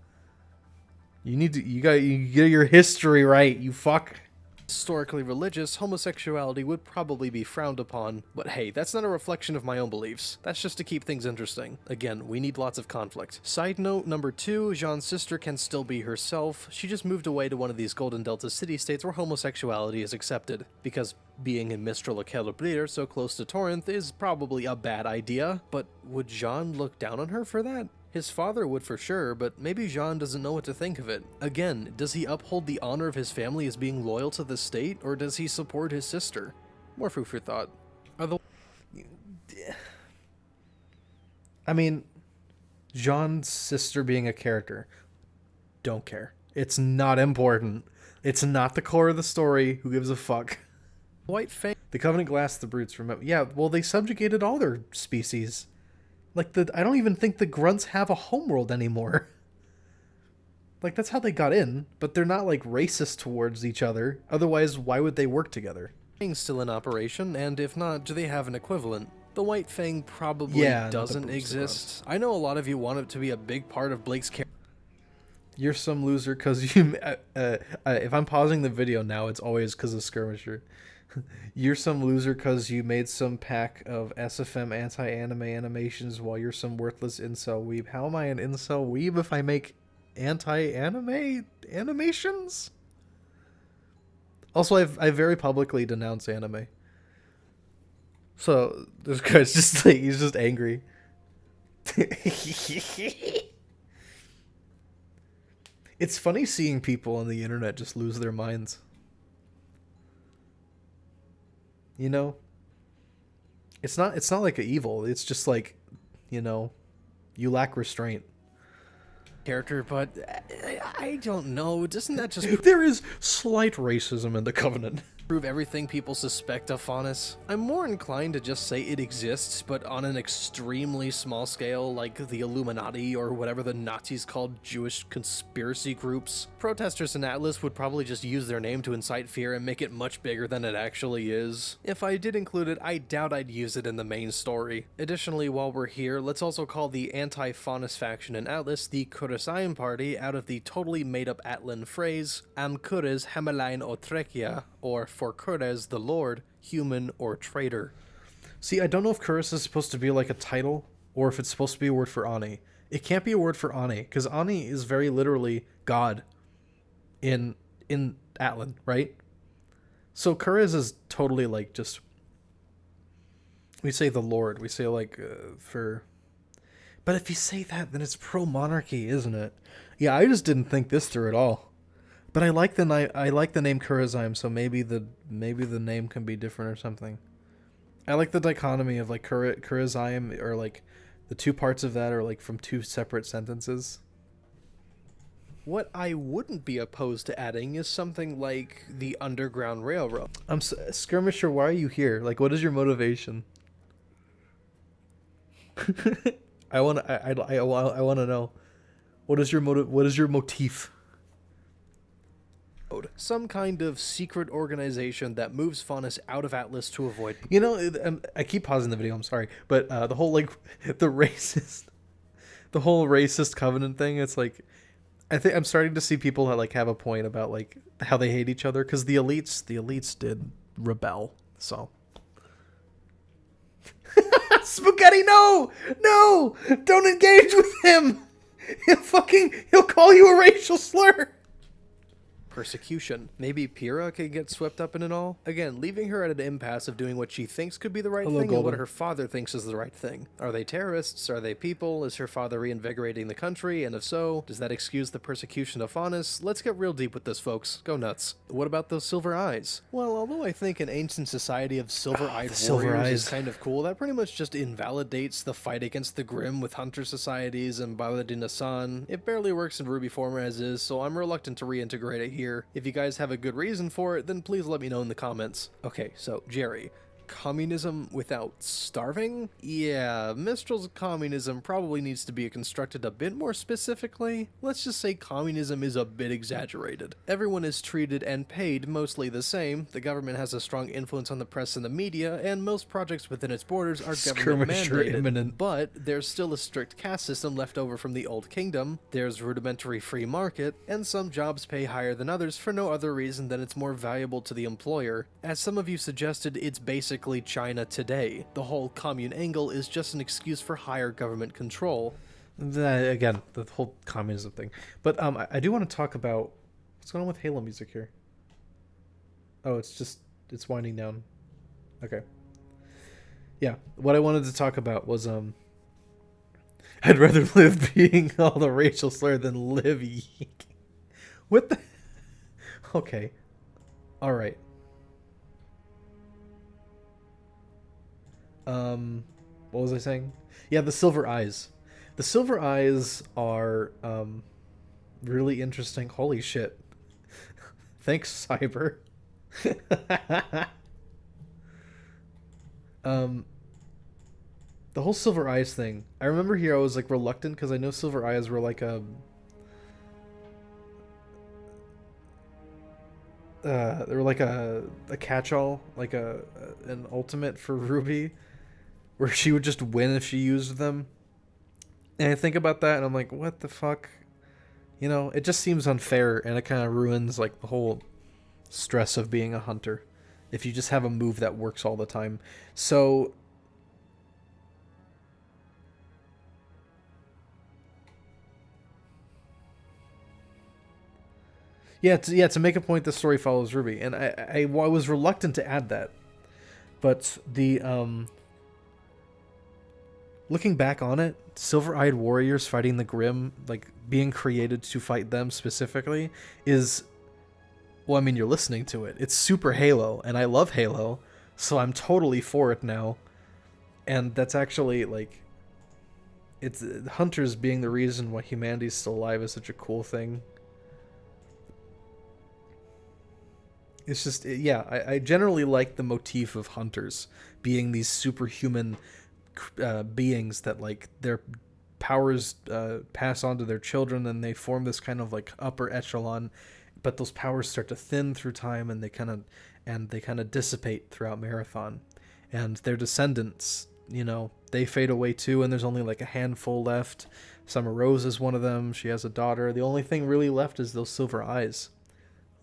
You get your history right, you fuck. Historically religious, homosexuality would probably be frowned upon, but hey, that's not a reflection of my own beliefs. That's just to keep things interesting. Again, we need lots of conflict. Side note number 2, Jean's sister can still be herself. She just moved away to one of these Golden Delta city-states where homosexuality is accepted, because being in Mistral or Celebrir so close to Torrent is probably a bad idea, but would Jean look down on her for that? His father would for sure, but maybe Jean doesn't know what to think of it. Again, does he uphold the honor of his family as being loyal to the state, or does he support his sister? More food for thought. I mean, Jean's sister being a character, don't care. It's not important. It's not the core of the story. Who gives a fuck? White Fang. The Covenant glassed the brutes from... Yeah, well, they subjugated all their species. Like, I don't even think the grunts have a homeworld anymore. Like, that's how they got in, but they're not, like, racist towards each other. Otherwise, why would they work together? Fang's still in operation, and if not, do they have an equivalent? The White Fang probably doesn't exist. I know a lot of you want it to be a big part of Blake's character. You're some loser because you... if I'm pausing the video now, it's always because of Skirmisher. You're some loser because you made some pack of SFM anti-anime animations while you're some worthless incel weeb. How am I an incel weeb if I make anti-anime animations? Also, I very publicly denounce anime. So, this guy's just like, he's just angry. It's funny seeing people on the internet just lose their minds. You know, it's not like an evil. It's just like, you know, you lack restraint. Character, but I don't know. Doesn't that just There is slight racism in the Covenant. prove everything people suspect of Faunus? I'm more inclined to just say it exists, but on an extremely small scale, like the Illuminati or whatever the Nazis called Jewish conspiracy groups. Protesters in Atlas would probably just use their name to incite fear and make it much bigger than it actually is. If I did include it, I doubt I'd use it in the main story. Additionally, while we're here, let's also call the anti-Faunus faction in Atlas the Kurasayim Party out of the totally made-up Atlan phrase Am Kuras Hamalain Otrekia, or for Kuras the Lord, human or traitor. See, I don't know if Kuras is supposed to be like a title or if it's supposed to be a word for Ani. It can't be a word for Ani because Ani is very literally God in Atlan, right? So Kuras is totally like just, we say the Lord, we say like for, but if you say that, then it's pro-monarchy, isn't it? Yeah, I just didn't think this through at all. But I like the name Kurasayim, so maybe the name can be different or something. I like the dichotomy of like Kurasayim, or like the two parts of that are like from two separate sentences. What I wouldn't be opposed to adding is something like the Underground Railroad. Skirmisher, why are you here? Like, what is your motivation? I want to know. What is your motive? What is your motif? Some kind of secret organization that moves Faunus out of Atlas to avoid... You know, I keep pausing the video, I'm sorry, but the whole, like, the whole racist Covenant thing, it's like, I think I'm starting to see people that, like, have a point about, like, how they hate each other, because the elites did rebel, so... Spaghetti, no! No! Don't engage with him! He'll call you a racial slur. Persecution. Maybe Pyrrha could get swept up in it all? Again, leaving her at an impasse of doing what she thinks could be the right Hello, thing and what Golden. her father thinks is the right thing. Are they terrorists? Are they people? Is her father reinvigorating the country? And if so, does that excuse the persecution of Faunus? Let's get real deep with this, folks. Go nuts. What about those silver eyes? Well, although I think an ancient society of silver-eyed the silver warriors eyes. is kind of cool, that pretty much just invalidates the fight against the Grimm with hunter societies and Baladin-Asan. It barely works in RWBY form as is, so I'm reluctant to reintegrate it here. If you guys have a good reason for it, then please let me know in the comments. Okay, so, Jerry. Communism without starving? Yeah, Mistral's communism probably needs to be constructed a bit more specifically. Let's just say communism is a bit exaggerated. Everyone is treated and paid mostly the same, the government has a strong influence on the press and the media, and most projects within its borders are government Skirmisher mandated. imminent. But there's still a strict caste system left over from the Old Kingdom, there's rudimentary free market, and some jobs pay higher than others for no other reason than it's more valuable to the employer. As some of you suggested, it's basically China today. The whole commune angle is just an excuse for higher government control. Again, the whole communism thing. But I do want to talk about what's going on with Halo music here. Oh, it's winding down. Okay. Yeah, what I wanted to talk about was I'd rather live being called a racial slur than live. What the? Okay. All right. What was I saying? Yeah, the silver eyes. The silver eyes are really interesting. Holy shit. Thanks, Cyber. The whole silver eyes thing. I remember here I was like reluctant because I know silver eyes were like they were like a catch-all, like an ultimate for RWBY, where she would just win if she used them. And I think about that and I'm like, what the fuck? You know, it just seems unfair and it kind of ruins like the whole stress of being a hunter if you just have a move that works all the time. So to make a point, the story follows RWBY, and I was reluctant to add that, but the looking back on it, silver-eyed warriors fighting the Grimm, like being created to fight them specifically, is, well, I mean, you're listening to it. It's super Halo, and I love Halo, so I'm totally for it now, and that's actually like, it's hunters being the reason why humanity's still alive is such a cool thing. It's just, yeah, I generally like the motif of hunters being these superhuman beings that, like, their powers pass on to their children and they form this kind of, like, upper echelon, but those powers start to thin through time and they kind of dissipate throughout Marathon. And their descendants, you know, they fade away too, and there's only, like, a handful left. Summer Rose is one of them. She has a daughter. The only thing really left is those silver eyes.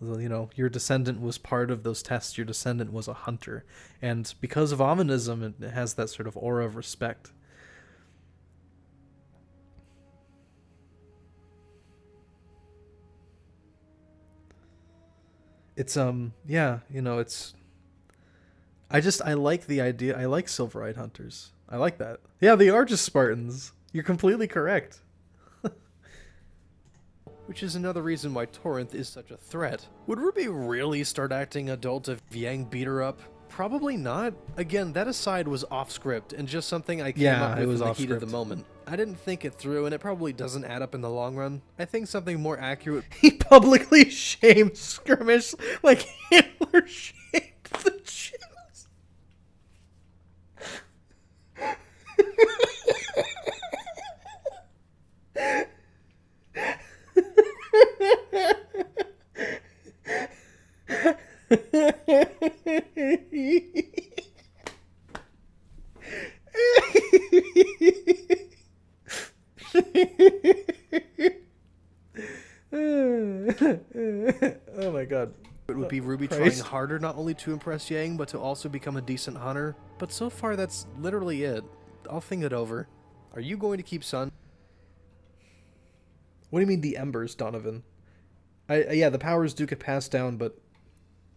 You know, your descendant was part of those tests. Your descendant was a hunter. And because of ominism, it has that sort of aura of respect. It's, yeah, you know, it's... I like the idea. I like silver-eyed hunters. I like that. Yeah, they are just Spartans. You're completely correct. Which is another reason why Torrent is such a threat. Would RWBY really start acting adult if Yang beat her up? Probably not. Again, that aside was off script and just something I came up with in the heat of the moment. I didn't think it through and it probably doesn't add up in the long run. I think something more accurate... He publicly shamed Skirmish like Hitler shamed the Jews. Oh my god. It would be RWBY trying harder not only to impress Yang, but to also become a decent hunter. But so far, that's literally it. I'll think it over. Are you going to keep Sun? What do you mean the embers, Donovan? Yeah, the powers do get passed down, but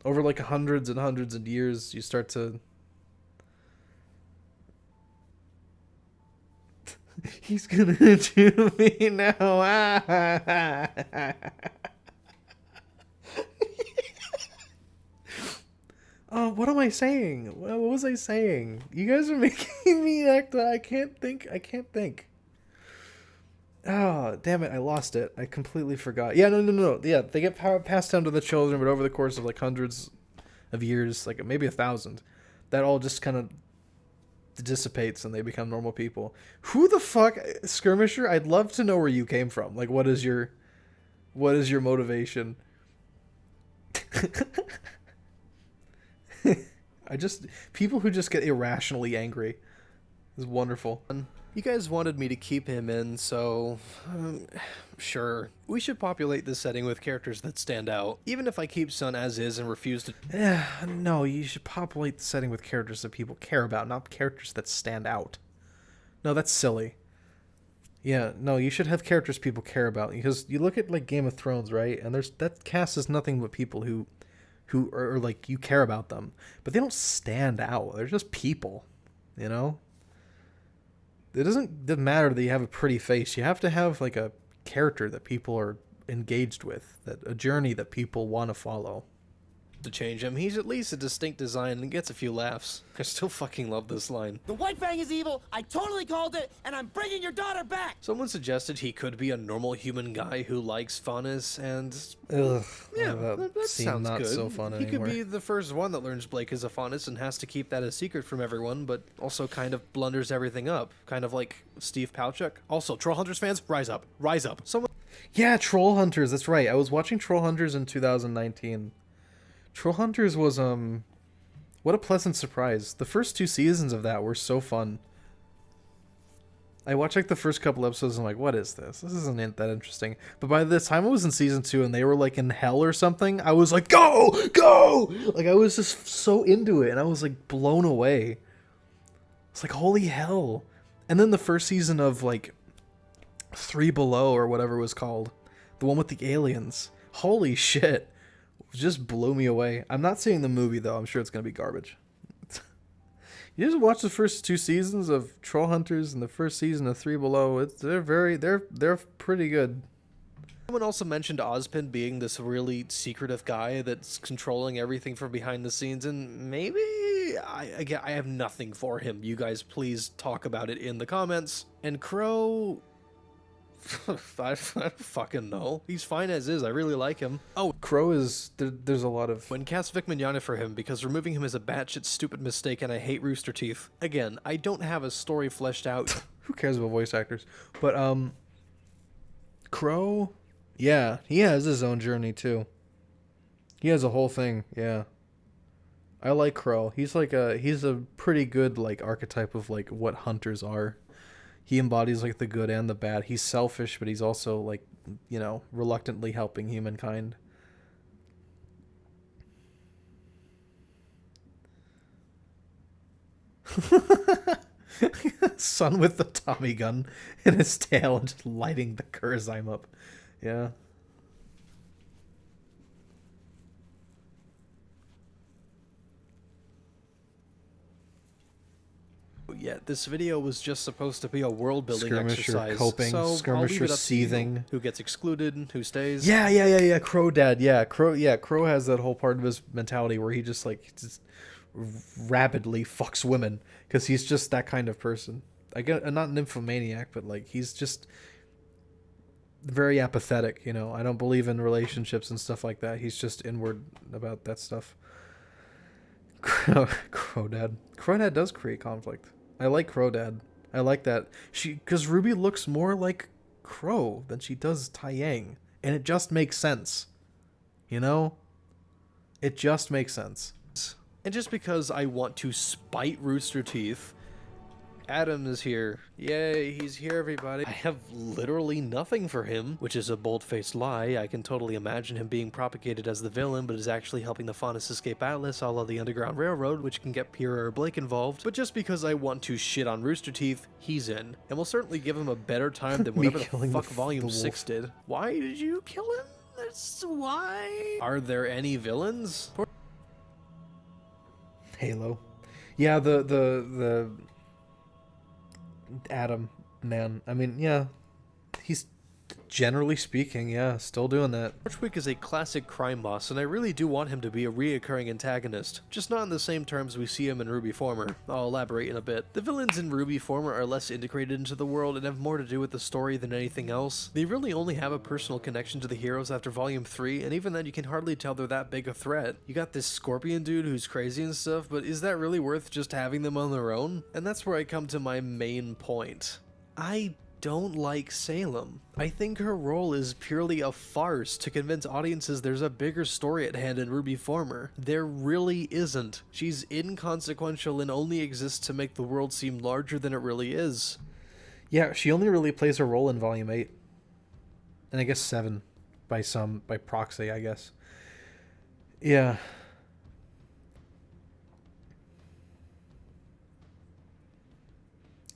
over like hundreds and hundreds of years, you start to. He's gonna do me now. Oh, what am I saying? What was I saying? You guys are making me act. I can't think. Oh, damn it. I lost it. I completely forgot. Yeah, no. Yeah, they get passed down to the children, but over the course of like hundreds of years, like maybe 1,000, that all just kind of dissipates and they become normal people. Who the fuck, Skirmisher? I'd love to know where you came from. Like, what is your motivation? People who just get irrationally angry is wonderful. You guys wanted me to keep him in, so sure. We should populate this setting with characters that stand out. Even if I keep Sun as is and refuse to... No, you should populate the setting with characters that people care about, not characters that stand out. No, that's silly. Yeah, no, you should have characters people care about, because you look at like Game of Thrones, right? And that cast is nothing but people who are like, you care about them, but they don't stand out. They're just people, you know? It doesn't matter that you have a pretty face. You have to have like a character that people are engaged with, that a journey that people want to follow. To change him, he's at least a distinct design and gets a few laughs. I still fucking love this line. The White Fang is evil, I totally called it, and I'm bringing your daughter back! Someone suggested he could be a normal human guy who likes funness, and... Ugh. Yeah, that seemed sounds not good. so fun He anymore. could be the first one that learns Blake is a faunus and has to keep that a secret from everyone, but also kind of blunders everything up. Kind of like Steve Palchuk. Also, Trollhunters fans, rise up. Rise up. Someone... Yeah, Trollhunters, that's right. I was watching Trollhunters in 2019. Trollhunters was, what a pleasant surprise. The first 2 seasons of that were so fun. I watched like the first couple episodes and I'm like, what is this? This isn't that interesting. But by the time I was in season 2 and they were like in hell or something, I was like, go! Like I was just so into it and I was like blown away. It's like, holy hell. And then the first season of like 3 Below or whatever it was called, the one with the aliens. Holy shit. Just blew me away. I'm not seeing the movie though. I'm sure it's gonna be garbage. You just watch the first 2 seasons of Trollhunters and the first season of 3 Below. They're pretty good. Someone also mentioned Ozpin being this really secretive guy that's controlling everything from behind the scenes, and maybe I have nothing for him. You guys please talk about it in the comments. And Crow... I don't fucking know. He's fine as is. I really like him. Oh, Crow is... There's a lot of... when cast Vic Mignogna for him because removing him is a batshit stupid mistake and I hate Rooster Teeth. Again, I don't have a story fleshed out. Who cares about voice actors? But, Crow... Yeah, he has his own journey, too. He has a whole thing, yeah. I like Crow. He's a pretty good, like, archetype of, like, what hunters are. He embodies, like, the good and the bad. He's selfish, but he's also, like, you know, reluctantly helping humankind. Son with the Tommy gun in his tail and just lighting the Kurzheim up. Yeah. Yeah, this video was just supposed to be a world-building Skirmisher exercise. coping, so Skirmisher I'll leave it up to you. seething. Who gets excluded, who stays. Yeah. Crow Dad. Yeah, Crow has that whole part of his mentality where he just rapidly fucks women because he's just that kind of person. I get not nymphomaniac, but like he's just very apathetic. You know, I don't believe in relationships and stuff like that. He's just inward about that stuff. Crow Dad. Crow Dad does create conflict. I like Crow Dad. I like that because Ruby looks more like Crow than she does Taiyang, and it just makes sense. You know, it just makes sense. And just because I want to spite Rooster Teeth, Adam is here. Yay, he's here, everybody. I have literally nothing for him, which is a bold-faced lie. I can totally imagine him being propagated as the villain, but is actually helping the Faunus escape Atlas, a la the Underground Railroad, which can get Pyrrha or Blake involved. But just because I want to shit on Rooster Teeth, he's in. And we'll certainly give him a better time than whatever the fuck Volume 6 did. Why did you kill him? That's why. Are there any villains? Halo. Yeah, the Adam, man. I mean, yeah, he's generally speaking, yeah, still doing that. Torchwick is a classic crime boss, and I really do want him to be a reoccurring antagonist, just not in the same terms we see him in RWBY Former. I'll elaborate in a bit. The villains in RWBY Former are less integrated into the world and have more to do with the story than anything else. They really only have a personal connection to the heroes after Volume 3, and even then you can hardly tell they're that big a threat. You got this Scorpion dude who's crazy and stuff, but is that really worth just having them on their own? And that's where I come to my main point. I don't like Salem. I think her role is purely a farce to convince audiences there's a bigger story at hand in RWBY Former. There really isn't. She's inconsequential and only exists to make the world seem larger than it really is. Yeah, she only really plays her role in Volume 8. And I guess 7 by proxy, I guess. Yeah.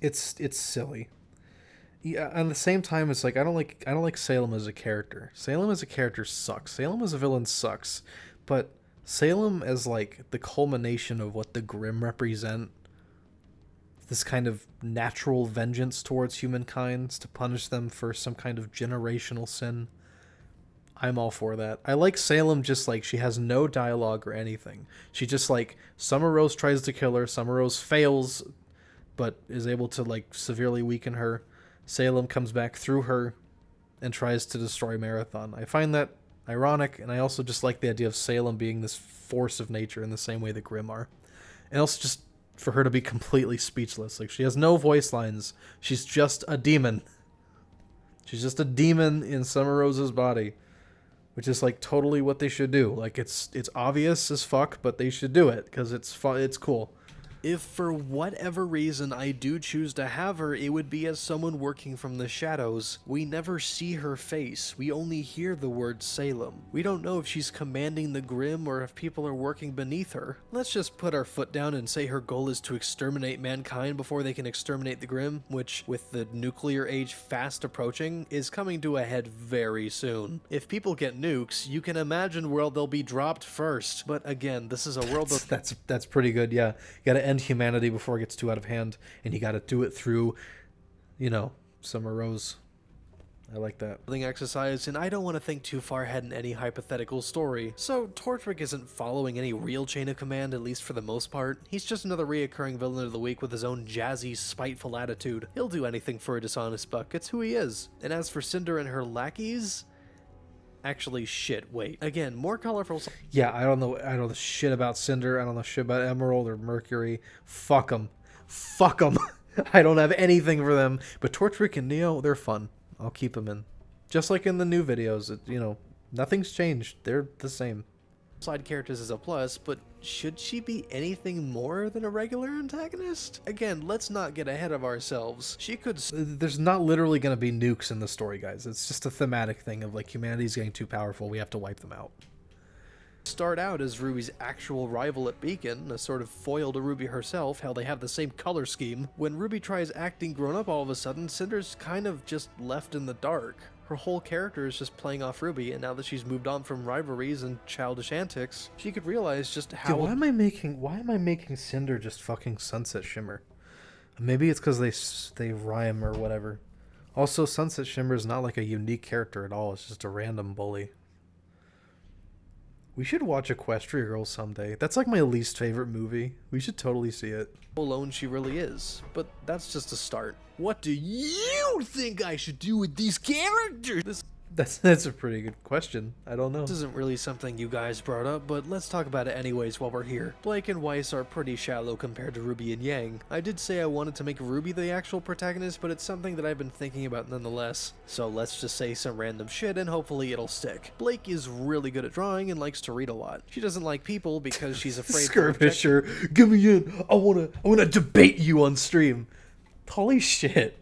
It's silly. Yeah, at the same time, it's like I don't like Salem as a character. Salem as a character sucks. Salem as a villain sucks. But Salem as like the culmination of what the Grimm represent, this kind of natural vengeance towards humankind to punish them for some kind of generational sin. I'm all for that. I like Salem just like she has no dialogue or anything. She just like Summer Rose tries to kill her. Summer Rose fails, but is able to like severely weaken her. Salem comes back through her and tries to destroy Marathon. I find that ironic, and I also just like the idea of Salem being this force of nature in the same way that Grimm are. And also just for her to be completely speechless. Like, she has no voice lines. She's just a demon. She's just a demon in Summer Rose's body, which is like totally what they should do. Like, it's obvious as fuck, but they should do it because it's fun. It's cool. If for whatever reason I do choose to have her, it would be as someone working from the shadows. We never see her face. We only hear the word Salem. We don't know if she's commanding the Grimm or if people are working beneath her. Let's just put our foot down and say her goal is to exterminate mankind before they can exterminate the Grimm, which, with the nuclear age fast approaching, is coming to a head very soon. If people get nukes, you can imagine where they'll be dropped first. But again, this is a world that's pretty good, yeah. You gotta end humanity before it gets too out of hand, and you got to do it through, Summer Rose. I like that. Exercise, and I don't want to think too far ahead in any hypothetical story. So Torchwick isn't following any real chain of command, at least for the most part. He's just another reoccurring villain of the week with his own jazzy, spiteful attitude. He'll do anything for a dishonest buck. It's who he is. And as for Cinder and her lackeys, actually, shit, wait. Again, more colorful. Yeah, I don't know shit about Cinder. I don't know shit about Emerald or Mercury. Fuck them. Fuck them. I don't have anything for them. But Torchwick and Neo, they're fun. I'll keep them in. Just like in the new videos, nothing's changed. They're the same. Side characters is a plus, but should she be anything more than a regular antagonist? Again, let's not get ahead of ourselves. She could... There's not literally going to be nukes in the story, guys. It's just a thematic thing of, like, humanity's getting too powerful. We have to wipe them out. Start out as RWBY's actual rival at Beacon, a sort of foil to RWBY herself, how they have the same color scheme. When RWBY tries acting grown up all of a sudden, Cinder's kind of just left in the dark. Her whole character is just playing off RWBY, and now that she's moved on from rivalries and childish antics, she could realize just how... Dude, why am I making Cinder just fucking Sunset Shimmer? Maybe it's because they rhyme or whatever. Also, Sunset Shimmer is not like a unique character at all. It's just a random bully. We should watch Equestria Girls someday. That's like my least favorite movie. We should totally see it. Alone she really is, but that's just a start. What do you think I should do with these characters? That's a pretty good question. I don't know. This isn't really something you guys brought up, but let's talk about it anyways while we're here. Blake and Weiss are pretty shallow compared to RWBY and Yang. I did say I wanted to make RWBY the actual protagonist, but it's something that I've been thinking about nonetheless. So let's just say some random shit and hopefully it'll stick. Blake is really good at drawing and likes to read a lot. She doesn't like people because she's afraid... Skirmisher, give me in. I wanna debate you on stream. Holy shit.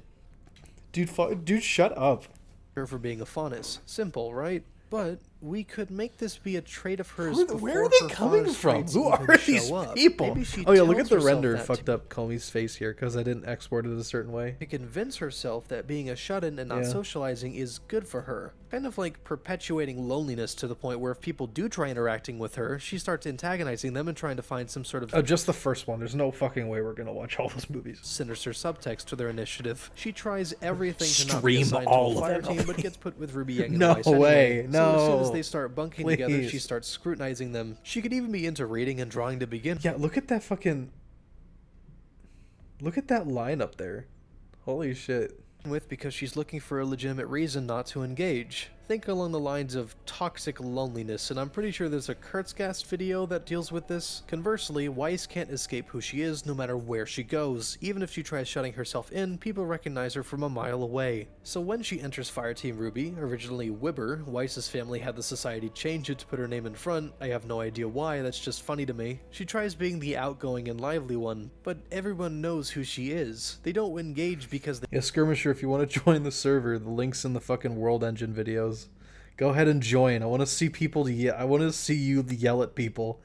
Dude, shut up. her for being a faunus. Simple, right? But we could make this be a trait of hers. Where are before they her coming faunus from? traits Who even are show these up. people? Maybe she Oh yeah, look tells at the herself render that fucked up Comey's face here because I didn't export it a certain way. to convince herself that being a shut-in and not Yeah. socializing is good for her. Kind of like perpetuating loneliness to the point where if people do try interacting with her, she starts antagonizing them and trying to find some sort of Oh, just the first one. There's no fucking way we're gonna watch all those movies. sinister subtext to their initiative. She tries everything to not be Stream assigned all to a of fire them. team, but gets put with Ruby Yang and No Weiss anyway. way, So as soon as no. they start bunking together, Please. she starts scrutinizing them. She could even be into reading and drawing to begin. Yeah, look at that fucking... Look at that line up there. Holy shit. With because she's looking for a legitimate reason not to engage. Think along the lines of toxic loneliness, and I'm pretty sure there's a Kurzgast video that deals with this. Conversely, Weiss can't escape who she is no matter where she goes. Even if she tries shutting herself in, people recognize her from a mile away. So when she enters Fireteam Ruby, originally Wibber, Weiss's family had the society change it to put her name in front. I have no idea why, that's just funny to me. She tries being the outgoing and lively one, but everyone knows who she is. They don't engage because they Yeah, Skirmisher, if you want to join the server, the link's in the fucking World Engine videos. Go ahead and join. I want to see people I want to see you yell at people.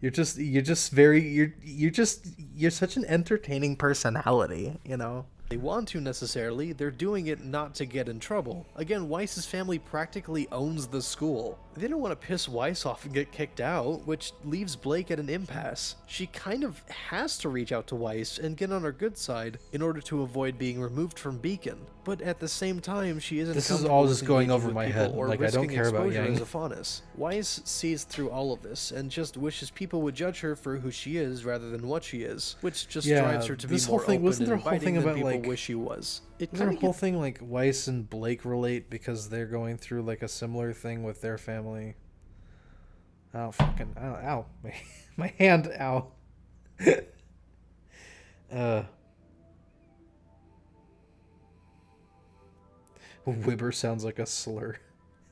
You're such an entertaining personality, you know? they want to necessarily, they're doing it not to get in trouble. Again, Weiss's family practically owns the school. They don't want to piss Weiss off and get kicked out, which leaves Blake at an impasse. She kind of has to reach out to Weiss and get on her good side in order to avoid being removed from Beacon. But at the same time, she isn't This is comfortable all with just going engaging over with my people head. or Like, I don't risking care about exposure Yang. as a faunus. Weiss sees through all of this and just wishes people would judge her for who she is rather than what she is, which just Yeah, drives her to be this whole more thing- open wasn't and there a whole inviting thing than about, people like- wish she was. It Isn't there a kinda whole thing like Weiss and Blake relate because they're going through like a similar thing with their family? Oh, fucking... Ow. My hand, ow. Wibber sounds like a slur.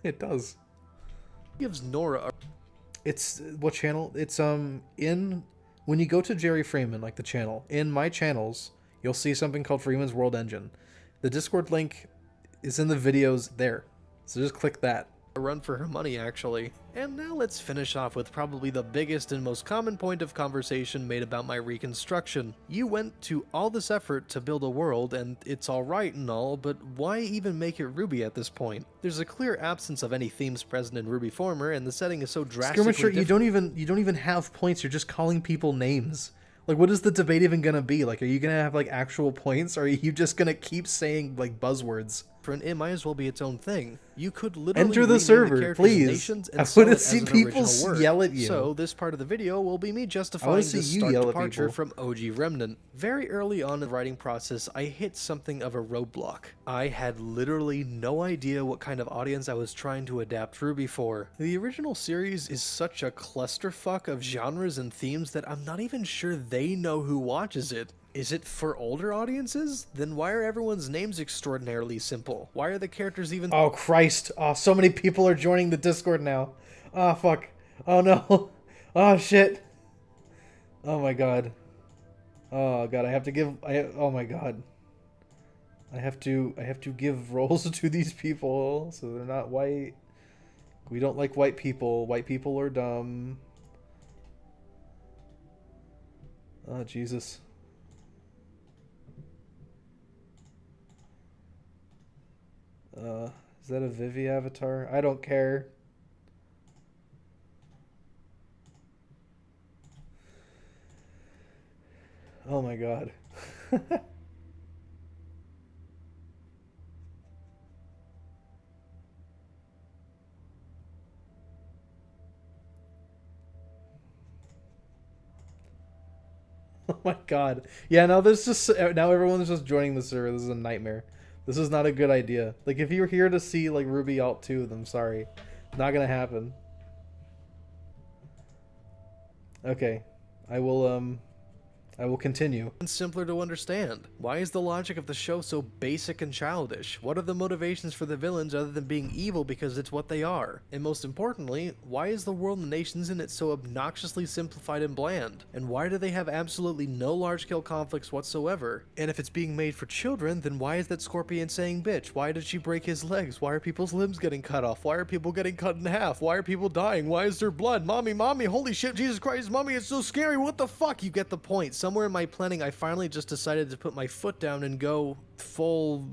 It does. gives Nora a It's... What channel? It's, in... When you go to Jerry Freeman, like the channel, in my channels, you'll see something called Freeman's World Engine. The Discord link is in the videos there. So just click that. run for her money, actually. And now let's finish off with probably the biggest and most common point of conversation made about my reconstruction. You went to all this effort to build a world, and it's alright and all, but why even make it RWBY at this point? There's a clear absence of any themes present in RWBY Former, and the setting is so drastically Skirmisher, different. you don't even have points. You're just calling people names. Like, what is the debate even gonna be? Like, are you gonna have like actual points, or are you just gonna keep saying like buzzwords? It might as well be its own thing. You could literally Enter the rename server, characters' please. nations and I sell wanna it as see an people original work. yell at you. So this part of the video will be me justifying wanna the see you stark yell at departure people. from OG Remnant. Very early on in the writing process, I hit something of a roadblock. I had literally no idea what kind of audience I was trying to adapt RWBY for. The original series is such a clusterfuck of genres and themes that I'm not even sure they know who watches it. Is it for older audiences? Then why are everyone's names extraordinarily simple? Why are the characters even Oh Christ! Oh, so many people are joining the Discord now. Oh fuck! Oh no! Oh shit! Oh my god! Oh god! I have to give. Oh my god! I have to give roles to these people so they're not white. We don't like white people. White people are dumb. Oh Jesus! Is that a Vivi avatar? I don't care. Oh my god. Oh my god. Yeah, now now everyone's just joining the server. This is a nightmare. This is not a good idea. Like, if you're here to see, like, RWBY Alt 2, then I'm sorry. Not gonna happen. Okay. I will I will continue. and simpler to understand. Why is the logic of the show so basic and childish? What are the motivations for the villains other than being evil because it's what they are? And most importantly, why is the world and the nations in it so obnoxiously simplified and bland? And why do they have absolutely no large-scale conflicts whatsoever? And if it's being made for children, then why is that scorpion saying bitch? Why did she break his legs? Why are people's limbs getting cut off? Why are people getting cut in half? Why are people dying? Why is there blood? Mommy, holy shit, Jesus Christ, mommy, it's so scary, what the fuck? You get the point. Somewhere in my planning, I finally just decided to put my foot down and go full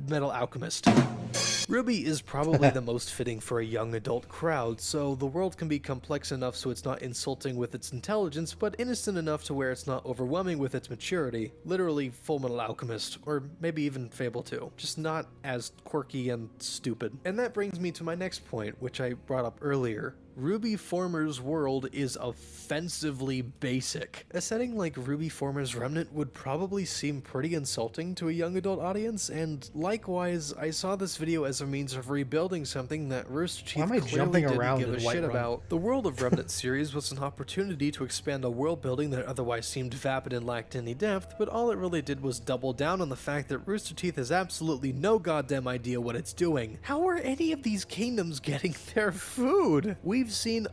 Metal Alchemist. RWBY is probably the most fitting for a young adult crowd, so the world can be complex enough so it's not insulting with its intelligence, but innocent enough to where it's not overwhelming with its maturity. Literally Full Metal Alchemist, or maybe even Fable 2. Just not as quirky and stupid. And that brings me to my next point, which I brought up earlier. RWBY Former's world is offensively basic. A setting like RWBY Former's Remnant would probably seem pretty insulting to a young adult audience, and likewise, I saw this video as a means of rebuilding something that Rooster Teeth am I clearly jumping didn't around give a in shit Whiterun? about. The World of Remnant series was an opportunity to expand a world building that otherwise seemed vapid and lacked any depth, but all it really did was double down on the fact that Rooster Teeth has absolutely no goddamn idea what it's doing. How are any of these kingdoms getting their food? We've seen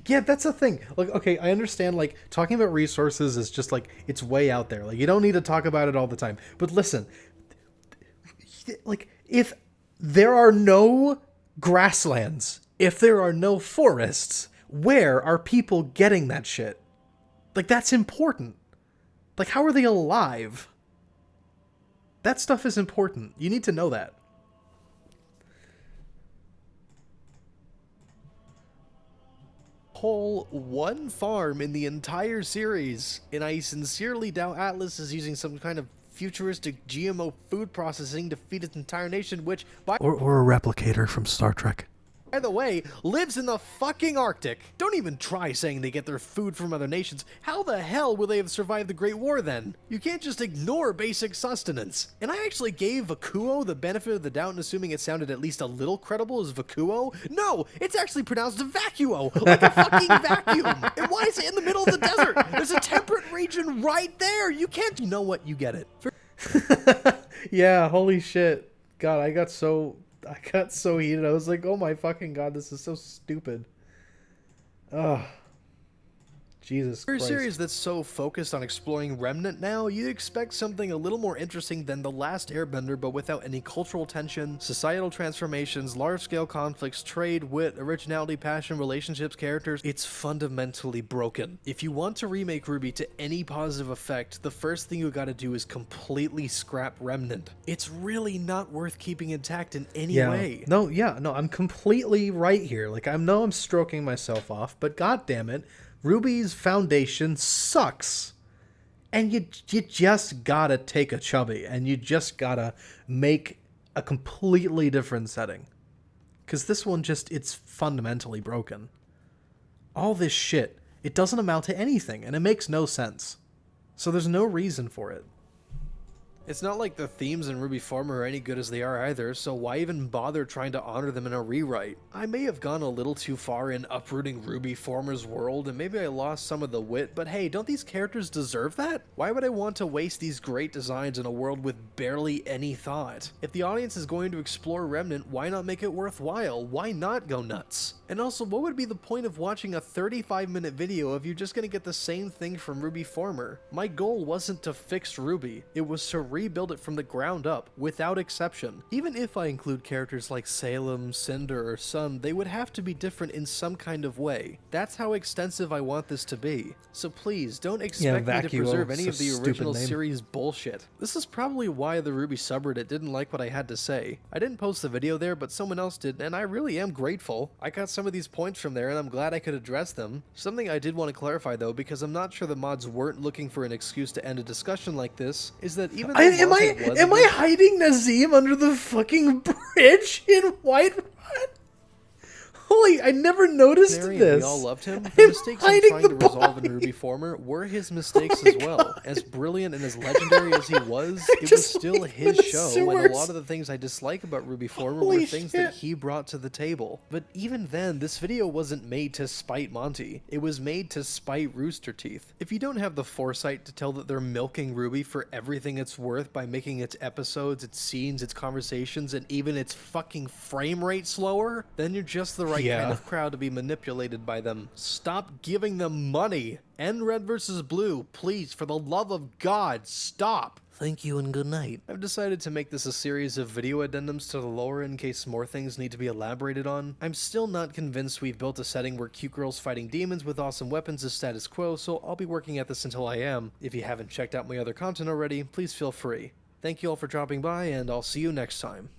Yeah, that's the thing. Like, okay, I understand, like, talking about resources is just, like, it's way out there. Like, you don't need to talk about it all the time. But listen, like, if there are no grasslands, if there are no forests, where are people getting that shit? Like, that's important. Like, how are they alive? That stuff is important. You need to know that. whole one farm in the entire series, and I sincerely doubt Atlas is using some kind of futuristic GMO food processing to feed its entire nation, which, by Or a replicator from Star Trek. the way, lives in the fucking Arctic. Don't even try saying they get their food from other nations. How the hell will they have survived the Great War then? You can't just ignore basic sustenance. And I actually gave Vakuo the benefit of the doubt in assuming it sounded at least a little credible as Vakuo. No, it's actually pronounced Vacuo, like a fucking vacuum. And why is it in the middle of the desert? There's a temperate region right there. You can't, you know what, you get it. Yeah, holy shit. God, I got so heated. I was like, oh my fucking god, this is so stupid. Ugh. Jesus For a Christ. series that's so focused on exploring Remnant now, you'd expect something a little more interesting than The Last Airbender, but without any cultural tension, societal transformations, large-scale conflicts, trade, wit, originality, passion, relationships, characters. It's fundamentally broken. If you want to remake RWBY to any positive effect, the first thing you gotta do is completely scrap Remnant. It's really not worth keeping intact in any way. No, I'm completely right here. Like, I'm stroking myself off, but god damn it, RWBY's foundation sucks. And you just gotta take a chubby, and you just gotta make a completely different setting. Because this one it's fundamentally broken. All this shit, it doesn't amount to anything, and it makes no sense. So there's no reason for it. It's not like the themes in RWBY Former are any good as they are either, so why even bother trying to honor them in a rewrite? I may have gone a little too far in uprooting RWBY Former's world, and maybe I lost some of the wit, but hey, don't these characters deserve that? Why would I want to waste these great designs in a world with barely any thought? If the audience is going to explore Remnant, why not make it worthwhile? Why not go nuts? And also, what would be the point of watching a 35-minute video if you're just gonna get the same thing from RWBY Former? My goal wasn't to fix RWBY, it was to rebuild it from the ground up, without exception. Even if I include characters like Salem, Cinder, or Sun, they would have to be different in some kind of way. That's how extensive I want this to be. So please, don't expect me to Vacuo, preserve any it's of a the stupid original name. series bullshit. This is probably why the RWBY subreddit didn't like what I had to say. I didn't post the video there, but someone else did, and I really am grateful. I got some of these points from there, and I'm glad I could address them. Something I did want to clarify though, because I'm not sure the mods weren't looking for an excuse to end a discussion like this, is that even though Am I hiding Nazim under the fucking bridge in Whiterun? Holy Really? I never noticed Canary, this. we all loved him. The I'm mistakes in hiding trying the to resolve in body. RWBY former were his mistakes as well. As brilliant and as legendary as he was, it was just still went his in the show, and sewers. a lot of the things I dislike about RWBY former Holy were things that shit. he brought to the table. But even then, this video wasn't made to spite Monty. It was made to spite Rooster Teeth. If you don't have the foresight to tell that they're milking RWBY for everything it's worth by making its episodes, its scenes, its conversations, and even its fucking frame rate slower, then you're just the right kind of crowd to be manipulated by them. Stop giving them money. End Red versus Blue. Please, for the love of God, stop. Thank you and good night. I've decided to make this a series of video addendums to the lore in case more things need to be elaborated on. I'm still not convinced we've built a setting where cute girls fighting demons with awesome weapons is status quo, so I'll be working at this until I am. If you haven't checked out my other content already, please feel free. Thank you all for dropping by, and I'll see you next time.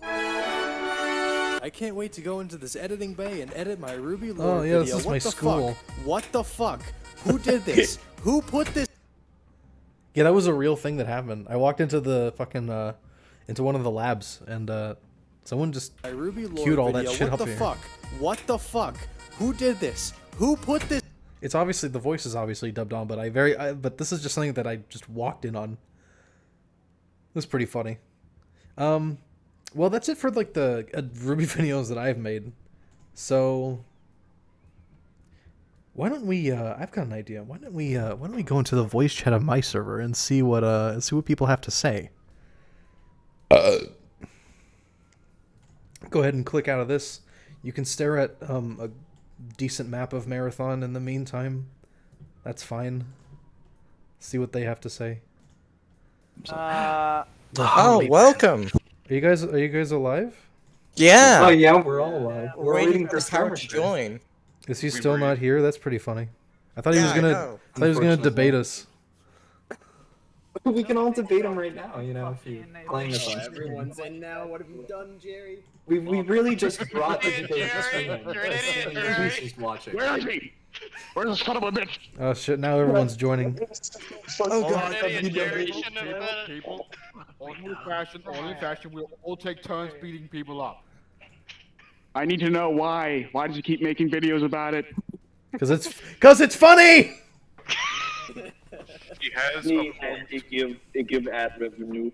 I can't wait to go into this editing bay and edit my RWBY lore yeah, video. this is What my the school. fuck? What the fuck? Who did this? Who put this? Yeah, that was a real thing that happened. I walked into the fucking into one of the labs, and someone just My RWBY lore queued all video. that shit What up the here. fuck? What the fuck? Who did this? Who put this? It's obviously the voice is obviously dubbed on, but but this is just something that I just walked in on. It was pretty funny. Well, that's it for like the RWBY videos that I've made. So why don't we? I've got an idea. Why don't we go into the voice chat of my server and see what people have to say. Go ahead and click out of this. You can stare at a decent map of Marathon in the meantime. That's fine. See what they have to say. Oh, welcome. Are you guys alive? Yeah. Oh yeah, we're all alive. We're waiting for Summer to join. Is he still not here? That's pretty funny. I thought he was Yeah, I gonna. know. I thought he was gonna debate us. We can all debate him right now, you know, if you're playing us on stream. Everyone's in now. What have you done, Jerry? We really just brought the debate to Jerry, stream. you're an idiot, Jerry. Who's just watching. Where is he? Where's the son of a bitch? Oh shit! Now everyone's joining. Oh god. You're an idiot, Jerry. You shouldn't have done it. People, only fashion, we'll all take turns beating people up. I need to know why. Why does he keep making videos about it? Cause it's funny. He has They give ad revenue.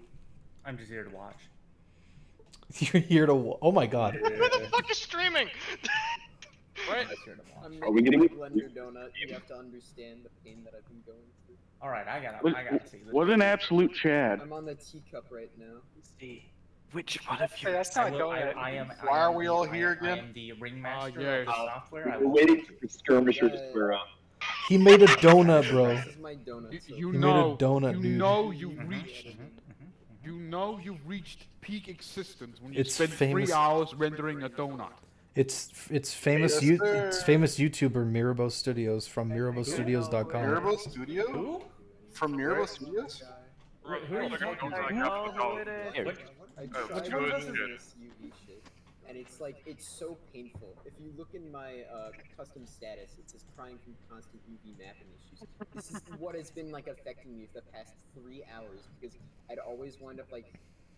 I'm just here to watch. You're here to. Oh my god. Who the fuck is streaming? What? Are we getting Blender donut? You have to understand the pain that I've been going through. All right, I gotta see this. What an absolute Chad. I'm on the teacup right now. See. Which one of you? That's not going. Why are we all here I again? am the ringmaster yes. of the software. I We're will waiting for the skirmisher to square up. He made a donut, bro. This is my donut. so- You He made a know, donut, you dude. know you've reached, you've reached peak existence when you It's spend famous- 3 hours rendering a donut. It's famous YouTuber Mirabo Studios from MiraboStudios.com. Mirabo Studio? Who? From Mirabo Studios? Who are you talking about? I good tried shit. this UV shit, and it's like, it's so painful. If you look in my custom status, it says crying from constant UV mapping issues. This is what has been like affecting me for the past 3 hours, because I'd always wind up like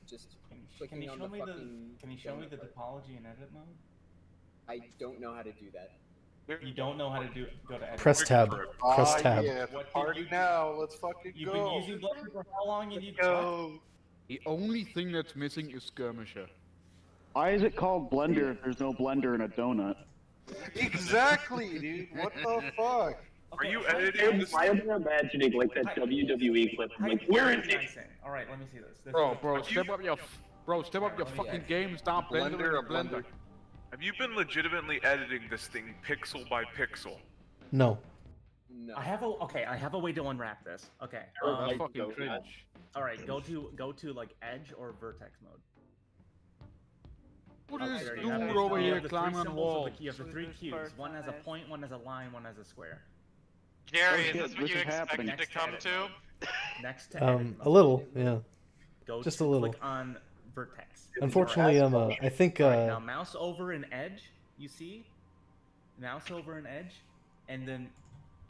just clicking on the fucking. Can you show me the topology in edit mode? I don't know how to do that. You don't know how to go to edit. Press tab. Press tab. Yeah, party now. Let's fucking You've go. been using Blender for how long? And you Go. The only thing that's missing is skirmisher. Why is it called Blender if there's no blender in a donut? Exactly, dude. What the fuck? Are you editing this? I am imagining like that WWE clip. Like, where is it? All right, let me see this. Bro, step up your fucking game. Stop Blender. Blender. Have you been legitimately editing this thing pixel by pixel? No. No. I have a way to unwrap this. Okay. That's fucking cringe. All right, go to like edge or vertex mode. What is There this you have dude it. over You here have the three climbing on symbols of walls? You have the three cubes. One has a point, one has a line, one has a square. Gary, is this what you expected to come to? Next to edit A little, yeah. Go Just to a little. Click on vertex. Unfortunately, I think Now mouse over an edge. You see? Mouse over an edge, and then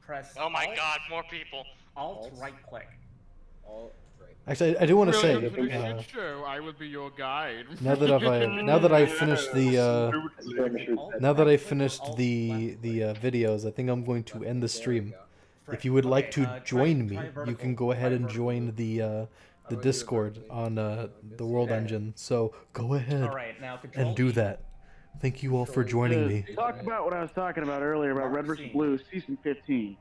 press. Oh my Alt, god, more people. Alt right click. Actually, I do want to say, Brilliant research show. I will be your guide. now that I finished the videos, I think I'm going to end the stream. If you would like to join me, you can go ahead and join the Discord on the World Engine. So go ahead and do that. Thank you all for joining me. Talk about what I was talking about earlier about Red vs. Blue, Season 15.